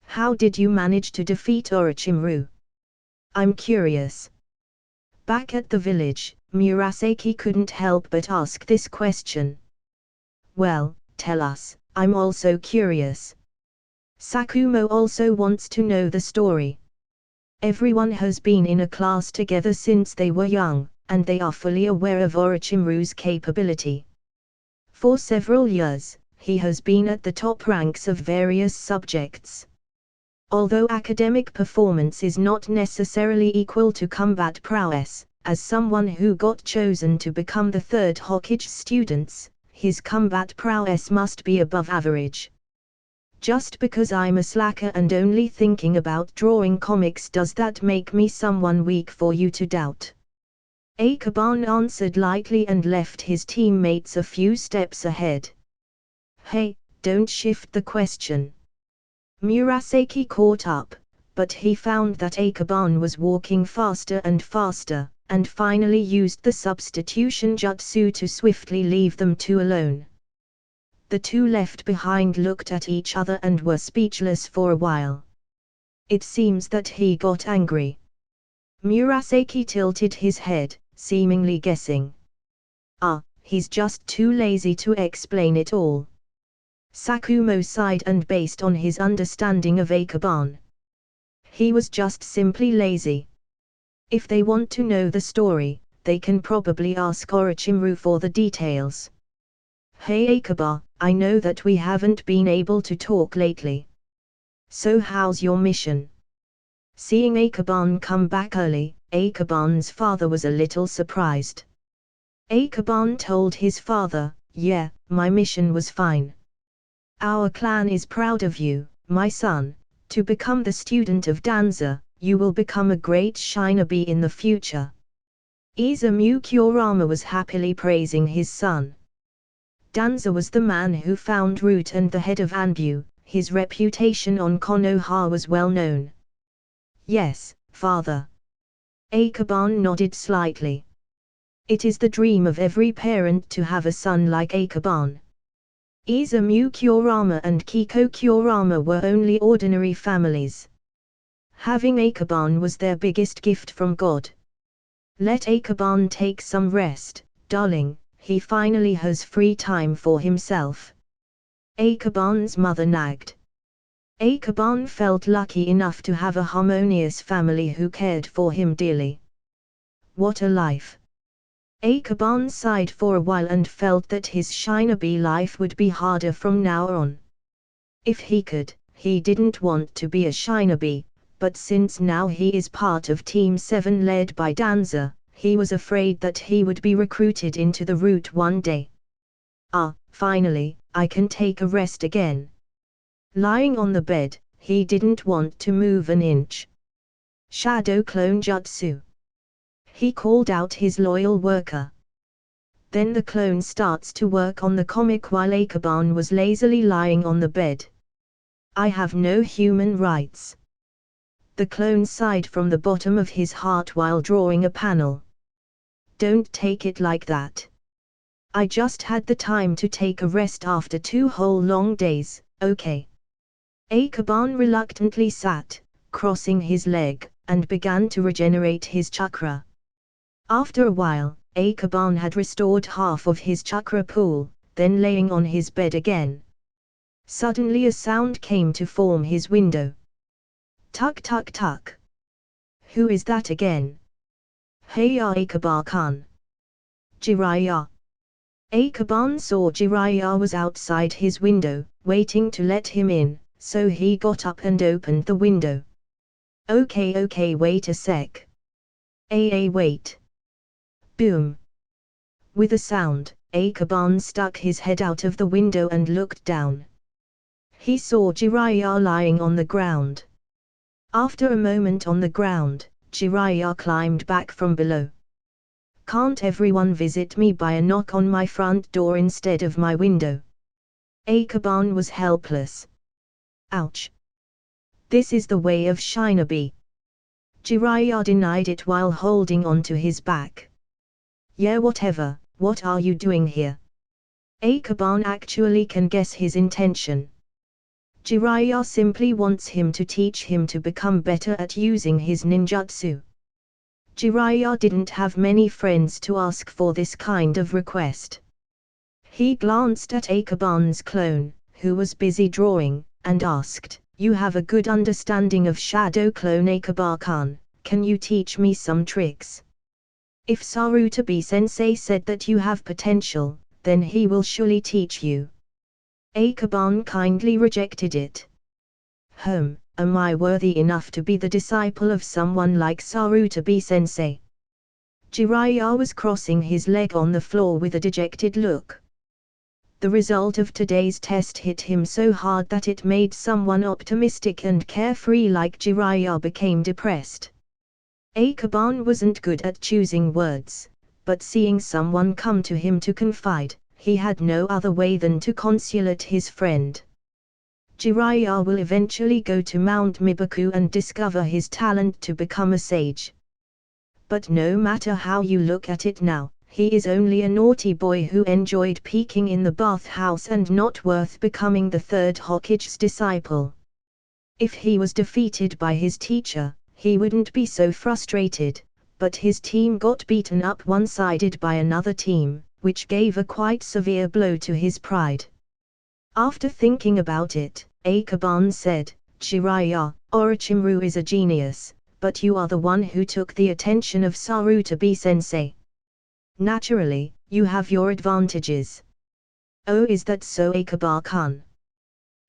Speaker 1: How did you manage to defeat Orochimaru? I'm curious. Back at the village, Murasaki couldn't help but ask this question. Well, tell us, I'm also curious. Sakumo also wants to know the story. Everyone has been in a class together since they were young, and they are fully aware of Orochimaru's capability. For several years, he has been at the top ranks of various subjects. Although academic performance is not necessarily equal to combat prowess, as someone who got chosen to become the 3rd Hokage students, his combat prowess must be above average. Just because I'm a slacker and only thinking about drawing comics, does that make me someone weak for you to doubt? Akaban answered lightly and left his teammates a few steps ahead. Hey, don't shift the question. Murasaki caught up, but he found that Akaban was walking faster and faster, and finally used the substitution jutsu to swiftly leave them two alone. The two left behind looked at each other and were speechless for a while. It seems that he got angry. Murasaki tilted his head, seemingly guessing. He's just too lazy to explain it all. Sakumo sighed and based on his understanding of Akaban. He was just simply lazy. If they want to know the story, they can probably ask Orochimaru for the details. Hey Akaba, I know that we haven't been able to talk lately. So how's your mission? Seeing Akaban come back early, Akaban's father was a little surprised. Akaban told his father, yeah, my mission was fine. Our clan is proud of you, my son. To become the student of Danza, you will become a great shinobi in the future. Izumu Kurama was happily praising his son. Danza was the man who found Root and the head of Anbu. His reputation on Konoha was well known. Yes, father. Akaban nodded slightly. It is the dream of every parent to have a son like Akaban. Izumu Kurama and Kiko Kurama were only ordinary families. Having Akaban was their biggest gift from God. Let Akaban take some rest, darling, he finally has free time for himself. Akaban's mother nagged. Akaban felt lucky enough to have a harmonious family who cared for him dearly. What a life! Akaban sighed for a while and felt that his shinobi life would be harder from now on. If he could, he didn't want to be a shinobi, but since now he is part of Team 7 led by Danza, he was afraid that he would be recruited into the route one day. Finally, I can take a rest again. Lying on the bed, he didn't want to move an inch. Shadow Clone Jutsu. He called out his loyal worker. Then the clone starts to work on the comic while Akaban was lazily lying on the bed. I have no human rights. The clone sighed from the bottom of his heart while drawing a panel. Don't take it like that. I just had the time to take a rest after 2 whole long days, okay? Akaban reluctantly sat, crossing his leg, and began to regenerate his chakra. After a while, Akaban had restored half of his chakra pool, then laying on his bed again. Suddenly a sound came to form his window. Tuk tuk tuk. Who is that again? Heya Akaban-kun. Jiraiya. Akaban saw Jiraiya was outside his window, waiting to let him in, so he got up and opened the window. Okay, wait a sec. Wait. Boom. With a sound, Akaban stuck his head out of the window and looked down. He saw Jiraiya lying on the ground. After a moment on the ground, Jiraiya climbed back from below. Can't everyone visit me by a knock on my front door instead of my window? Akaban was helpless. Ouch. This is the way of shinobi. Jiraiya denied it while holding onto his back. Yeah, whatever, what are you doing here? Akaban actually can guess his intention. Jiraiya simply wants him to teach him to become better at using his ninjutsu. Jiraiya didn't have many friends to ask for this kind of request. He glanced at Akaban's clone, who was busy drawing, and asked, "You have a good understanding of Shadow Clone Akaban-kun, can you teach me some tricks?" If Sarutobi-sensei said that you have potential, then he will surely teach you. Akaban kindly rejected it. Am I worthy enough to be the disciple of someone like Sarutobi-sensei? Jiraiya was crossing his leg on the floor with a dejected look. The result of today's test hit him so hard that it made someone optimistic and carefree like Jiraiya became depressed. Akaban wasn't good at choosing words, but seeing someone come to him to confide, he had no other way than to consolate his friend. Jiraiya will eventually go to Mount Mibaku and discover his talent to become a sage. But no matter how you look at it now, he is only a naughty boy who enjoyed peeking in the bathhouse and not worth becoming the third Hokage's disciple. If he was defeated by his teacher, he wouldn't be so frustrated, but his team got beaten up one-sided by another team, which gave a quite severe blow to his pride. After thinking about it, Akaban said, "Jiraiya, Orochimaru is a genius, but you are the one who took the attention of Sarutobi-sensei. Naturally, you have your advantages." "Oh, is that so, Akaban-kun?"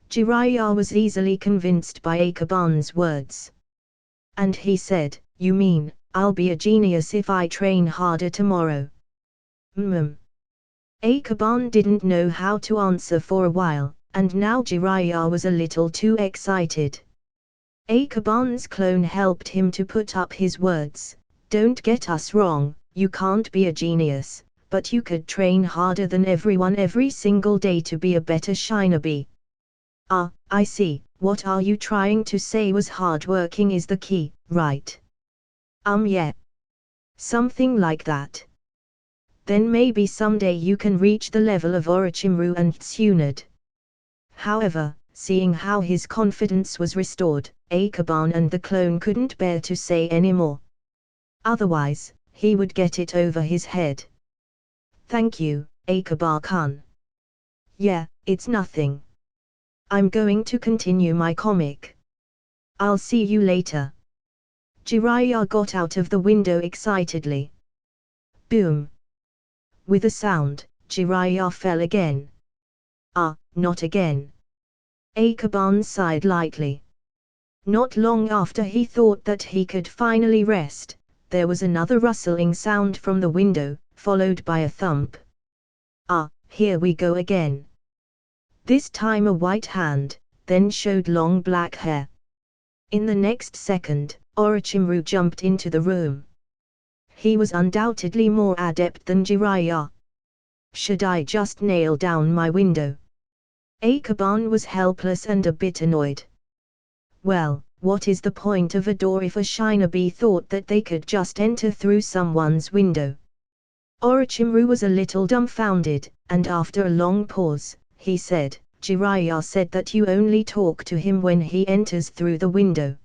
Speaker 1: Jiraiya was easily convinced by Akaban's words. And he said, "You mean, I'll be a genius if I train harder tomorrow?" Akaban didn't know how to answer for a while, and now Jiraiya was a little too excited. Akaban's clone helped him to put up his words. "Don't get us wrong, you can't be a genius, but you could train harder than everyone every single day to be a better shinobi." I see, what are you trying to say was hardworking is the key, right? Yeah. Something like that. Then maybe someday you can reach the level of Orochimaru and Tsunade. However, seeing how his confidence was restored, Akaban and the clone couldn't bear to say any more. Otherwise, he would get it over his head. "Thank you, Akaban-kun." "Yeah, it's nothing. I'm going to continue my comic. I'll see you later." Jiraiya got out of the window excitedly. Boom. With a sound, Jiraiya fell again. Not again. Akaban sighed lightly. Not long after he thought that he could finally rest, there was another rustling sound from the window, followed by a thump. Ah, here we go again. This time a white hand, then showed long black hair. In the next second, Orochimaru jumped into the room. He was undoubtedly more adept than Jiraiya. Should I just nail down my window? Akaban was helpless and a bit annoyed. Well, what is the point of a door if a shinobi thought that they could just enter through someone's window? Orochimaru was a little dumbfounded, and after a long pause, he said, Jiraiya said that you only talk to him when he enters through the window.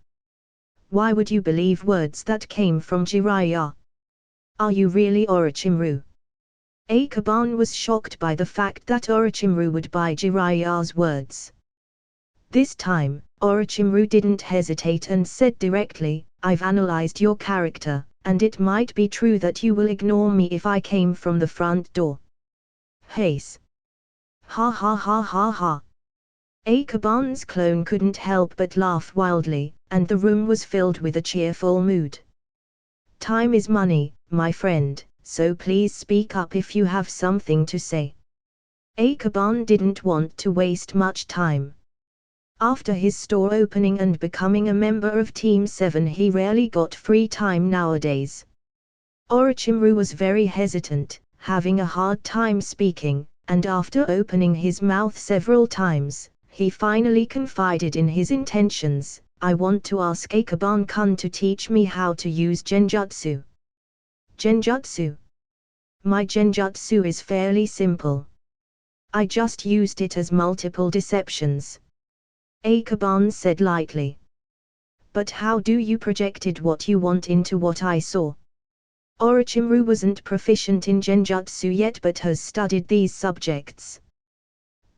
Speaker 1: Why would you believe words that came from Jiraiya? Are you really Orochimaru? Akaban was shocked by the fact that Orochimaru would buy Jiraiya's words. This time, Orochimaru didn't hesitate and said directly, I've analyzed your character, and it might be true that you will ignore me if I came from the front door. Haze. Ha ha ha ha ha. Akaban's clone couldn't help but laugh wildly, and the room was filled with a cheerful mood. Time is money, my friend, so please speak up if you have something to say. Akaban didn't want to waste much time. After his store opening and becoming a member of Team 7, he rarely got free time nowadays. Orochimaru was very hesitant, having a hard time speaking, and after opening his mouth several times, he finally confided in his intentions. I want to ask Akaban-kun to teach me how to use genjutsu. Genjutsu? My genjutsu is fairly simple. I just used it as multiple deceptions. Akaban said lightly. But how do you projected what you want into what I saw? Orochimaru wasn't proficient in genjutsu yet but has studied these subjects.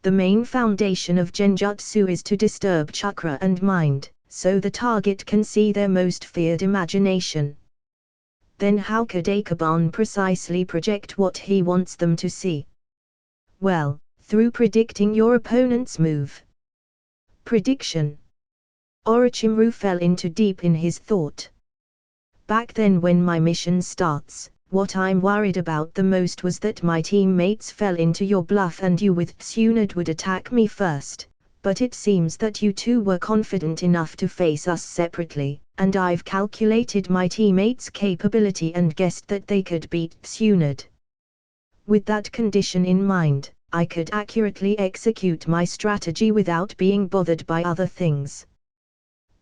Speaker 1: The main foundation of genjutsu is to disturb chakra and mind, so the target can see their most feared imagination. Then how could Akaban precisely project what he wants them to see? Well, through predicting your opponent's move. Prediction. Orochimaru fell into deep in his thought. Back then when my mission starts, what I'm worried about the most was that my teammates fell into your bluff and you with Tsunade would attack me first, but it seems that you two were confident enough to face us separately, and I've calculated my teammates' capability and guessed that they could beat Tsunade. With that condition in mind, I could accurately execute my strategy without being bothered by other things.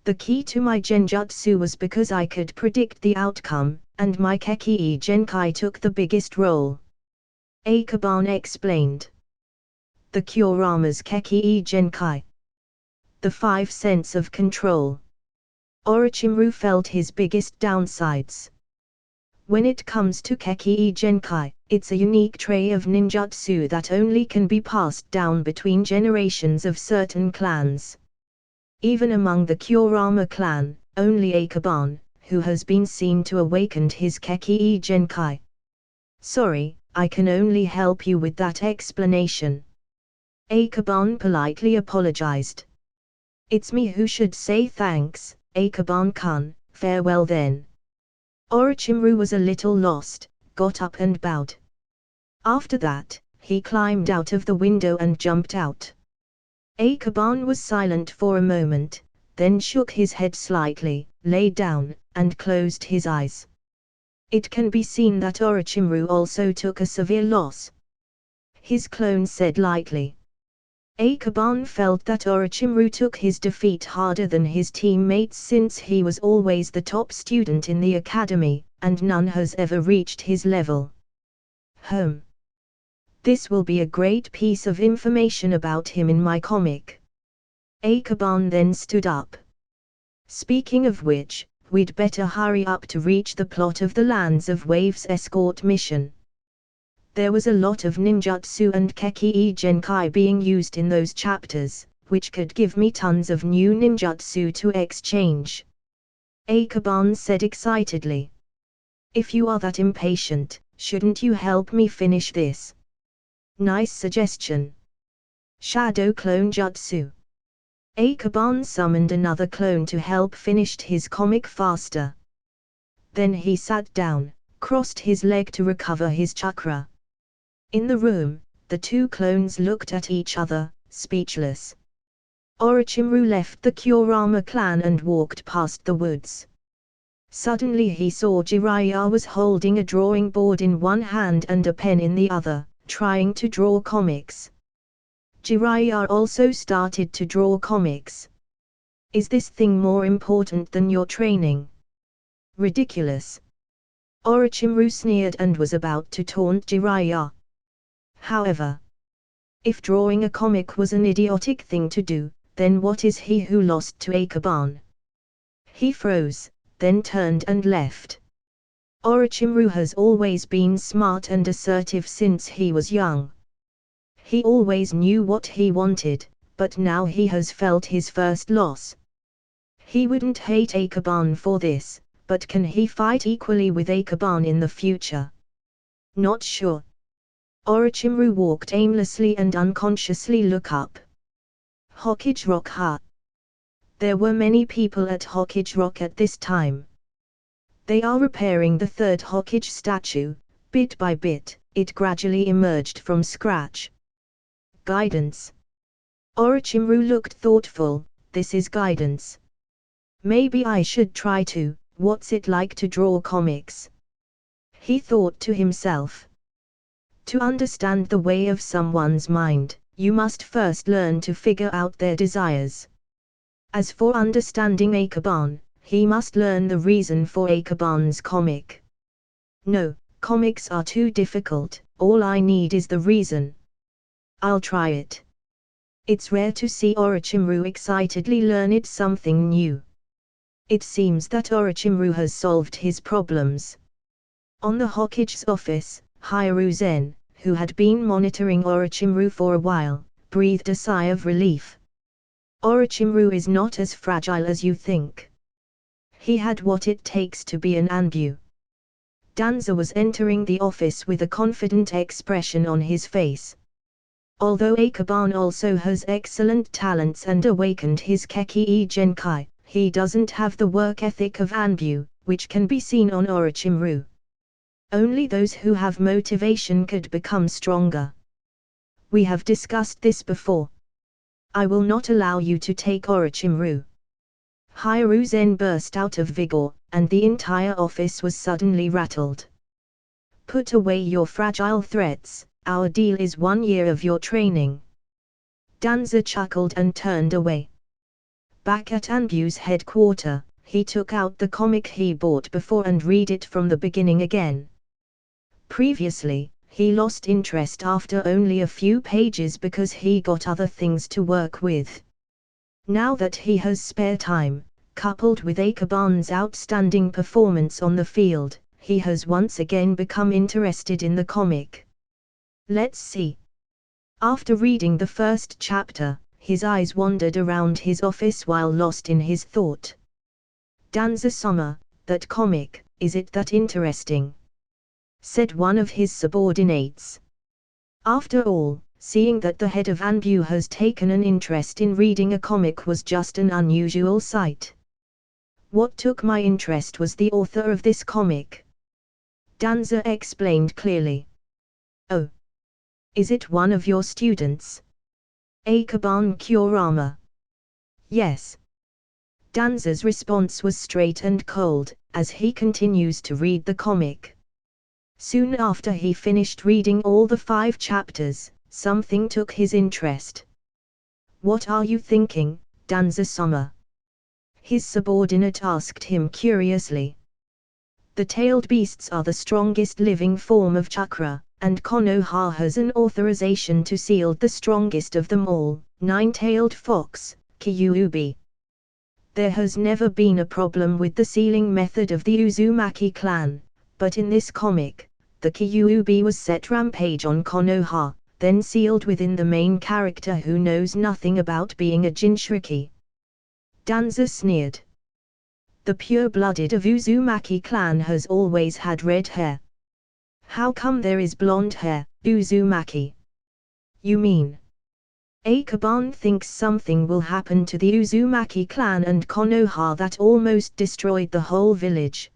Speaker 1: The key to my genjutsu was because I could predict the outcome, and my Kekkei Genkai took the biggest role. Akaban explained. The Kurama's Kekkei Genkai. The 5 sense of control. Orochimaru felt his biggest downsides. When it comes to Kekkei Genkai, it's a unique trait of ninjutsu that only can be passed down between generations of certain clans. Even among the Kurama clan, only Akaban, who has been seen to awaken his Kekkei Genkai. Sorry, I can only help you with that explanation. Akaban politely apologized. It's me who should say thanks, Akaban-kun, farewell then. Orochimaru was a little lost, got up and bowed. After that, he climbed out of the window and jumped out. Akaban was silent for a moment, then shook his head slightly, lay down, and closed his eyes. It can be seen that Orochimaru also took a severe loss. His clone said lightly. Akaban felt that Orochimaru took his defeat harder than his teammates since he was always the top student in the academy, and none has ever reached his level. This will be a great piece of information about him in my comic. Akaban then stood up. Speaking of which, we'd better hurry up to reach the plot of the Lands of Waves escort mission. There was a lot of ninjutsu and Kekkei Genkai being used in those chapters, which could give me tons of new ninjutsu to exchange. Akaban said excitedly. If you are that impatient, shouldn't you help me finish this? Nice suggestion. Shadow Clone Jutsu. Akaban summoned another clone to help finish his comic faster. Then he sat down, crossed his leg to recover his chakra. In the room, the two clones looked at each other, speechless. Orochimaru left the Kurama clan and walked past the woods. Suddenly he saw Jiraiya was holding a drawing board in one hand and a pen in the other, trying to draw comics. Jiraiya also started to draw comics. Is this thing more important than your training? Ridiculous. Orochimaru sneered and was about to taunt Jiraiya. However, if drawing a comic was an idiotic thing to do, then what is he who lost to Akaban? He froze, then turned and left. Orochimaru has always been smart and assertive since he was young. He always knew what he wanted, but now he has felt his first loss. He wouldn't hate Akaban for this, but can he fight equally with Akaban in the future? Not sure. Orochimaru walked aimlessly and unconsciously looked up. Hokage Rock Ha. There were many people at Hokage Rock at this time. They are repairing the third Hokage statue. Bit by bit, it gradually emerged from scratch. Guidance. Orochimaru looked thoughtful. This is guidance. Maybe I should try to. What's it like to draw comics? He thought to himself. To understand the way of someone's mind, you must first learn to figure out their desires. As for understanding Akaban, he must learn the reason for Akaban's comic. No, comics are too difficult, all I need is the reason. I'll try it. It's rare to see Orochimaru excitedly learn something new. It seems that Orochimaru has solved his problems. On the Hokage's office, Hiruzen, who had been monitoring Orochimaru for a while, breathed a sigh of relief. Orochimaru is not as fragile as you think. He had what it takes to be an Anbu. Danzo was entering the office with a confident expression on his face. Although Akaban also has excellent talents and awakened his Keki Genkai, he doesn't have the work ethic of Anbu, which can be seen on Orochimaru. Only those who have motivation could become stronger. We have discussed this before. I will not allow you to take Orochimaru. Hiruzen burst out of vigor, and the entire office was suddenly rattled. Put away your fragile threats, our deal is 1 year of your training. Danzo chuckled and turned away. Back at Anbu's headquarters, he took out the comic he bought before and read it from the beginning again. Previously, he lost interest after only a few pages because he got other things to work with. Now that he has spare time, coupled with Akaban's outstanding performance on the field, he has once again become interested in the comic. Let's see. After reading the first chapter, his eyes wandered around his office while lost in his thought. Danzo-sama, that comic, is it that interesting? Said one of his subordinates. After all, seeing that the head of Anbu has taken an interest in reading a comic was just an unusual sight. What took my interest was the author of this comic. Danzo explained clearly. Oh. Is it one of your students? Akaban Kurama. Yes. Danzo's response was straight and cold, as he continues to read the comic. Soon after he finished reading all the 5 chapters, something took his interest. What are you thinking, Danzo-sama? His subordinate asked him curiously. The tailed beasts are the strongest living form of chakra, and Konoha has an authorization to seal the strongest of them all, 9-tailed fox, Kyuubi. There has never been a problem with the sealing method of the Uzumaki clan, but in this comic, the Kyuubi was set rampage on Konoha, then sealed within the main character who knows nothing about being a Jinchuriki. Danzo sneered. The pure-blooded of Uzumaki clan has always had red hair. How come there is blonde hair, Uzumaki? You mean? Akaban thinks something will happen to the Uzumaki clan and Konoha that almost destroyed the whole village.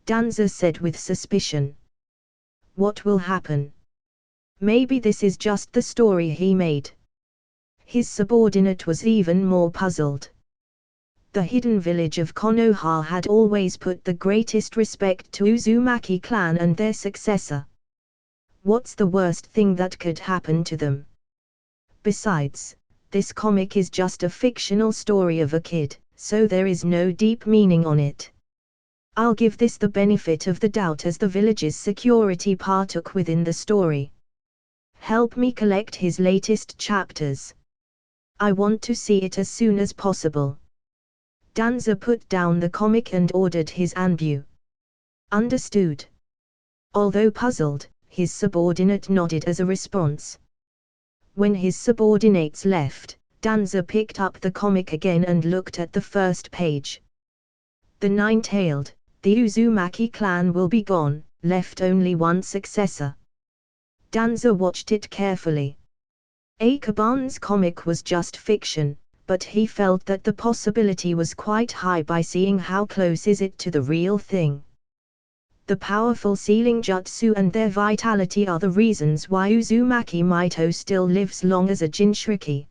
Speaker 1: Danza said with suspicion. What will happen? Maybe this is just the story he made. His subordinate was even more puzzled. The hidden village of Konoha had always put the greatest respect to Uzumaki clan and their successor. What's the worst thing that could happen to them? Besides, this comic is just a fictional story of a kid, so there is no deep meaning on it. I'll give this the benefit of the doubt as the village's security partook within the story. Help me collect his latest chapters. I want to see it as soon as possible. Danza put down the comic and ordered his anbu. Understood. Although puzzled, his subordinate nodded as a response. When his subordinates left, Danza picked up the comic again and looked at the first page. The Nine-Tailed, the Uzumaki clan will be gone, left only one successor. Danza watched it carefully. Akaban's comic was just fiction, but he felt that the possibility was quite high by seeing how close is it to the real thing. The powerful sealing jutsu and their vitality are the reasons why Uzumaki Mito still lives long as a Jinchuriki.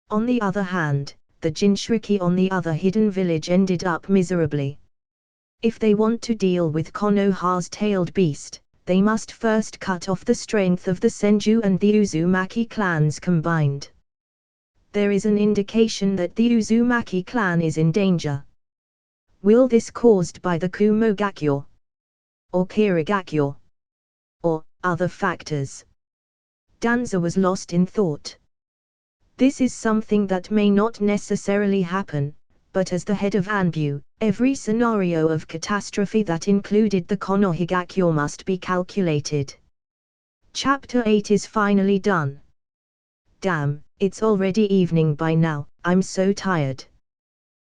Speaker 1: On the other hand, the Jinchuriki on the other hidden village ended up miserably. If they want to deal with Konoha's tailed beast, they must first cut off the strength of the Senju and the Uzumaki clans combined. There is an indication that the Uzumaki clan is in danger. Will this caused by the Kumogakyo? Or Kirigakyo? Or other factors? Danza was lost in thought. This is something that may not necessarily happen, but as the head of Anbu, every scenario of catastrophe that included the Konohigakyo must be calculated. Chapter 8 is finally done. Damn, it's already evening by now, I'm so tired.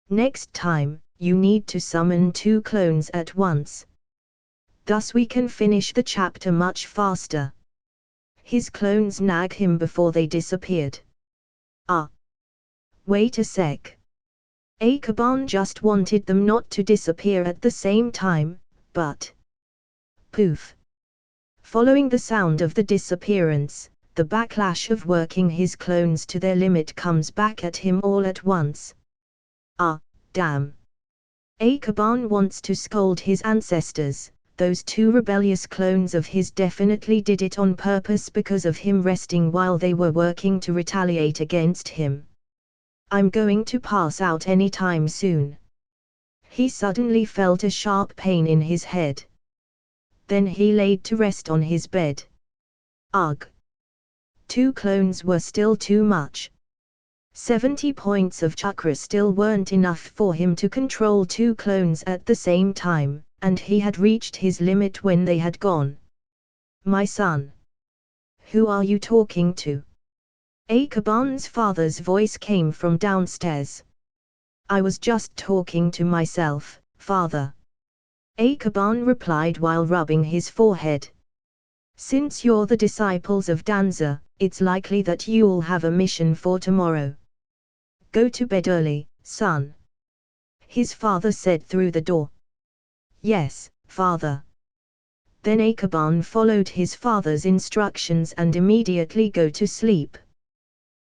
Speaker 1: Next time, you need to summon 2 clones at once. Thus we can finish the chapter much faster. His clones nag him before they disappeared. Wait a sec. Akaban just wanted them not to disappear at the same time, but... Poof. Following the sound of the disappearance, the backlash of working his clones to their limit comes back at him all at once. Damn. Akaban wants to scold his ancestors. Those 2 rebellious clones of his definitely did it on purpose because of him resting while they were working to retaliate against him. I'm going to pass out any time soon. He suddenly felt a sharp pain in his head. Then he laid to rest on his bed. Ugh. 2 clones were still too much. 70 points of chakra still weren't enough for him to control 2 clones at the same time, and he had reached his limit when they had gone. My son. Who are you talking to? Akaban's father's voice came from downstairs. I was just talking to myself, father. Akaban replied while rubbing his forehead. Since you're the disciples of Danza, it's likely that you'll have a mission for tomorrow. Go to bed early, son. His father said through the door. Yes, father. Then Akaban followed his father's instructions and immediately go to sleep.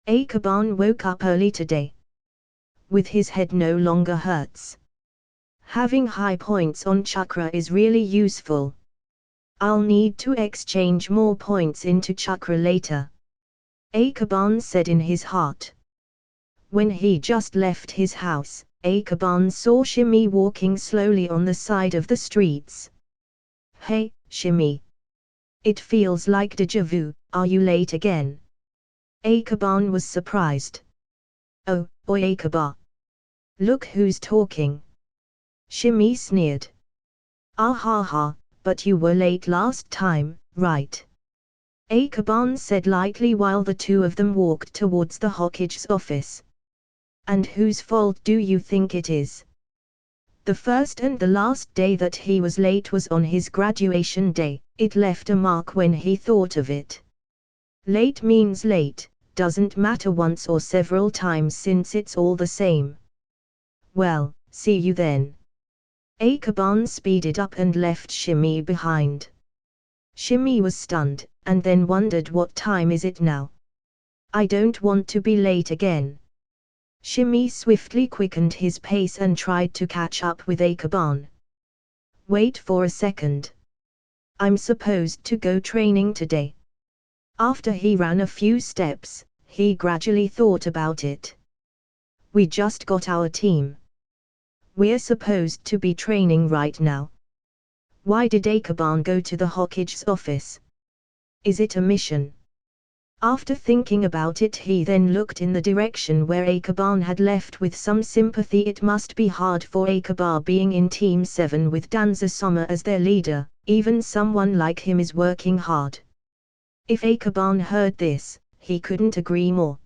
Speaker 1: Akaban woke up early today. With his head no longer hurts. Having high points on chakra is really useful. I'll need to exchange more points into chakra later. Akaban said in his heart. When he just left his house, Akaban saw Shimi walking slowly on the side of the streets. Hey, Shimi. It feels like déjà vu, are you late again? Akaban was surprised. Oh, oi Akaba. Look who's talking. Shimi sneered. Ah ha ha, but you were late last time, right? Akaban said lightly while the 2 of them walked towards the Hokage's office. And whose fault do you think it is? The first and the last day that he was late was on his graduation day. It left a mark when he thought of it. Late means late, doesn't matter once or several times since it's all the same. Well, see you then. Akaban speeded up and left Shimmy behind. Shimmy was stunned, and then wondered, what time is it now? I don't want to be late again. Shimmy swiftly quickened his pace and tried to catch up with Akaban. Wait for a second. I'm supposed to go training today. After he ran a few steps, he gradually thought about it. We just got our team. We're supposed to be training right now. Why did Akaban go to the Hokage's office? Is it a mission? After thinking about it, he then looked in the direction where Akaban had left with some sympathy. It must be hard for Akaban being in Team 7 with Danza-sama as their leader. Even someone like him is working hard. If Akaban heard this, he couldn't agree more.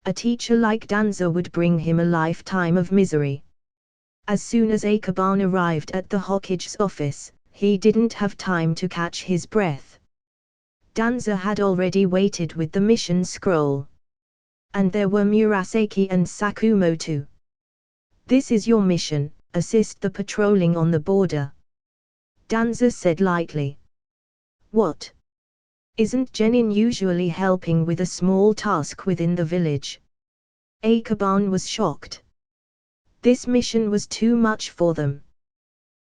Speaker 1: A teacher like Danza would bring him a lifetime of misery. As soon as Akaban arrived at the Hokage's office, he didn't have time to catch his breath. Danza had already waited with the mission scroll. And there were Murasaki and Sakumo too. This is your mission, assist the patrolling on the border. Danza said lightly. What? Isn't Genin usually helping with a small task within the village? Akaban was shocked. This mission was too much for them.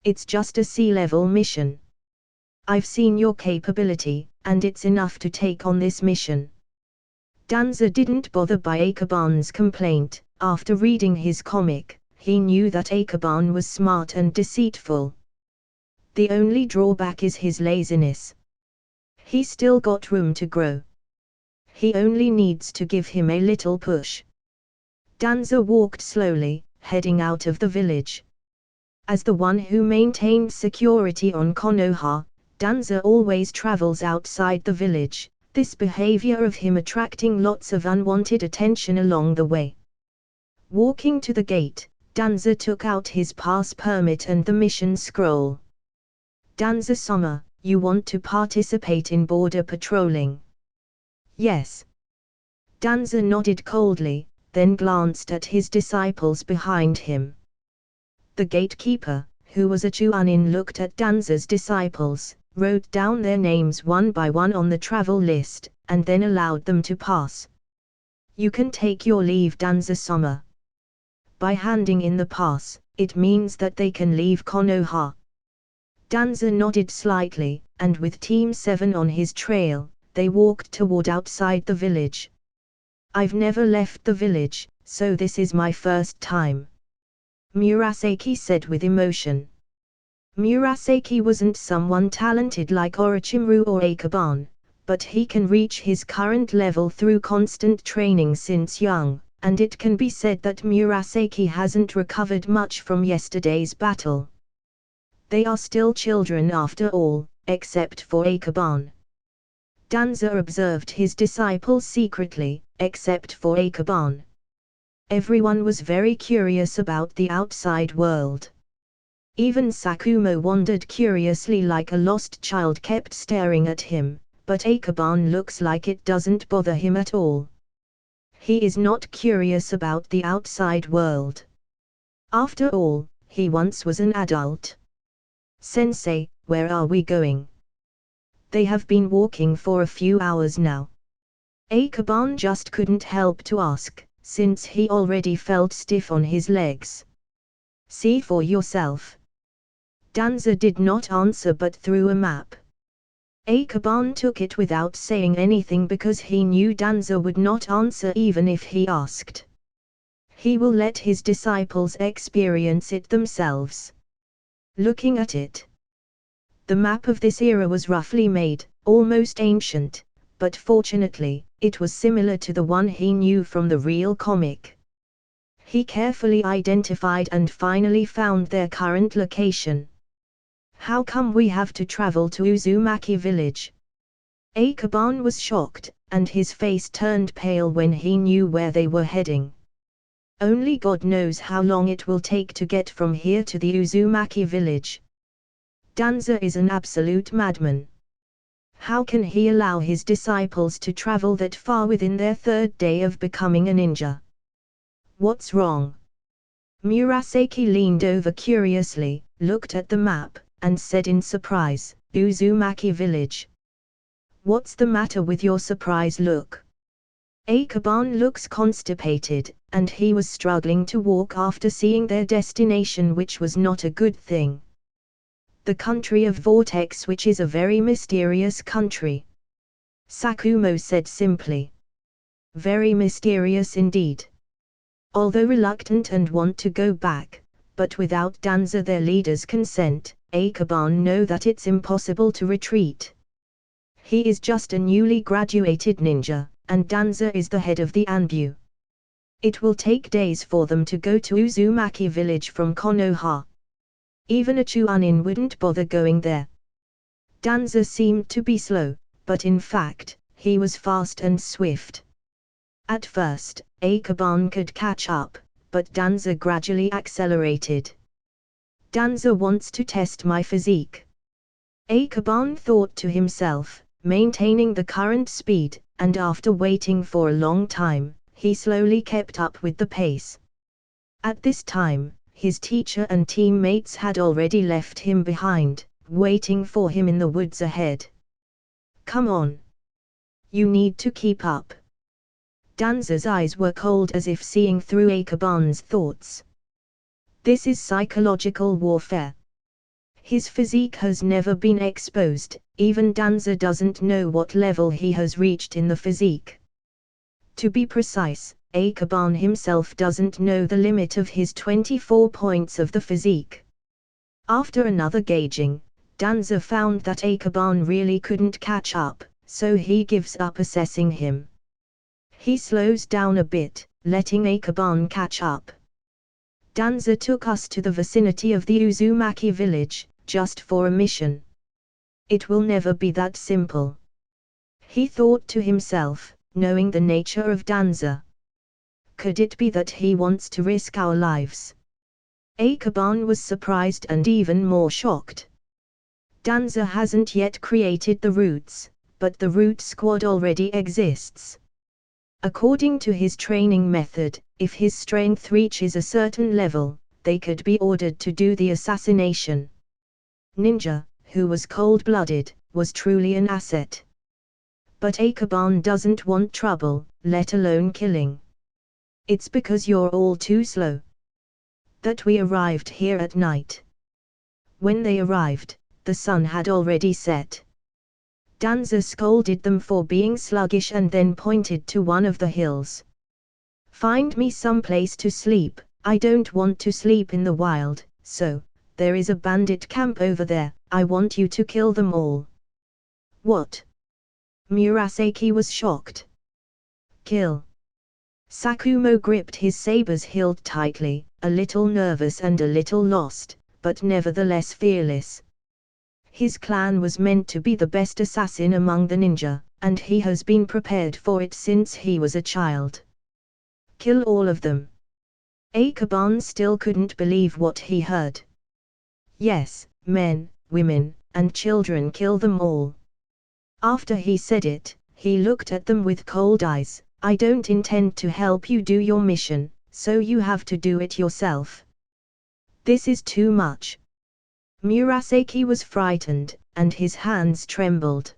Speaker 1: It's just a sea-level mission. I've seen your capability, and it's enough to take on this mission. Danza didn't bother by Akaban's complaint. After reading his comic, he knew that Akaban was smart and deceitful. The only drawback is his laziness. He's still got room to grow. He only needs to give him a little push. Danza walked slowly, heading out of the village. As the one who maintained security on Konoha, Danza always travels outside the village, this behavior of him attracting lots of unwanted attention along the way. Walking to the gate, Danza took out his pass permit and the mission scroll. Danza-sama, you want to participate in border patrolling? Yes. Danza nodded coldly, then glanced at his disciples behind him. The gatekeeper, who was a Chunin, looked at Danza's disciples, wrote down their names one by one on the travel list, and then allowed them to pass. You can take your leave, Danza-sama. By handing in the pass, it means that they can leave Konoha. Danza nodded slightly, and with Team 7 on his trail, they walked toward outside the village. I've never left the village, so this is my first time. Murasaki said with emotion. Murasaki wasn't someone talented like Orochimaru or Akaban, but he can reach his current level through constant training since young, and it can be said that Murasaki hasn't recovered much from yesterday's battle. They are still children after all, except for Akaban. Danza observed his disciples secretly, except for Akaban. Everyone was very curious about the outside world. Even Sakumo wondered curiously like a lost child, kept staring at him, but Akaban looks like it doesn't bother him at all. He is not curious about the outside world. After all, he once was an adult. Sensei, where are we going? They have been walking for a few hours now. Akaban just couldn't help to ask, since he already felt stiff on his legs. See for yourself. Danza did not answer but threw a map. Akaban took it without saying anything because he knew Danza would not answer even if he asked. He will let his disciples experience it themselves. Looking at it. The map of this era was roughly made, almost ancient, but fortunately, it was similar to the one he knew from the real comic. He carefully identified and finally found their current location. How come we have to travel to Uzumaki village? Akaban was shocked, and his face turned pale when he knew where they were heading. Only God knows how long it will take to get from here to the Uzumaki village. Danza is an absolute madman. How can he allow his disciples to travel that far within their third day of becoming a ninja? What's wrong? Murasaki leaned over curiously, looked at the map, and said in surprise, Uzumaki village. What's the matter with your surprised look? Akaban looks constipated, and he was struggling to walk after seeing their destination, which was not a good thing. The country of Vortex, which is a very mysterious country. Sakumo said simply. Very mysterious indeed. Although reluctant and want to go back, but without Danza their leader's consent, Akaban know that it's impossible to retreat. He is just a newly graduated ninja, and Danza is the head of the Anbu. It will take days for them to go to Uzumaki village from Konoha. Even a Chunin wouldn't bother going there. Danza seemed to be slow, but in fact, he was fast and swift. At first, Akaban could catch up, but Danza gradually accelerated. Danza wants to test my physique. Akaban thought to himself, maintaining the current speed, and after waiting for a long time, he slowly kept up with the pace. At this time, his teacher and teammates had already left him behind, waiting for him in the woods ahead. Come on. You need to keep up. Danza's eyes were cold as if seeing through Akaban's thoughts. This is psychological warfare. His physique has never been exposed, even Danza doesn't know what level he has reached in the physique. To be precise, Akaban himself doesn't know the limit of his 24 points of the physique. After another gauging, Danza found that Akaban really couldn't catch up, so he gives up assessing him. He slows down a bit, letting Akaban catch up. Danza took us to the vicinity of the Uzumaki village, just for a mission. It will never be that simple. He thought to himself, knowing the nature of Danza. Could it be that he wants to risk our lives? Akaban was surprised and even more shocked. Danza hasn't yet created the roots, but the root squad already exists. According to his training method, if his strength reaches a certain level, they could be ordered to do the assassination. Ninja, who was cold-blooded, was truly an asset. But Akaban doesn't want trouble, let alone killing. It's because you're all too slow that we arrived here at night. When they arrived, the sun had already set. Danza scolded them for being sluggish and then pointed to one of the hills. Find me some place to sleep, I don't want to sleep in the wild, so, there is a bandit camp over there, I want you to kill them all. What? Murasaki was shocked. Kill. Sakumo gripped his saber's hilt tightly, a little nervous and a little lost, but nevertheless fearless. His clan was meant to be the best assassin among the ninja, and he has been prepared for it since he was a child. Kill all of them. Akaban still couldn't believe what he heard. Yes, men, women, and children, kill them all. After he said it, he looked at them with cold eyes. I don't intend to help you do your mission, so you have to do it yourself. This is too much. Murasaki was frightened, and his hands trembled.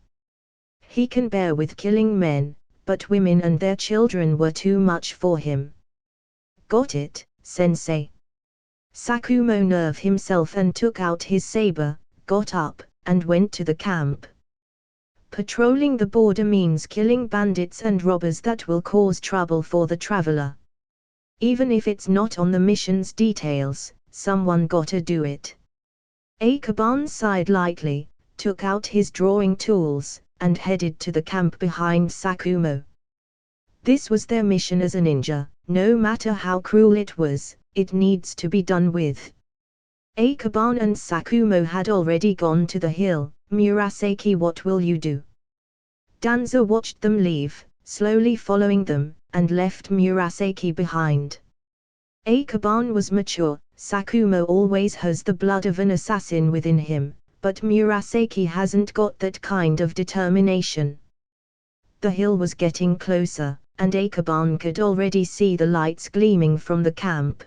Speaker 1: He can bear with killing men, but women and their children were too much for him. Got it, sensei. Sakumo nerved himself and took out his saber, got up, and went to the camp. Patrolling the border means killing bandits and robbers that will cause trouble for the traveler. Even if it's not on the mission's details, someone gotta do it. Akaban sighed lightly, took out his drawing tools, and headed to the camp behind Sakumo. This was their mission as a ninja, no matter how cruel it was, it needs to be done with. Akaban and Sakumo had already gone to the hill. Murasaki, what will you do? Danza watched them leave, slowly following them, and left Murasaki behind. Akaban was mature, Sakumo always has the blood of an assassin within him, but Murasaki hasn't got that kind of determination. The hill was getting closer, and Ikeban could already see the lights gleaming from the camp.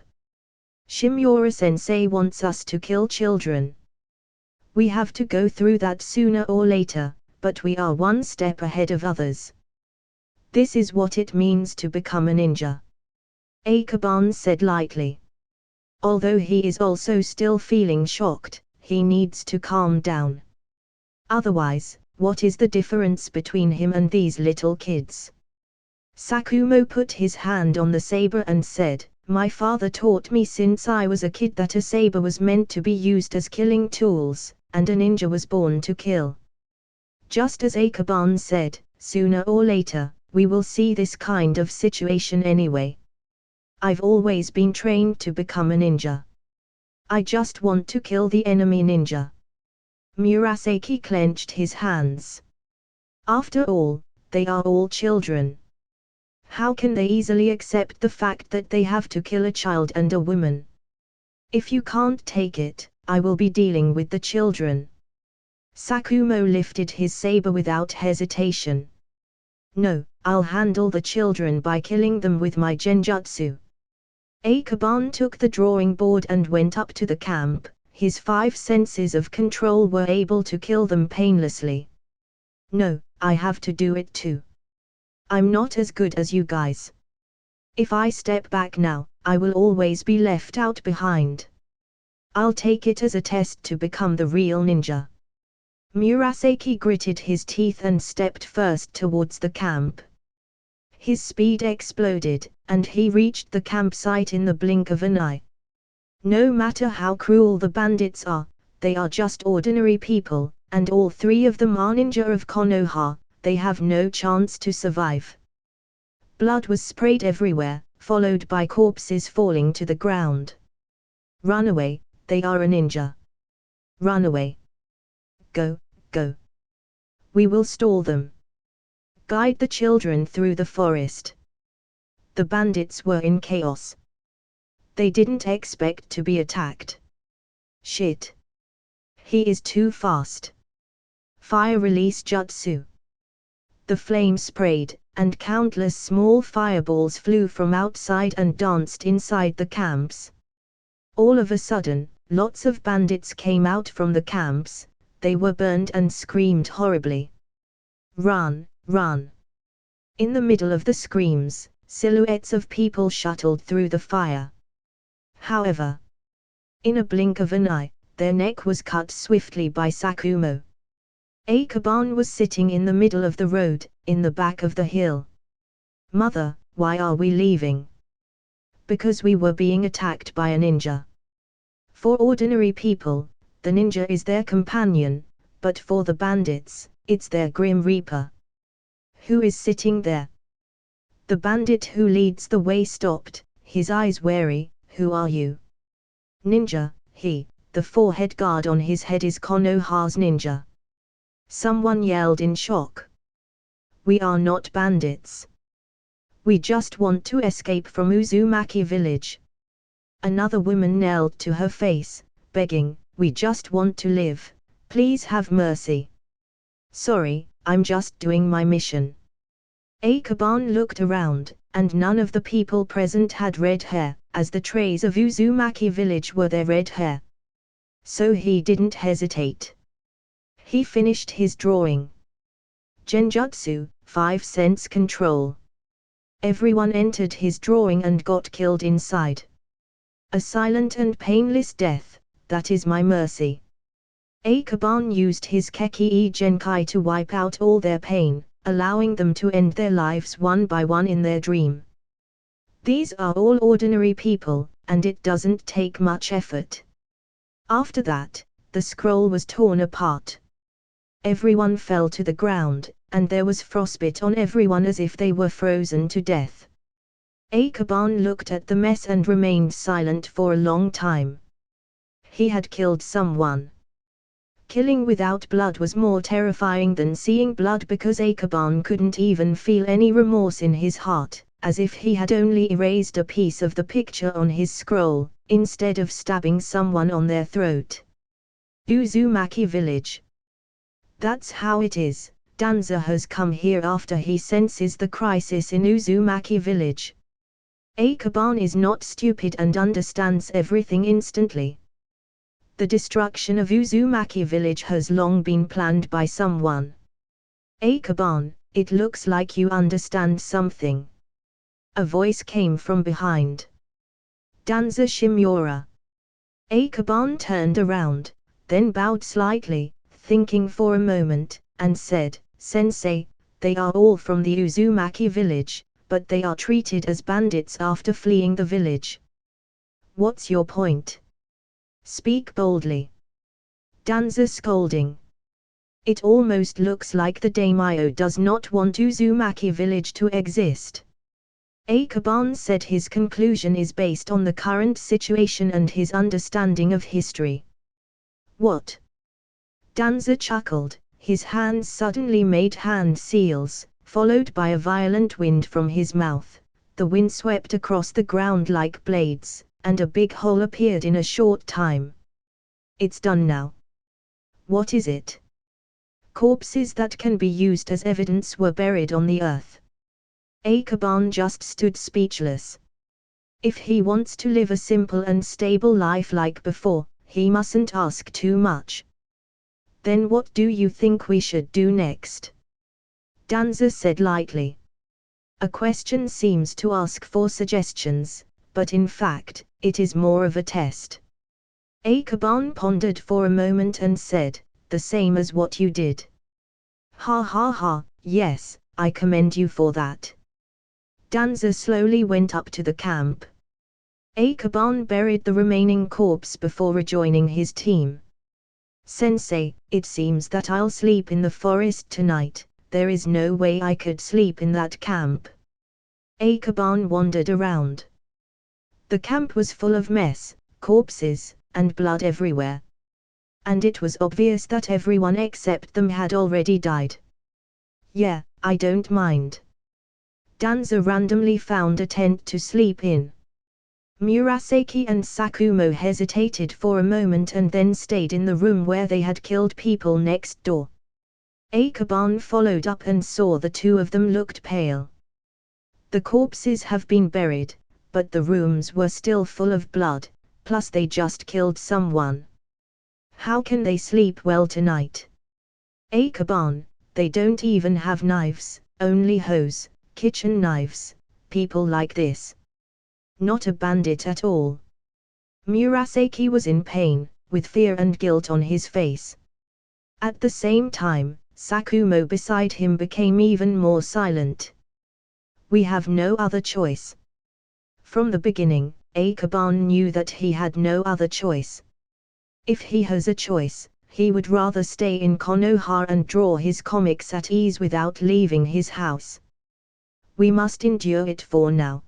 Speaker 1: Shimura-sensei wants us to kill children. We have to go through that sooner or later, but we are one step ahead of others. This is what it means to become a ninja. Ikeban said lightly. Although he is also still feeling shocked, he needs to calm down. Otherwise, what is the difference between him and these little kids? Sakumo put his hand on the saber and said, "My father taught me since I was a kid that a saber was meant to be used as killing tools, and a ninja was born to kill." Just as Ikeban said, sooner or later, we will see this kind of situation anyway. I've always been trained to become a ninja. I just want to kill the enemy ninja. Murasaki clenched his hands. After all, they are all children. How can they easily accept the fact that they have to kill a child and a woman? If you can't take it, I will be dealing with the children. Sakumo lifted his saber without hesitation. No, I'll handle the children by killing them with my genjutsu. Ikeban took the drawing board and went up to the camp. His 5 senses of control were able to kill them painlessly. No, I have to do it too. I'm not as good as you guys. If I step back now, I will always be left out behind. I'll take it as a test to become the real ninja. Murasaki gritted his teeth and stepped first towards the camp. His speed exploded, and he reached the campsite in the blink of an eye. No matter how cruel the bandits are, they are just ordinary people, and all 3 of them are ninja of Konoha. They have no chance to survive. Blood was sprayed everywhere, followed by corpses falling to the ground. Run away, they are a ninja. Run away. Go, go. We will stall them. Guide the children through the forest. The bandits were in chaos. They didn't expect to be attacked. Shit. He is too fast. Fire release jutsu. The flame sprayed, and countless small fireballs flew from outside and danced inside the camps. All of a sudden, lots of bandits came out from the camps. They were burned and screamed horribly. Run, run. In the middle of the screams, silhouettes of people shuttled through the fire. However, in a blink of an eye, their neck was cut swiftly by Sakumo. Ikeban was sitting in the middle of the road, in the back of the hill. Mother, why are we leaving? Because we were being attacked by a ninja. For ordinary people, the ninja is their companion, but for the bandits, it's their grim reaper. Who is sitting there? The bandit who leads the way stopped, his eyes wary. Who are you? Ninja, he. The forehead guard on his head is Konoha's ninja. Someone yelled in shock. We are not bandits. We just want to escape from Uzumaki village. Another woman knelt to her face, begging, we just want to live, please have mercy. Sorry, I'm just doing my mission. Ikeban looked around, and none of the people present had red hair, as the traits of Uzumaki village were their red hair. So he didn't hesitate. He finished his drawing. Genjutsu, 5 sense control. Everyone entered his drawing and got killed inside. A silent and painless death, that is my mercy. Ikeban used his Keki-e Genkai to wipe out all their pain, allowing them to end their lives one by one in their dream. These are all ordinary people, and it doesn't take much effort. After that, the scroll was torn apart. Everyone fell to the ground, and there was frostbite on everyone as if they were frozen to death. Ikeban looked at the mess and remained silent for a long time. He had killed someone. Killing without blood was more terrifying than seeing blood because Ikeban couldn't even feel any remorse in his heart, as if he had only erased a piece of the picture on his scroll, instead of stabbing someone on their throat. Uzumaki village. That's how it is. Danza has come here after he senses the crisis in Uzumaki village. Akaban is not stupid and understands everything instantly. The destruction of Uzumaki village has long been planned by someone. Akaban, it looks like you understand something. A voice came from behind. Danza Shimura. Akaban turned around, then bowed slightly, thinking for a moment, and said, Sensei, they are all from the Uzumaki village, but they are treated as bandits after fleeing the village. What's your point? Speak boldly. Danza scolding. It almost looks like the daimyo does not want Uzumaki village to exist. Akaban said his conclusion is based on the current situation and his understanding of history. What? Danza chuckled, his hands suddenly made hand seals, followed by a violent wind from his mouth. The wind swept across the ground like blades, and a big hole appeared in a short time. It's done now. What is it? Corpses that can be used as evidence were buried on the earth. Akaban just stood speechless. If he wants to live a simple and stable life like before, he mustn't ask too much. Then what do you think we should do next? Danza said lightly. A question seems to ask for suggestions, but in fact, it is more of a test. Akaban pondered for a moment and said, the same as what you did. Ha ha ha, yes, I commend you for that. Danza slowly went up to the camp. Akaban buried the remaining corpse before rejoining his team. Sensei, it seems that I'll sleep in the forest tonight. There is no way I could sleep in that camp. Akaban wandered around. The camp was full of mess, corpses, and blood everywhere. And it was obvious that everyone except them had already died. Yeah, I don't mind. Danza randomly found a tent to sleep in. Murasaki and Sakumo hesitated for a moment and then stayed in the room where they had killed people next door. Akaban followed up and saw the two of them looked pale. The corpses have been buried, but the rooms were still full of blood, plus they just killed someone. How can they sleep well tonight? Akaban, they don't even have knives, only hoes, kitchen knives, people like this. Not a bandit at all. Murasaki was in pain, with fear and guilt on his face. At the same time, Sakumo beside him became even more silent. We have no other choice. From the beginning, Akaban knew that he had no other choice. If he has a choice, he would rather stay in Konoha and draw his comics at ease without leaving his house. We must endure it for now.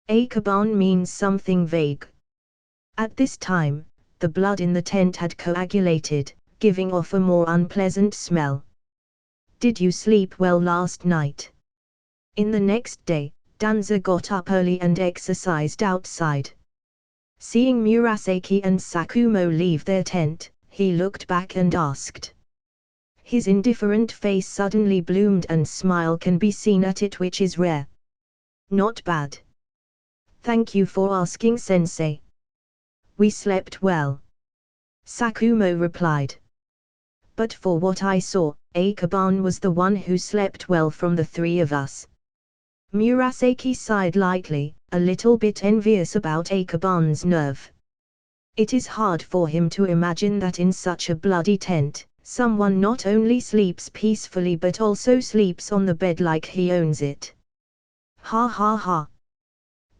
Speaker 1: Akaban means something vague. At this time, the blood in the tent had coagulated, giving off a more unpleasant smell. Did you sleep well last night? In the next day, Danza got up early and exercised outside. Seeing Murasaki and Sakumo leave their tent, he looked back and asked. His indifferent face suddenly bloomed and smile can be seen at it, which is rare. Not bad. Thank you for asking, Sensei. We slept well. Sakumo replied. But for what I saw, Akaban was the one who slept well from the three of us. Murasaki sighed lightly, a little bit envious about Akaban's nerve. It is hard for him to imagine that in such a bloody tent, someone not only sleeps peacefully but also sleeps on the bed like he owns it. Ha ha ha.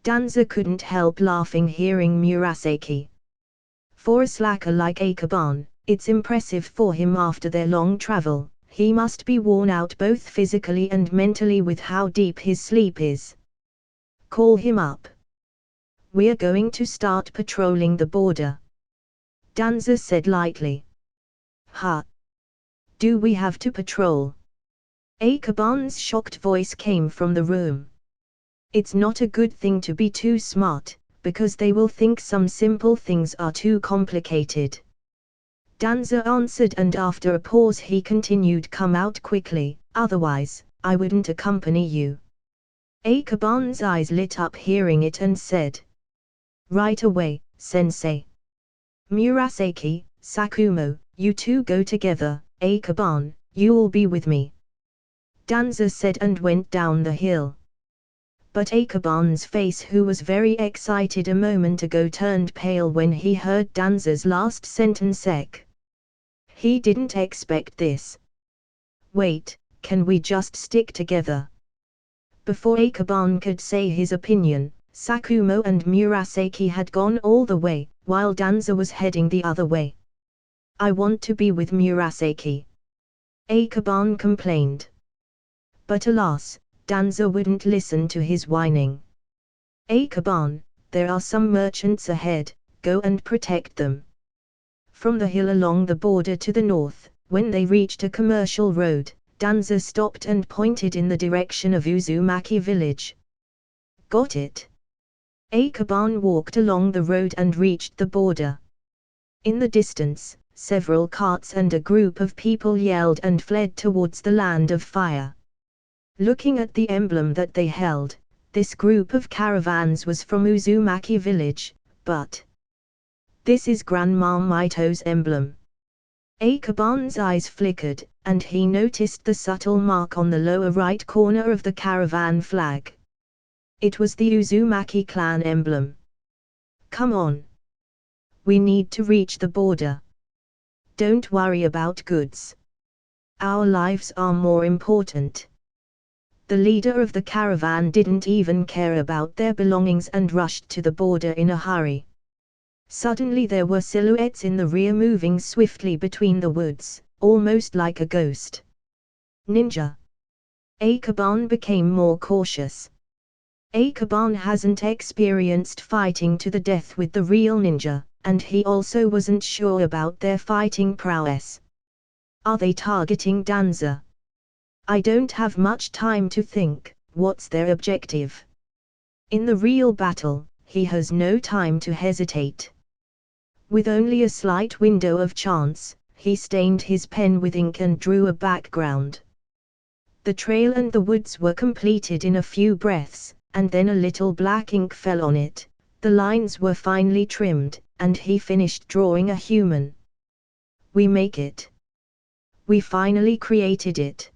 Speaker 1: Danza couldn't help laughing hearing Murasaki. For a slacker like Akaban, it's impressive for him after their long travel. He must be worn out both physically and mentally with how deep his sleep is. Call him up. We're going to start patrolling the border. Danza said lightly. Huh? Do we have to patrol? Akaban's shocked voice came from the room. It's not a good thing to be too smart, because they will think some simple things are too complicated. Danza answered, and after a pause he continued, "Come out quickly, otherwise, I wouldn't accompany you." Ikeban's eyes lit up hearing it and said, "Right away, sensei." "Murasaki, Sakumo, you two go together. Ikeban, you'll be with me," Danza said and went down the hill. But Ikeban's face, who was very excited a moment ago, turned pale when he heard Danza's last sentence. He didn't expect this. "Wait, can we just stick together?" Before Ikeban could say his opinion, Sakumo and Murasaki had gone all the way, while Danza was heading the other way. "I want to be with Murasaki," Ikeban complained. But alas, Danza wouldn't listen to his whining. "Ikeban, there are some merchants ahead, go and protect them." From the hill along the border to the north, when they reached a commercial road, Danza stopped and pointed in the direction of Uzumaki village. "Got it." Ikeban walked along the road and reached the border. In the distance, several carts and a group of people yelled and fled towards the land of fire. Looking at the emblem that they held, this group of caravans was from Uzumaki village, but this is Grandma Mito's emblem. Ikeban's eyes flickered, and he noticed the subtle mark on the lower right corner of the caravan flag. It was the Uzumaki clan emblem. "Come on. We need to reach the border. Don't worry about goods. Our lives are more important." The leader of the caravan didn't even care about their belongings and rushed to the border in a hurry. Suddenly there were silhouettes in the rear moving swiftly between the woods, almost like a ghost. "Ninja." Ikeban became more cautious. Ikeban hasn't experienced fighting to the death with the real ninja, and he also wasn't sure about their fighting prowess. Are they targeting Danza? I don't have much time to think, what's their objective? In the real battle, he has no time to hesitate. With only a slight window of chance, he stained his pen with ink and drew a background. The trail and the woods were completed in a few breaths, and then a little black ink fell on it. The lines were finely trimmed, and he finished drawing a human. We make it. We finally created it.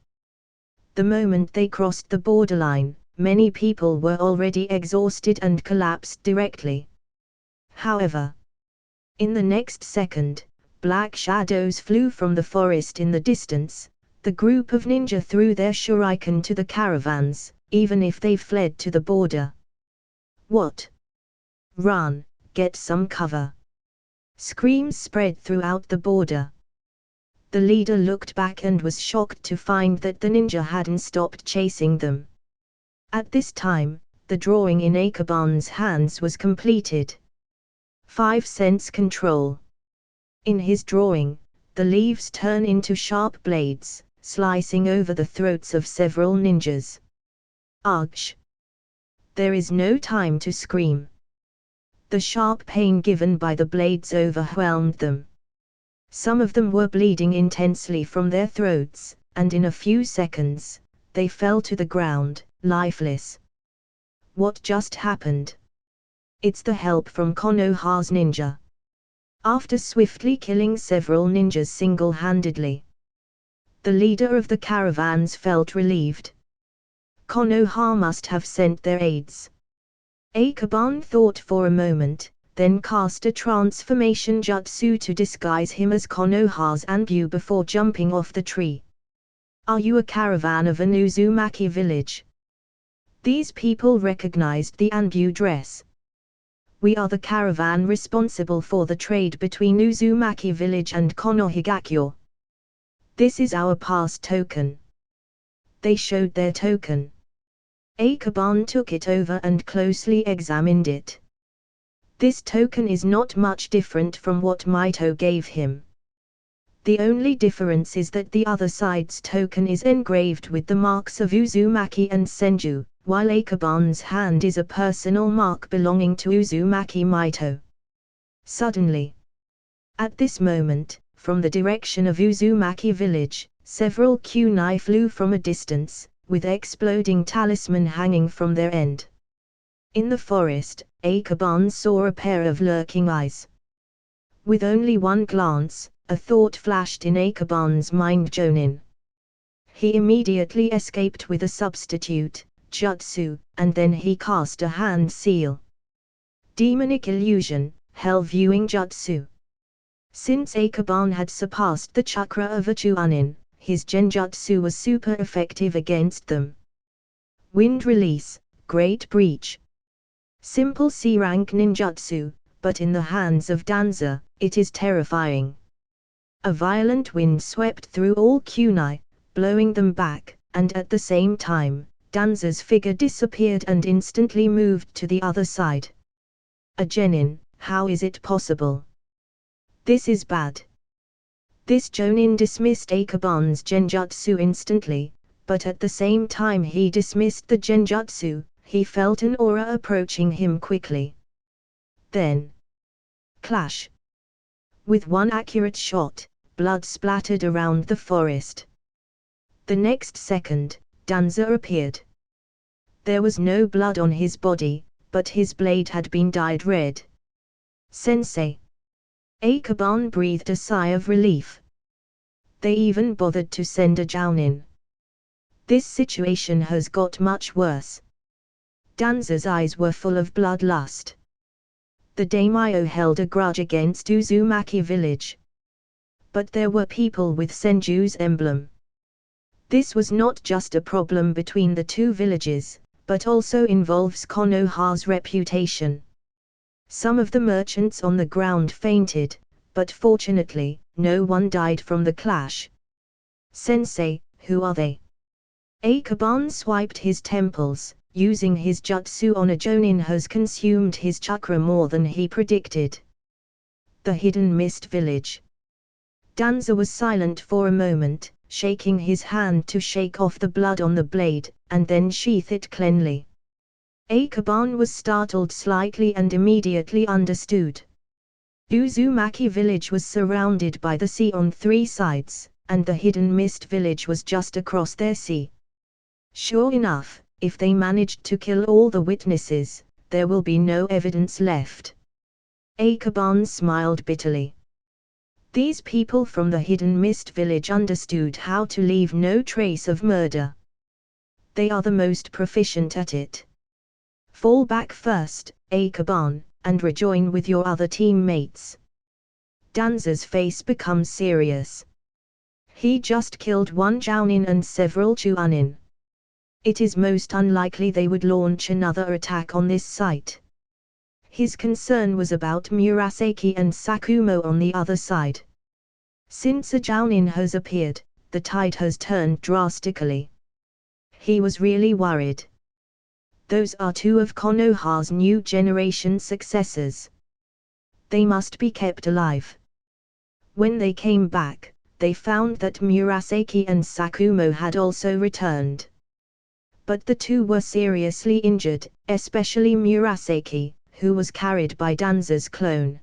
Speaker 1: The moment they crossed the borderline, many people were already exhausted and collapsed directly. However, in the next second, black shadows flew from the forest in the distance. The group of ninja threw their shuriken to the caravans, even if they fled to the border. "What? Run, get some cover." Screams spread throughout the border. The leader looked back and was shocked to find that the ninja hadn't stopped chasing them. At this time, the drawing in Ikeban's hands was completed. 5 sense control. In his drawing, the leaves turn into sharp blades, slicing over the throats of several ninjas. Ouch! There is no time to scream. The sharp pain given by the blades overwhelmed them. Some of them were bleeding intensely from their throats, and in a few seconds, they fell to the ground, lifeless. What just happened? It's the help from Konoha's ninja. After swiftly killing several ninjas single-handedly, the leader of the caravans felt relieved. Konoha must have sent their aides. Ikeban thought for a moment, then cast a transformation jutsu to disguise him as Konoha's Anbu before jumping off the tree. "Are you a caravan of an Uzumaki village?" These people recognized the Anbu dress. "We are the caravan responsible for the trade between Uzumaki village and Konohagakyo. This is our pass token." They showed their token. Ikeban took it over and closely examined it. This token is not much different from what Mito gave him. The only difference is that the other side's token is engraved with the marks of Uzumaki and Senju, while Ikeban's hand is a personal mark belonging to Uzumaki Mito. Suddenly, at this moment, from the direction of Uzumaki village, several kunai flew from a distance, with exploding talisman hanging from their end. In the forest, Akaban saw a pair of lurking eyes. With only one glance, a thought flashed in Akaban's mind: Jonin. He immediately escaped with a substitute jutsu, and then he cast a hand seal. Demonic illusion, hell viewing jutsu. Since Akaban had surpassed the chakra of a Chunin, his genjutsu was super effective against them. Wind release, great breach. Simple C-rank ninjutsu, but in the hands of Danza, it is terrifying. A violent wind swept through all kunai, blowing them back, and at the same time, Danza's figure disappeared and instantly moved to the other side. A genin, how is it possible? This is bad. This Jonin dismissed Akaban's genjutsu instantly, but at the same time he dismissed the genjutsu, he felt an aura approaching him quickly. Then, clash. With one accurate shot, blood splattered around the forest. The next second, Danza appeared. There was no blood on his body, but his blade had been dyed red. Sensei. Akaban breathed a sigh of relief. They even bothered to send a jounin. This situation has got much worse. Danza's eyes were full of bloodlust. The daimyo held a grudge against Uzumaki village. But there were people with Senju's emblem. This was not just a problem between the two villages, but also involves Konoha's reputation. Some of the merchants on the ground fainted, but fortunately, no one died from the clash. Sensei, who are they? Akaban swiped his temples. Using his jutsu on a jonin has consumed his chakra more than he predicted. The Hidden Mist Village. Danza was silent for a moment, shaking his hand to shake off the blood on the blade, and then sheath it cleanly. Akaban was startled slightly and immediately understood. Uzumaki village was surrounded by the sea on three sides, and the Hidden Mist Village was just across their sea. Sure enough, if they managed to kill all the witnesses, there will be no evidence left. Akaban smiled bitterly. These people from the Hidden Mist Village understood how to leave no trace of murder. They are the most proficient at it. Fall back first, Akaban, and rejoin with your other teammates. Danza's face becomes serious. He just killed one jounin and several chunin. It is most unlikely they would launch another attack on this site. His concern was about Murasaki and Sakumo on the other side. Since a jounin has appeared, the tide has turned drastically. He was really worried. Those are two of Konoha's new generation successors. They must be kept alive. When they came back, they found that Murasaki and Sakumo had also returned. But the two were seriously injured, especially Murasaki, who was carried by Danza's clone.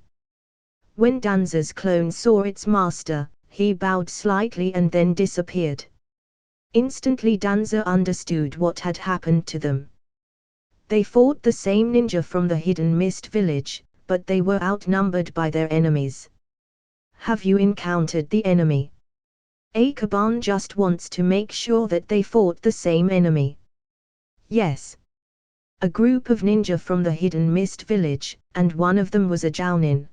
Speaker 1: When Danza's clone saw its master, he bowed slightly and then disappeared. Instantly Danza understood what had happened to them. They fought the same ninja from the Hidden Mist Village, but they were outnumbered by their enemies. Have you encountered the enemy? Akaban just wants to make sure that they fought the same enemy. Yes. A group of ninja from the Hidden Mist Village, and one of them was a jounin.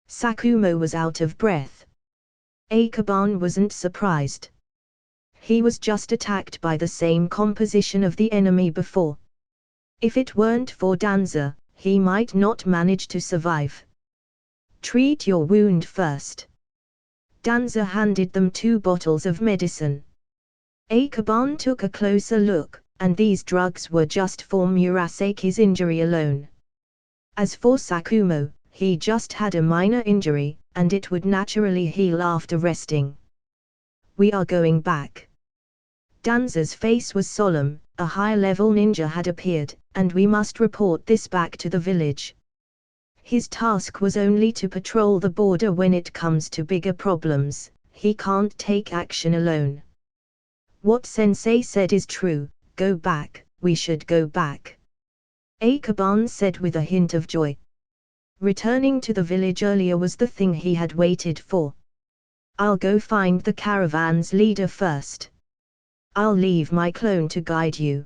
Speaker 1: Sakumo was out of breath. Akaban wasn't surprised. He was just attacked by the same composition of the enemy before. If it weren't for Danza, he might not manage to survive. Treat your wound first. Danza handed them 2 bottles of medicine. Akaban took a closer look, and these drugs were just for Murasaki's injury alone. As for Sakumo, he just had a minor injury, and it would naturally heal after resting. We are going back. Danza's face was solemn. A high-level ninja had appeared, and we must report this back to the village. His task was only to patrol the border when it comes to bigger problems. He can't take action alone. What Sensei said is true, go back, we should go back. Akaban said with a hint of joy. Returning to the village earlier was the thing he had waited for. I'll go find the caravan's leader first. I'll leave my clone to guide you.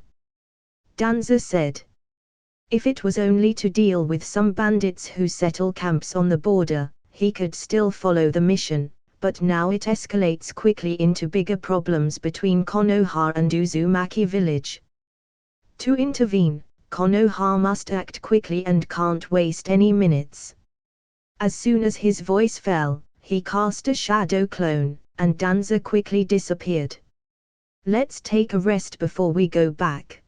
Speaker 1: Danza said. If it was only to deal with some bandits who settle camps on the border, he could still follow the mission, but now it escalates quickly into bigger problems between Konoha and Uzumaki village. To intervene, Konoha must act quickly and can't waste any minutes. As soon as his voice fell, he cast a shadow clone, and Danza quickly disappeared. Let's take a rest before we go back.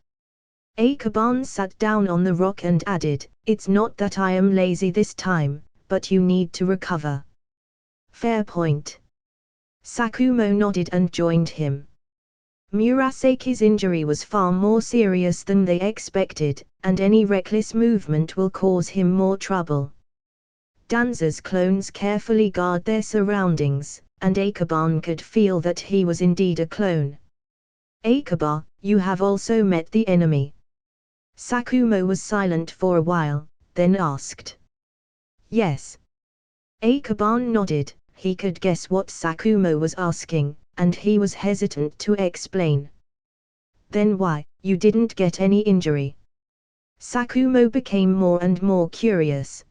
Speaker 1: Akaban sat down on the rock and added, it's not that I am lazy this time, but you need to recover. Fair point. Sakumo nodded and joined him. Murasaki's injury was far more serious than they expected, and any reckless movement will cause him more trouble. Danza's clones carefully guard their surroundings, and Akaban could feel that he was indeed a clone. Akaba, you have also met the enemy. Sakumo was silent for a while, then asked. Yes. Akaban nodded, he could guess what Sakumo was asking, and he was hesitant to explain. Then why, you didn't get any injury? Sakumo became more and more curious.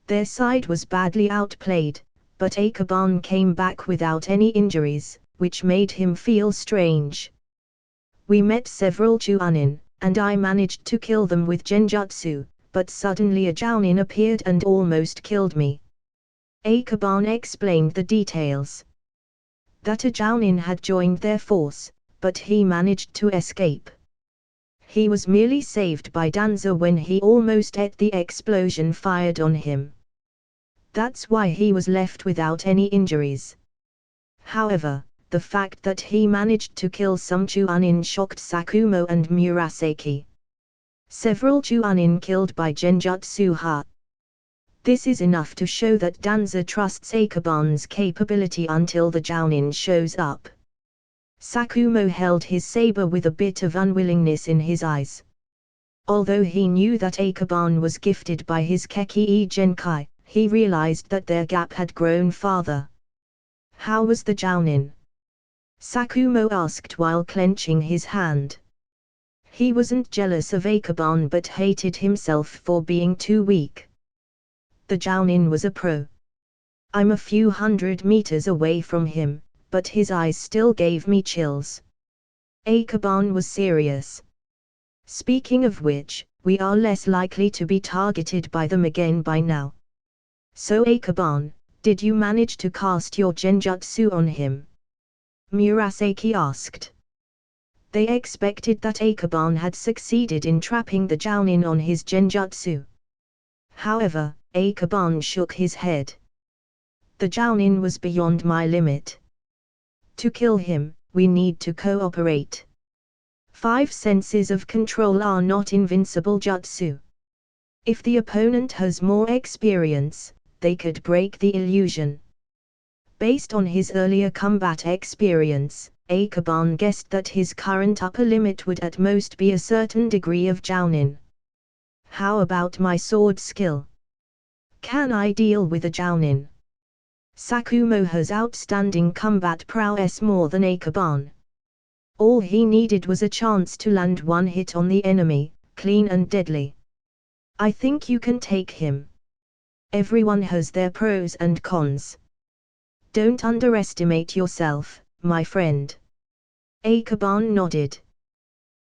Speaker 1: Their side was badly outplayed, but Akaban came back without any injuries, which made him feel strange. We met several Chunin, and I managed to kill them with genjutsu, but suddenly a Jounin appeared and almost killed me. Akaban explained the details. That a Jounin had joined their force, but he managed to escape. He was merely saved by Danza when he almost ate the explosion fired on him. That's why he was left without any injuries. However, the fact that he managed to kill some Chunin shocked Sakumo and Murasaki. Several Chunin killed by genjutsu ha. This is enough to show that Danza trusts Akaban's capability until the Jounin shows up. Sakumo held his saber with a bit of unwillingness in his eyes. Although he knew that Akaban was gifted by his Keki Genkai, he realized that their gap had grown farther. How was the Jounin? Sakumo asked while clenching his hand. He wasn't jealous of Akaban but hated himself for being too weak. The Jounin was a pro. I'm a few hundred meters away from him, but his eyes still gave me chills. Akaban was serious. Speaking of which, we are less likely to be targeted by them again by now. So Akaban, did you manage to cast your genjutsu on him? Murasaki asked. They expected that Akaban had succeeded in trapping the Jounin on his genjutsu. However, Akaban shook his head. The Jounin was beyond my limit. To kill him, we need to cooperate. 5 senses of control are not invincible jutsu. If the opponent has more experience, they could break the illusion. Based on his earlier combat experience, Akaban guessed that his current upper limit would at most be a certain degree of Jounin. How about my sword skill? Can I deal with a Jounin? Sakumo has outstanding combat prowess more than Akaban. All he needed was a chance to land one hit on the enemy, clean and deadly. I think you can take him. Everyone has their pros and cons. Don't underestimate yourself, my friend. Akaban nodded.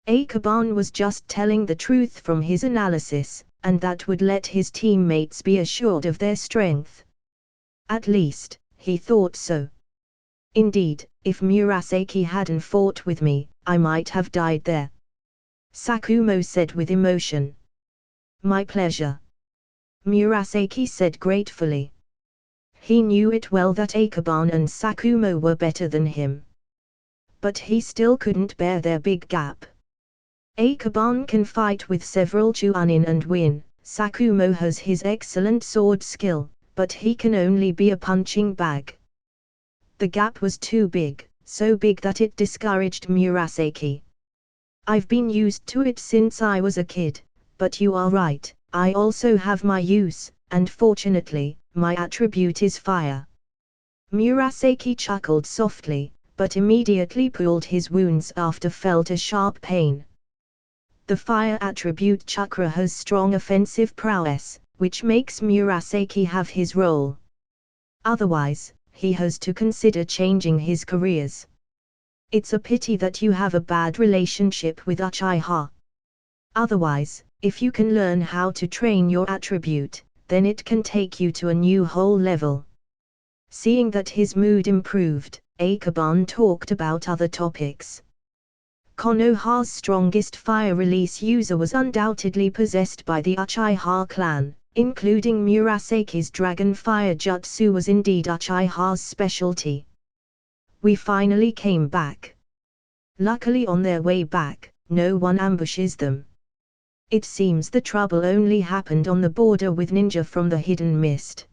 Speaker 1: Akaban was just telling the truth from his analysis, and that would let his teammates be assured of their strength. At least, he thought so. Indeed, if Murasaki hadn't fought with me, I might have died there. Sakumo said with emotion. My pleasure. Murasaki said gratefully. He knew it well that Akaban and Sakumo were better than him. But he still couldn't bear their big gap. Akaban can fight with several Chunin and win, Sakumo has his excellent sword skill, but he can only be a punching bag. The gap was too big, so big that it discouraged Murasaki. I've been used to it since I was a kid, but you are right, I also have my use, and fortunately, my attribute is fire. Murasaki chuckled softly, but immediately pulled his wounds after felt a sharp pain. The fire attribute chakra has strong offensive prowess, which makes Murasaki have his role. Otherwise, he has to consider changing his careers. It's a pity that you have a bad relationship with Uchiha. Otherwise, if you can learn how to train your attribute, then it can take you to a new whole level. Seeing that his mood improved, Akaban talked about other topics. Konoha's strongest fire release user was undoubtedly possessed by the Uchiha clan, including Murasaki's dragon fire jutsu was indeed Uchiha's specialty. We finally came back. Luckily on their way back, no one ambushes them. It seems the trouble only happened on the border with ninja from the hidden mist.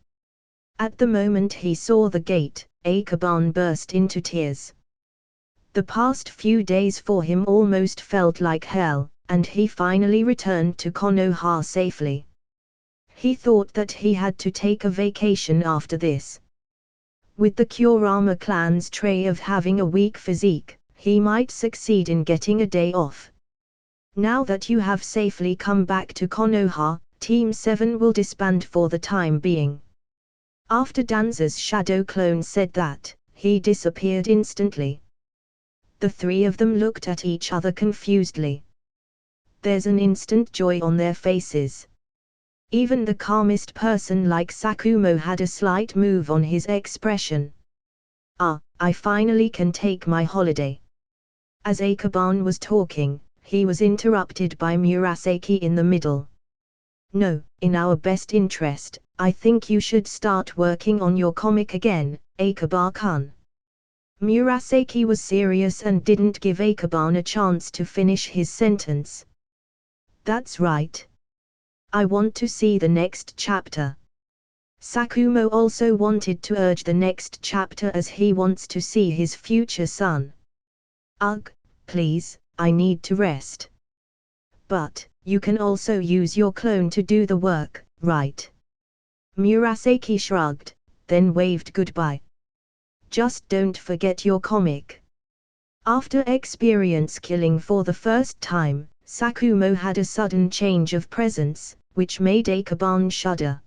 Speaker 1: At the moment he saw the gate, Akaban burst into tears. The past few days for him almost felt like hell, and he finally returned to Konoha safely. He thought that he had to take a vacation after this. With the Kurama clan's trait of having a weak physique, he might succeed in getting a day off. Now that you have safely come back to Konoha, Team 7 will disband for the time being. After Danza's shadow clone said that, he disappeared instantly. The three of them looked at each other confusedly. There's an instant joy on their faces. Even the calmest person like Sakumo had a slight move on his expression. Ah, I finally can take my holiday. As Akaban was talking, he was interrupted by Murasaki in the middle. No, in our best interest, I think you should start working on your comic again, Akaba-kun. Murasaki was serious and didn't give Akaban a chance to finish his sentence. That's right. I want to see the next chapter. Sakumo also wanted to urge the next chapter as he wants to see his future son. Ugh, please, I need to rest. But, you can also use your clone to do the work, right? Murasaki shrugged, then waved goodbye. Just don't forget your comic. After experience killing for the first time, Sakumo had a sudden change of presence, which made Akaban shudder.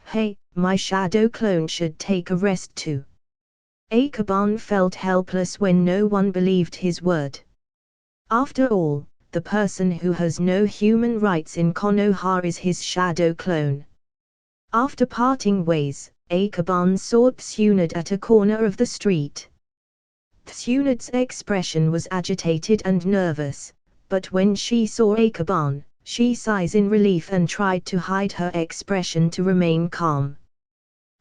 Speaker 1: Hey, my shadow clone should take a rest too. Akaban felt helpless when no one believed his word. After all, the person who has no human rights in Konoha is his shadow clone. After parting ways, Akaban saw Tsunade at a corner of the street. Tsunade's expression was agitated and nervous, but when she saw Akaban, she sighed in relief and tried to hide her expression to remain calm.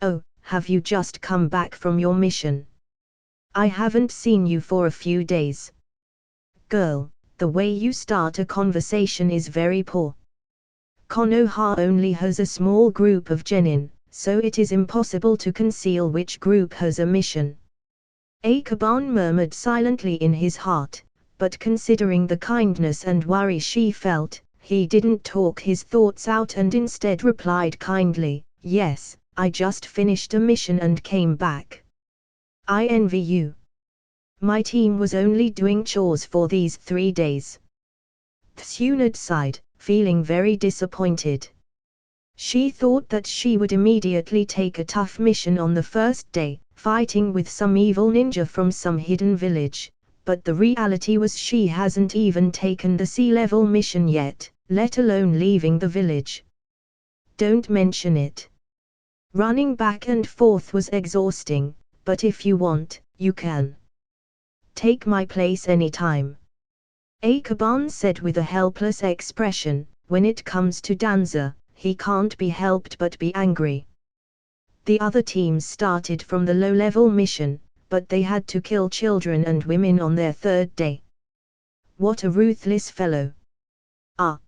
Speaker 1: Oh, have you just come back from your mission? I haven't seen you for a few days. Girl, the way you start a conversation is very poor. Konoha only has a small group of genin, so it is impossible to conceal which group has a mission. Akaban murmured silently in his heart, but considering the kindness and worry she felt, he didn't talk his thoughts out and instead replied kindly, yes, I just finished a mission and came back. I envy you. My team was only doing chores for these 3 days. Tsunade sighed, feeling very disappointed. She thought that she would immediately take a tough mission on the first day, fighting with some evil ninja from some hidden village, but the reality was she hasn't even taken the sea-level mission yet, let alone leaving the village. Don't mention it. Running back and forth was exhausting, but if you want, you can take my place anytime. Akaban said with a helpless expression, when it comes to Danza, he can't be helped but be angry. The other teams started from the low-level mission, but they had to kill children and women on their 3rd day. What a ruthless fellow. Ah.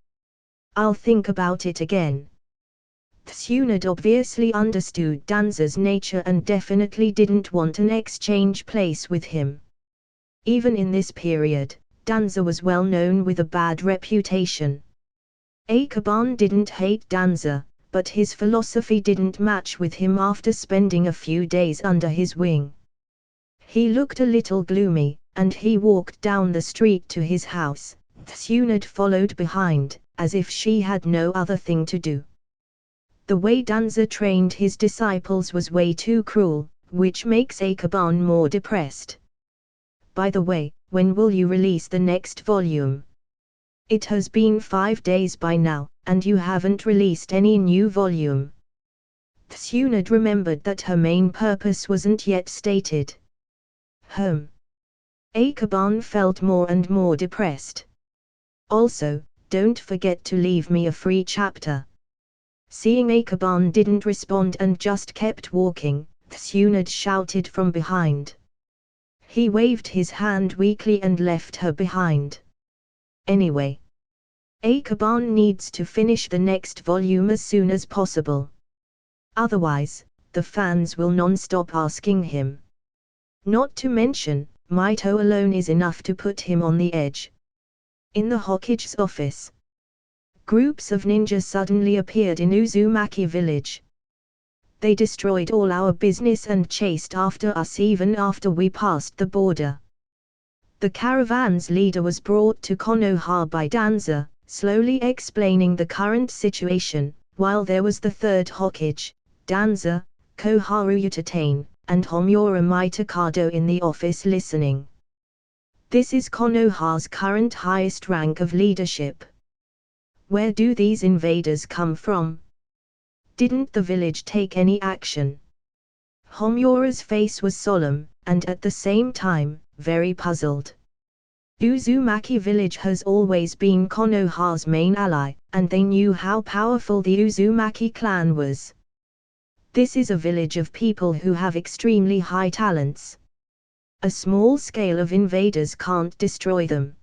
Speaker 1: I'll think about it again. Tsunade obviously understood Danza's nature and definitely didn't want an exchange place with him. Even in this period, Danza was well known with a bad reputation. Akaban didn't hate Danza, but his philosophy didn't match with him after spending a few days under his wing. He looked a little gloomy, and he walked down the street to his house. Tsunade followed behind, as if she had no other thing to do. The way Danza trained his disciples was way too cruel, which makes Akaban more depressed. By the way, when will you release the next volume? It has been 5 days by now, and you haven't released any new volume. Tsunade remembered that her main purpose wasn't yet stated. Akaban felt more and more depressed. Also, don't forget to leave me a free chapter. Seeing Akaban didn't respond and just kept walking, Tsunade shouted from behind. He waved his hand weakly and left her behind. Anyway, Akaban needs to finish the next volume as soon as possible. Otherwise, the fans will non-stop asking him. Not to mention, Mito alone is enough to put him on the edge. In the Hokage's office, groups of ninjas suddenly appeared in Uzumaki village. They destroyed all our business and chased after us even after we passed the border. The caravan's leader was brought to Konoha by Danza, slowly explaining the current situation, while there was the third Hokage, Danza, Koharu Utatane, and Homura Mitakado in the office listening. This is Konoha's current highest rank of leadership. Where do these invaders come from? Didn't the village take any action? Homura's face was solemn, and at the same time, very puzzled. Uzumaki village has always been Konoha's main ally, and they knew how powerful the Uzumaki clan was. This is a village of people who have extremely high talents. A small scale of invaders can't destroy them.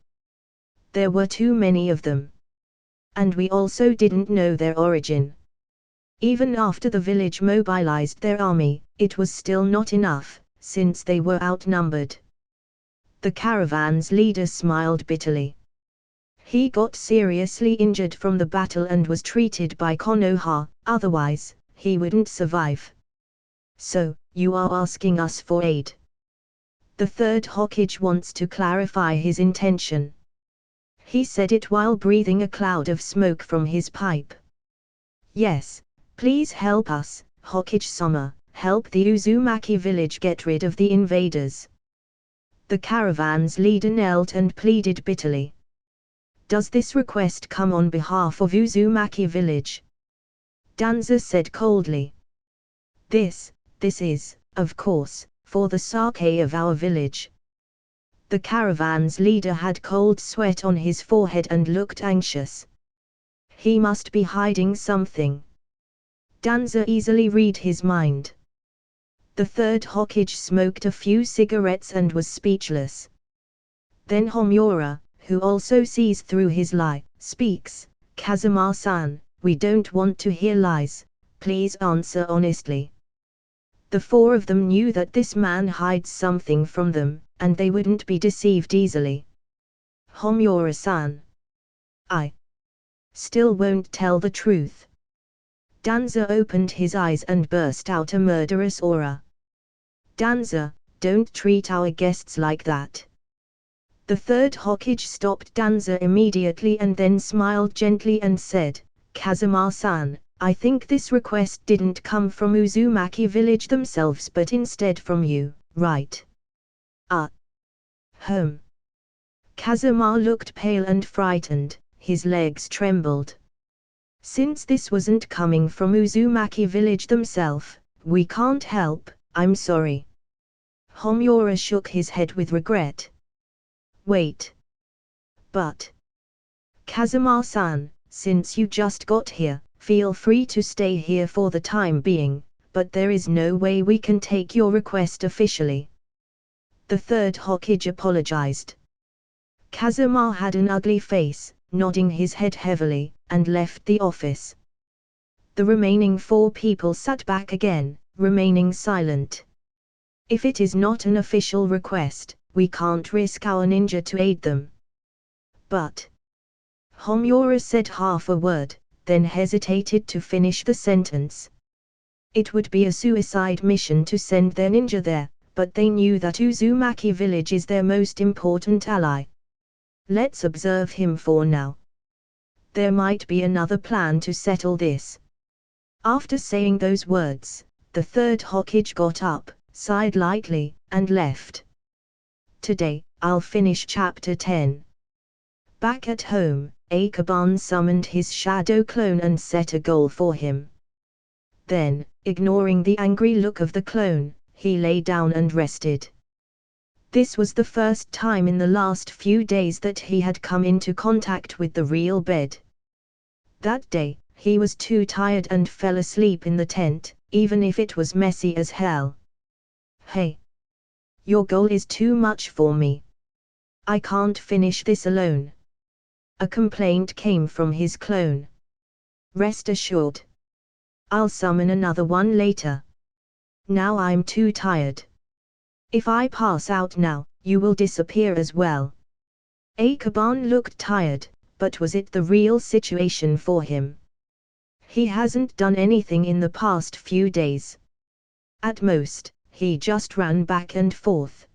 Speaker 1: There were too many of them. And we also didn't know their origin. Even after the village mobilized their army, it was still not enough, since they were outnumbered. The caravan's leader smiled bitterly. He got seriously injured from the battle and was treated by Konoha, otherwise, he wouldn't survive. So, you are asking us for aid. The third Hokage wants to clarify his intention. He said it while breathing a cloud of smoke from his pipe. Yes, please help us, Hokage-sama, help the Uzumaki village get rid of the invaders. The caravan's leader knelt and pleaded bitterly. Does this request come on behalf of Uzumaki village? Danza said coldly. This is, of course, for the sake of our village. The caravan's leader had cold sweat on his forehead and looked anxious. He must be hiding something. Danza easily read his mind. The third Hokage smoked a few cigarettes and was speechless. Then Homura, who also sees through his lie, speaks. Kazuma-san, we don't want to hear lies, please answer honestly. The four of them knew that this man hides something from them, and they wouldn't be deceived easily. Homura-san. I still won't tell the truth. Danza opened his eyes and burst out a murderous aura. Danza, don't treat our guests like that. The third Hokage stopped Danza immediately and then smiled gently and said, Kazuma-san, I think this request didn't come from Uzumaki village themselves but instead from you, right? Kazuma looked pale and frightened, his legs trembled. Since this wasn't coming from Uzumaki village themselves, we can't help, I'm sorry. Homura shook his head with regret. Wait. But Kazuma-san, since you just got here, feel free to stay here for the time being, but there is no way we can take your request officially. The third Hokage apologized. Kazuma had an ugly face, nodding his head heavily, and left the office. The remaining 4 people sat back again, remaining silent. If it is not an official request, we can't risk our ninja to aid them. But Homura said half a word, then hesitated to finish the sentence. It would be a suicide mission to send their ninja there, but they knew that Uzumaki village is their most important ally. Let's observe him for now. There might be another plan to settle this. After saying those words, the third Hokage got up, sighed lightly, and left. Today, I'll finish chapter 10. Back at home, Akaban summoned his shadow clone and set a goal for him. Then, ignoring the angry look of the clone, he lay down and rested. This was the first time in the last few days that he had come into contact with the real bed. That day, he was too tired and fell asleep in the tent, even if it was messy as hell. Hey! Your goal is too much for me. I can't finish this alone. A complaint came from his clone. Rest assured. I'll summon another one later. Now I'm too tired. If I pass out now, you will disappear as well. Akaban looked tired, but was it the real situation for him? He hasn't done anything in the past few days. At most, he just ran back and forth.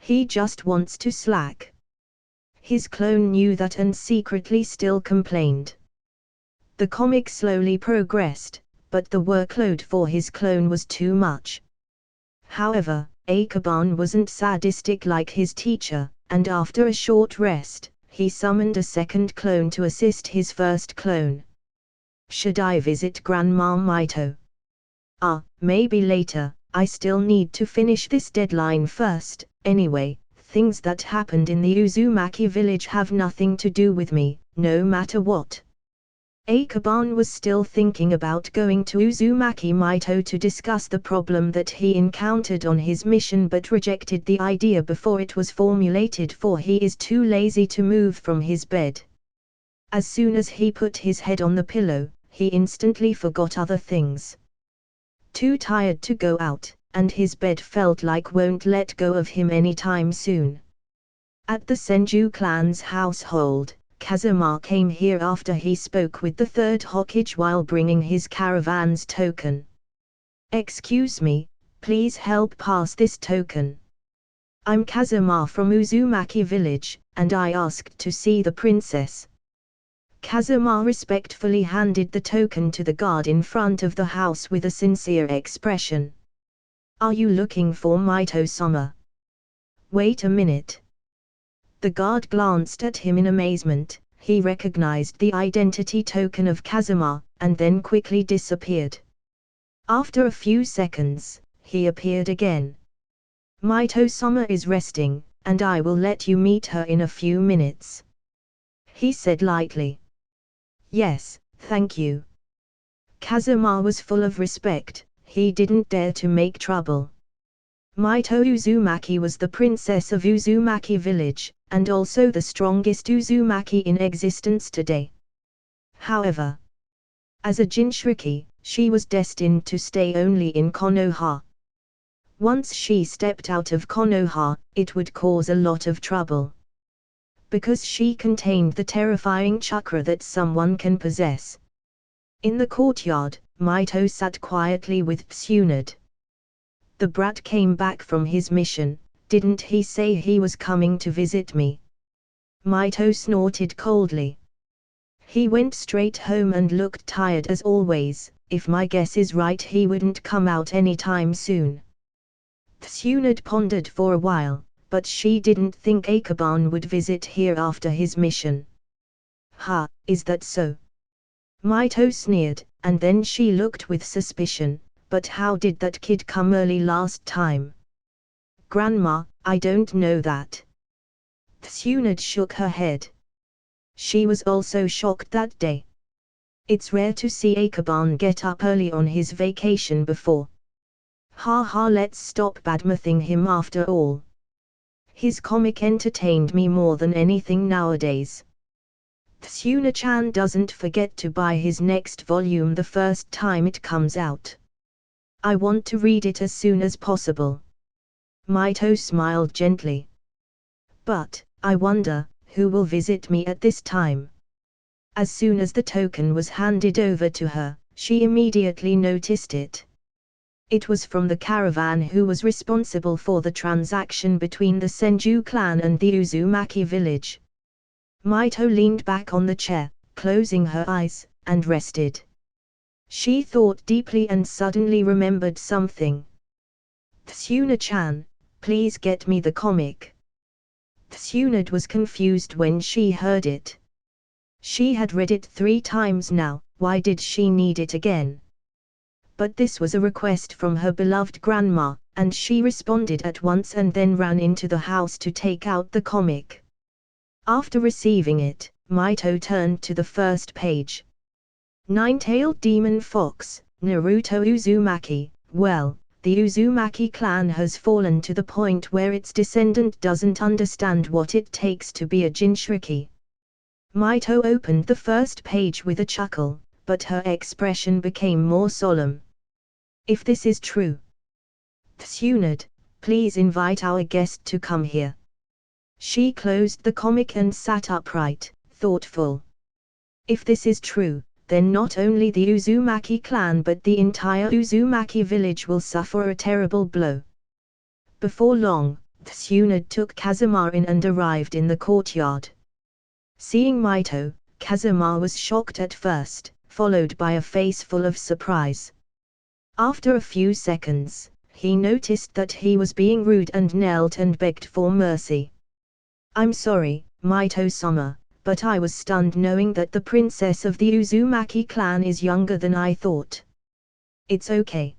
Speaker 1: He just wants to slack. His clone knew that and secretly still complained. The comic slowly progressed, but the workload for his clone was too much. However, Akaban wasn't sadistic like his teacher, and after a short rest, he summoned a second clone to assist his first clone. Should I visit Grandma Mito? Maybe later. I still need to finish this deadline first. Anyway, things that happened in the Uzumaki village have nothing to do with me, no matter what. Akaban was still thinking about going to Uzumaki Mito to discuss the problem that he encountered on his mission, but rejected the idea before it was formulated, for he is too lazy to move from his bed. As soon as he put his head on the pillow, he instantly forgot other things. Too tired to go out, and his bed felt like won't let go of him anytime soon. At the Senju clan's household, Kazuma came here after he spoke with the third Hokage while bringing his caravan's token. Excuse me, please help pass this token. I'm Kazuma from Uzumaki village, and I asked to see the princess. Kazuma respectfully handed the token to the guard in front of the house with a sincere expression. Are you looking for Mito-sama? Wait a minute. The guard glanced at him in amazement. He recognized the identity token of Kazuma, and then quickly disappeared. After a few seconds, he appeared again. Mito-sama is resting, and I will let you meet her in a few minutes. He said lightly. Yes, thank you. Kazuma was full of respect. He didn't dare to make trouble. Mito Uzumaki was the princess of Uzumaki village, and also the strongest Uzumaki in existence today. However, as a Jinchuriki, she was destined to stay only in Konoha. Once she stepped out of Konoha, it would cause a lot of trouble. Because she contained the terrifying chakra that someone can possess. In the courtyard, Mito sat quietly with Tsunade. The brat came back from his mission. Didn't he say he was coming to visit me? Mito snorted coldly. He went straight home and looked tired as always. If my guess is right, he wouldn't come out anytime soon. Tsunade pondered for a while, but she didn't think Akaban would visit here after his mission. Ha, is that so? Mito sneered, and then she looked with suspicion. But how did that kid come early last time? Grandma, I don't know that. Tsunade shook her head. She was also shocked that day. It's rare to see Akaban get up early on his vacation before. Let's stop badmouthing him after all. His comic entertained me more than anything nowadays. Tsuna-chan doesn't forget to buy his next volume the first time it comes out. I want to read it as soon as possible. Maito smiled gently. But, I wonder, who will visit me at this time? As soon as the token was handed over to her, she immediately noticed it. It was from the caravan who was responsible for the transaction between the Senju clan and the Uzumaki village. Maito leaned back on the chair, closing her eyes, and rested. She thought deeply and suddenly remembered something. Tsuna-chan, please get me the comic. Tsuna was confused when she heard it. She had read it 3 times now, why did she need it again? But this was a request from her beloved grandma, and she responded at once and then ran into the house to take out the comic. After receiving it, Maito turned to the first page. Nine-tailed demon fox, Naruto Uzumaki. Well, the Uzumaki clan has fallen to the point where its descendant doesn't understand what it takes to be a Jinchuriki. Maito opened the first page with a chuckle, but her expression became more solemn. If this is true, Tsunade, please invite our guest to come here. She closed the comic and sat upright, thoughtful. If this is true, then not only the Uzumaki clan but the entire Uzumaki village will suffer a terrible blow. Before long, Tsunade took Kazuma in and arrived in the courtyard. Seeing Maito, Kazuma was shocked at first, followed by a face full of surprise. After a few seconds, he noticed that he was being rude and knelt and begged for mercy. I'm sorry, Maito-sama, but I was stunned knowing that the princess of the Uzumaki clan is younger than I thought. It's okay.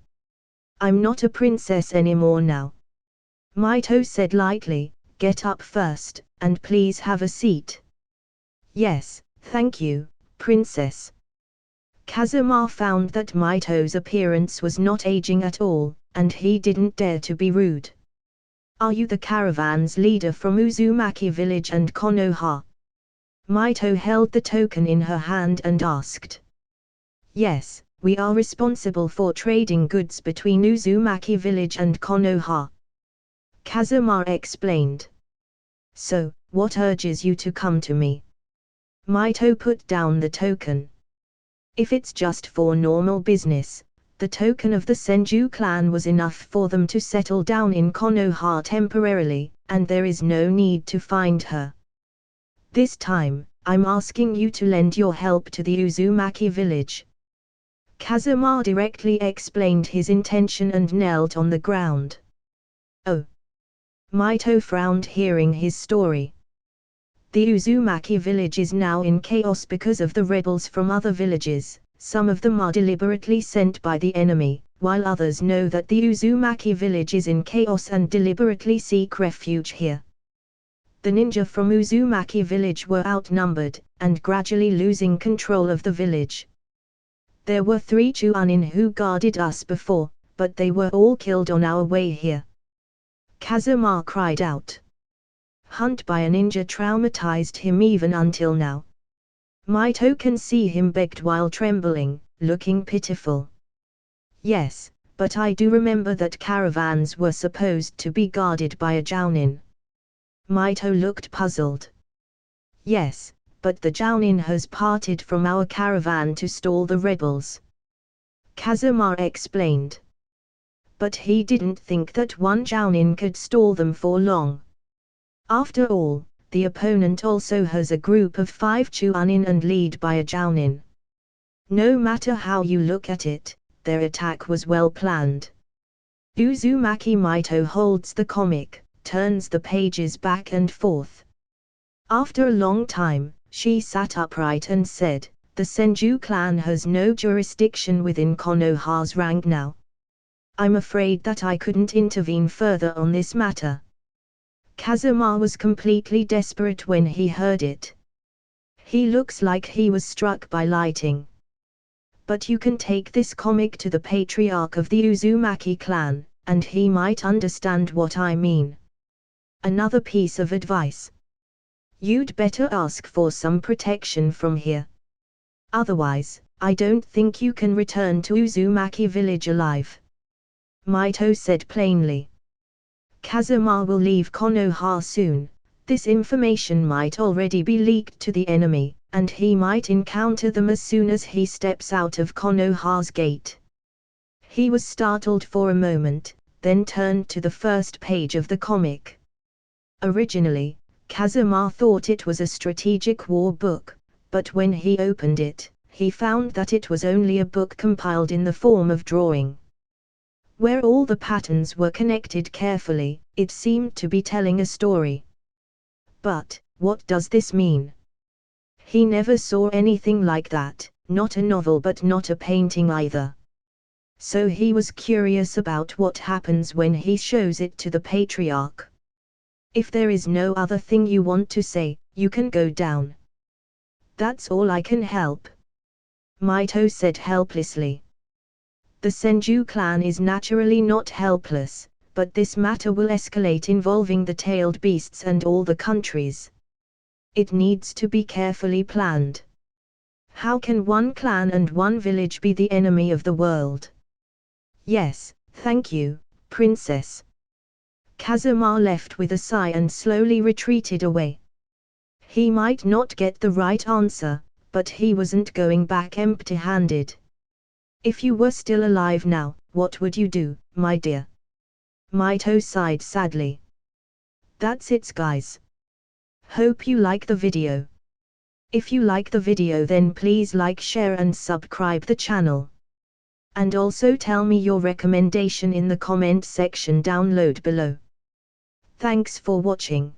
Speaker 1: I'm not a princess anymore now. Maito said lightly, get up first, and please have a seat. Yes, thank you, princess. Kazuma found that Maito's appearance was not aging at all, and he didn't dare to be rude. Are you the caravan's leader from Uzumaki village and Konoha? Maito held the token in her hand and asked. Yes, we are responsible for trading goods between Uzumaki village and Konoha. Kazuma explained. So, what urges you to come to me? Maito put down the token. If it's just for normal business, the token of the Senju clan was enough for them to settle down in Konoha temporarily, and there is no need to find her. This time, I'm asking you to lend your help to the Uzumaki village. Kazuma directly explained his intention and knelt on the ground. Oh. Maito frowned hearing his story. The Uzumaki village is now in chaos because of the rebels from other villages. Some of them are deliberately sent by the enemy, while others know that the Uzumaki village is in chaos and deliberately seek refuge here. The ninja from Uzumaki village were outnumbered, and gradually losing control of the village. There were 3 Chunin who guarded us before, but they were all killed on our way here. Kazuma cried out. Hunt by a ninja traumatized him even until now. Maito can see him begged while trembling, looking pitiful. Yes, but I do remember that caravans were supposed to be guarded by a Jounin. Maito looked puzzled. Yes, but the Jounin has parted from our caravan to stall the rebels. Kazuma explained. But he didn't think that one Jounin could stall them for long. After all, the opponent also has a group of 5 Chunin and lead by a Jounin. No matter how you look at it, their attack was well planned. Uzumaki Maito holds the comic, turns the pages back and forth. After a long time, she sat upright and said, the Senju clan has no jurisdiction within Konoha's rank now. I'm afraid that I couldn't intervene further on this matter. Kazuma was completely desperate when he heard it. He looks like he was struck by lightning. But you can take this comic to the patriarch of the Uzumaki clan, and he might understand what I mean. Another piece of advice. You'd better ask for some protection from here. Otherwise, I don't think you can return to Uzumaki village alive. Mito said plainly. Kazuma will leave Konoha soon. This information might already be leaked to the enemy, and he might encounter them as soon as he steps out of Konoha's gate. He was startled for a moment, then turned to the first page of the comic. Originally, Kazuma thought it was a strategic war book, but when he opened it, he found that it was only a book compiled in the form of drawing. Where all the patterns were connected carefully, it seemed to be telling a story. But, what does this mean? He never saw anything like that, not a novel but not a painting either. So he was curious about what happens when he shows it to the patriarch. If there is no other thing you want to say, you can go down. That's all I can help. Mito said helplessly. The Senju clan is naturally not helpless, but this matter will escalate involving the tailed beasts and all the countries. It needs to be carefully planned. How can one clan and one village be the enemy of the world? Yes, thank you, princess. Kazuma left with a sigh and slowly retreated away. He might not get the right answer, but he wasn't going back empty-handed. If you were still alive now, what would you do, my dear? Mito sighed sadly. That's it, guys. Hope you like the video. If you like the video, then please like, share and subscribe the channel. And also tell me your recommendation in the comment section down below. Thanks for watching.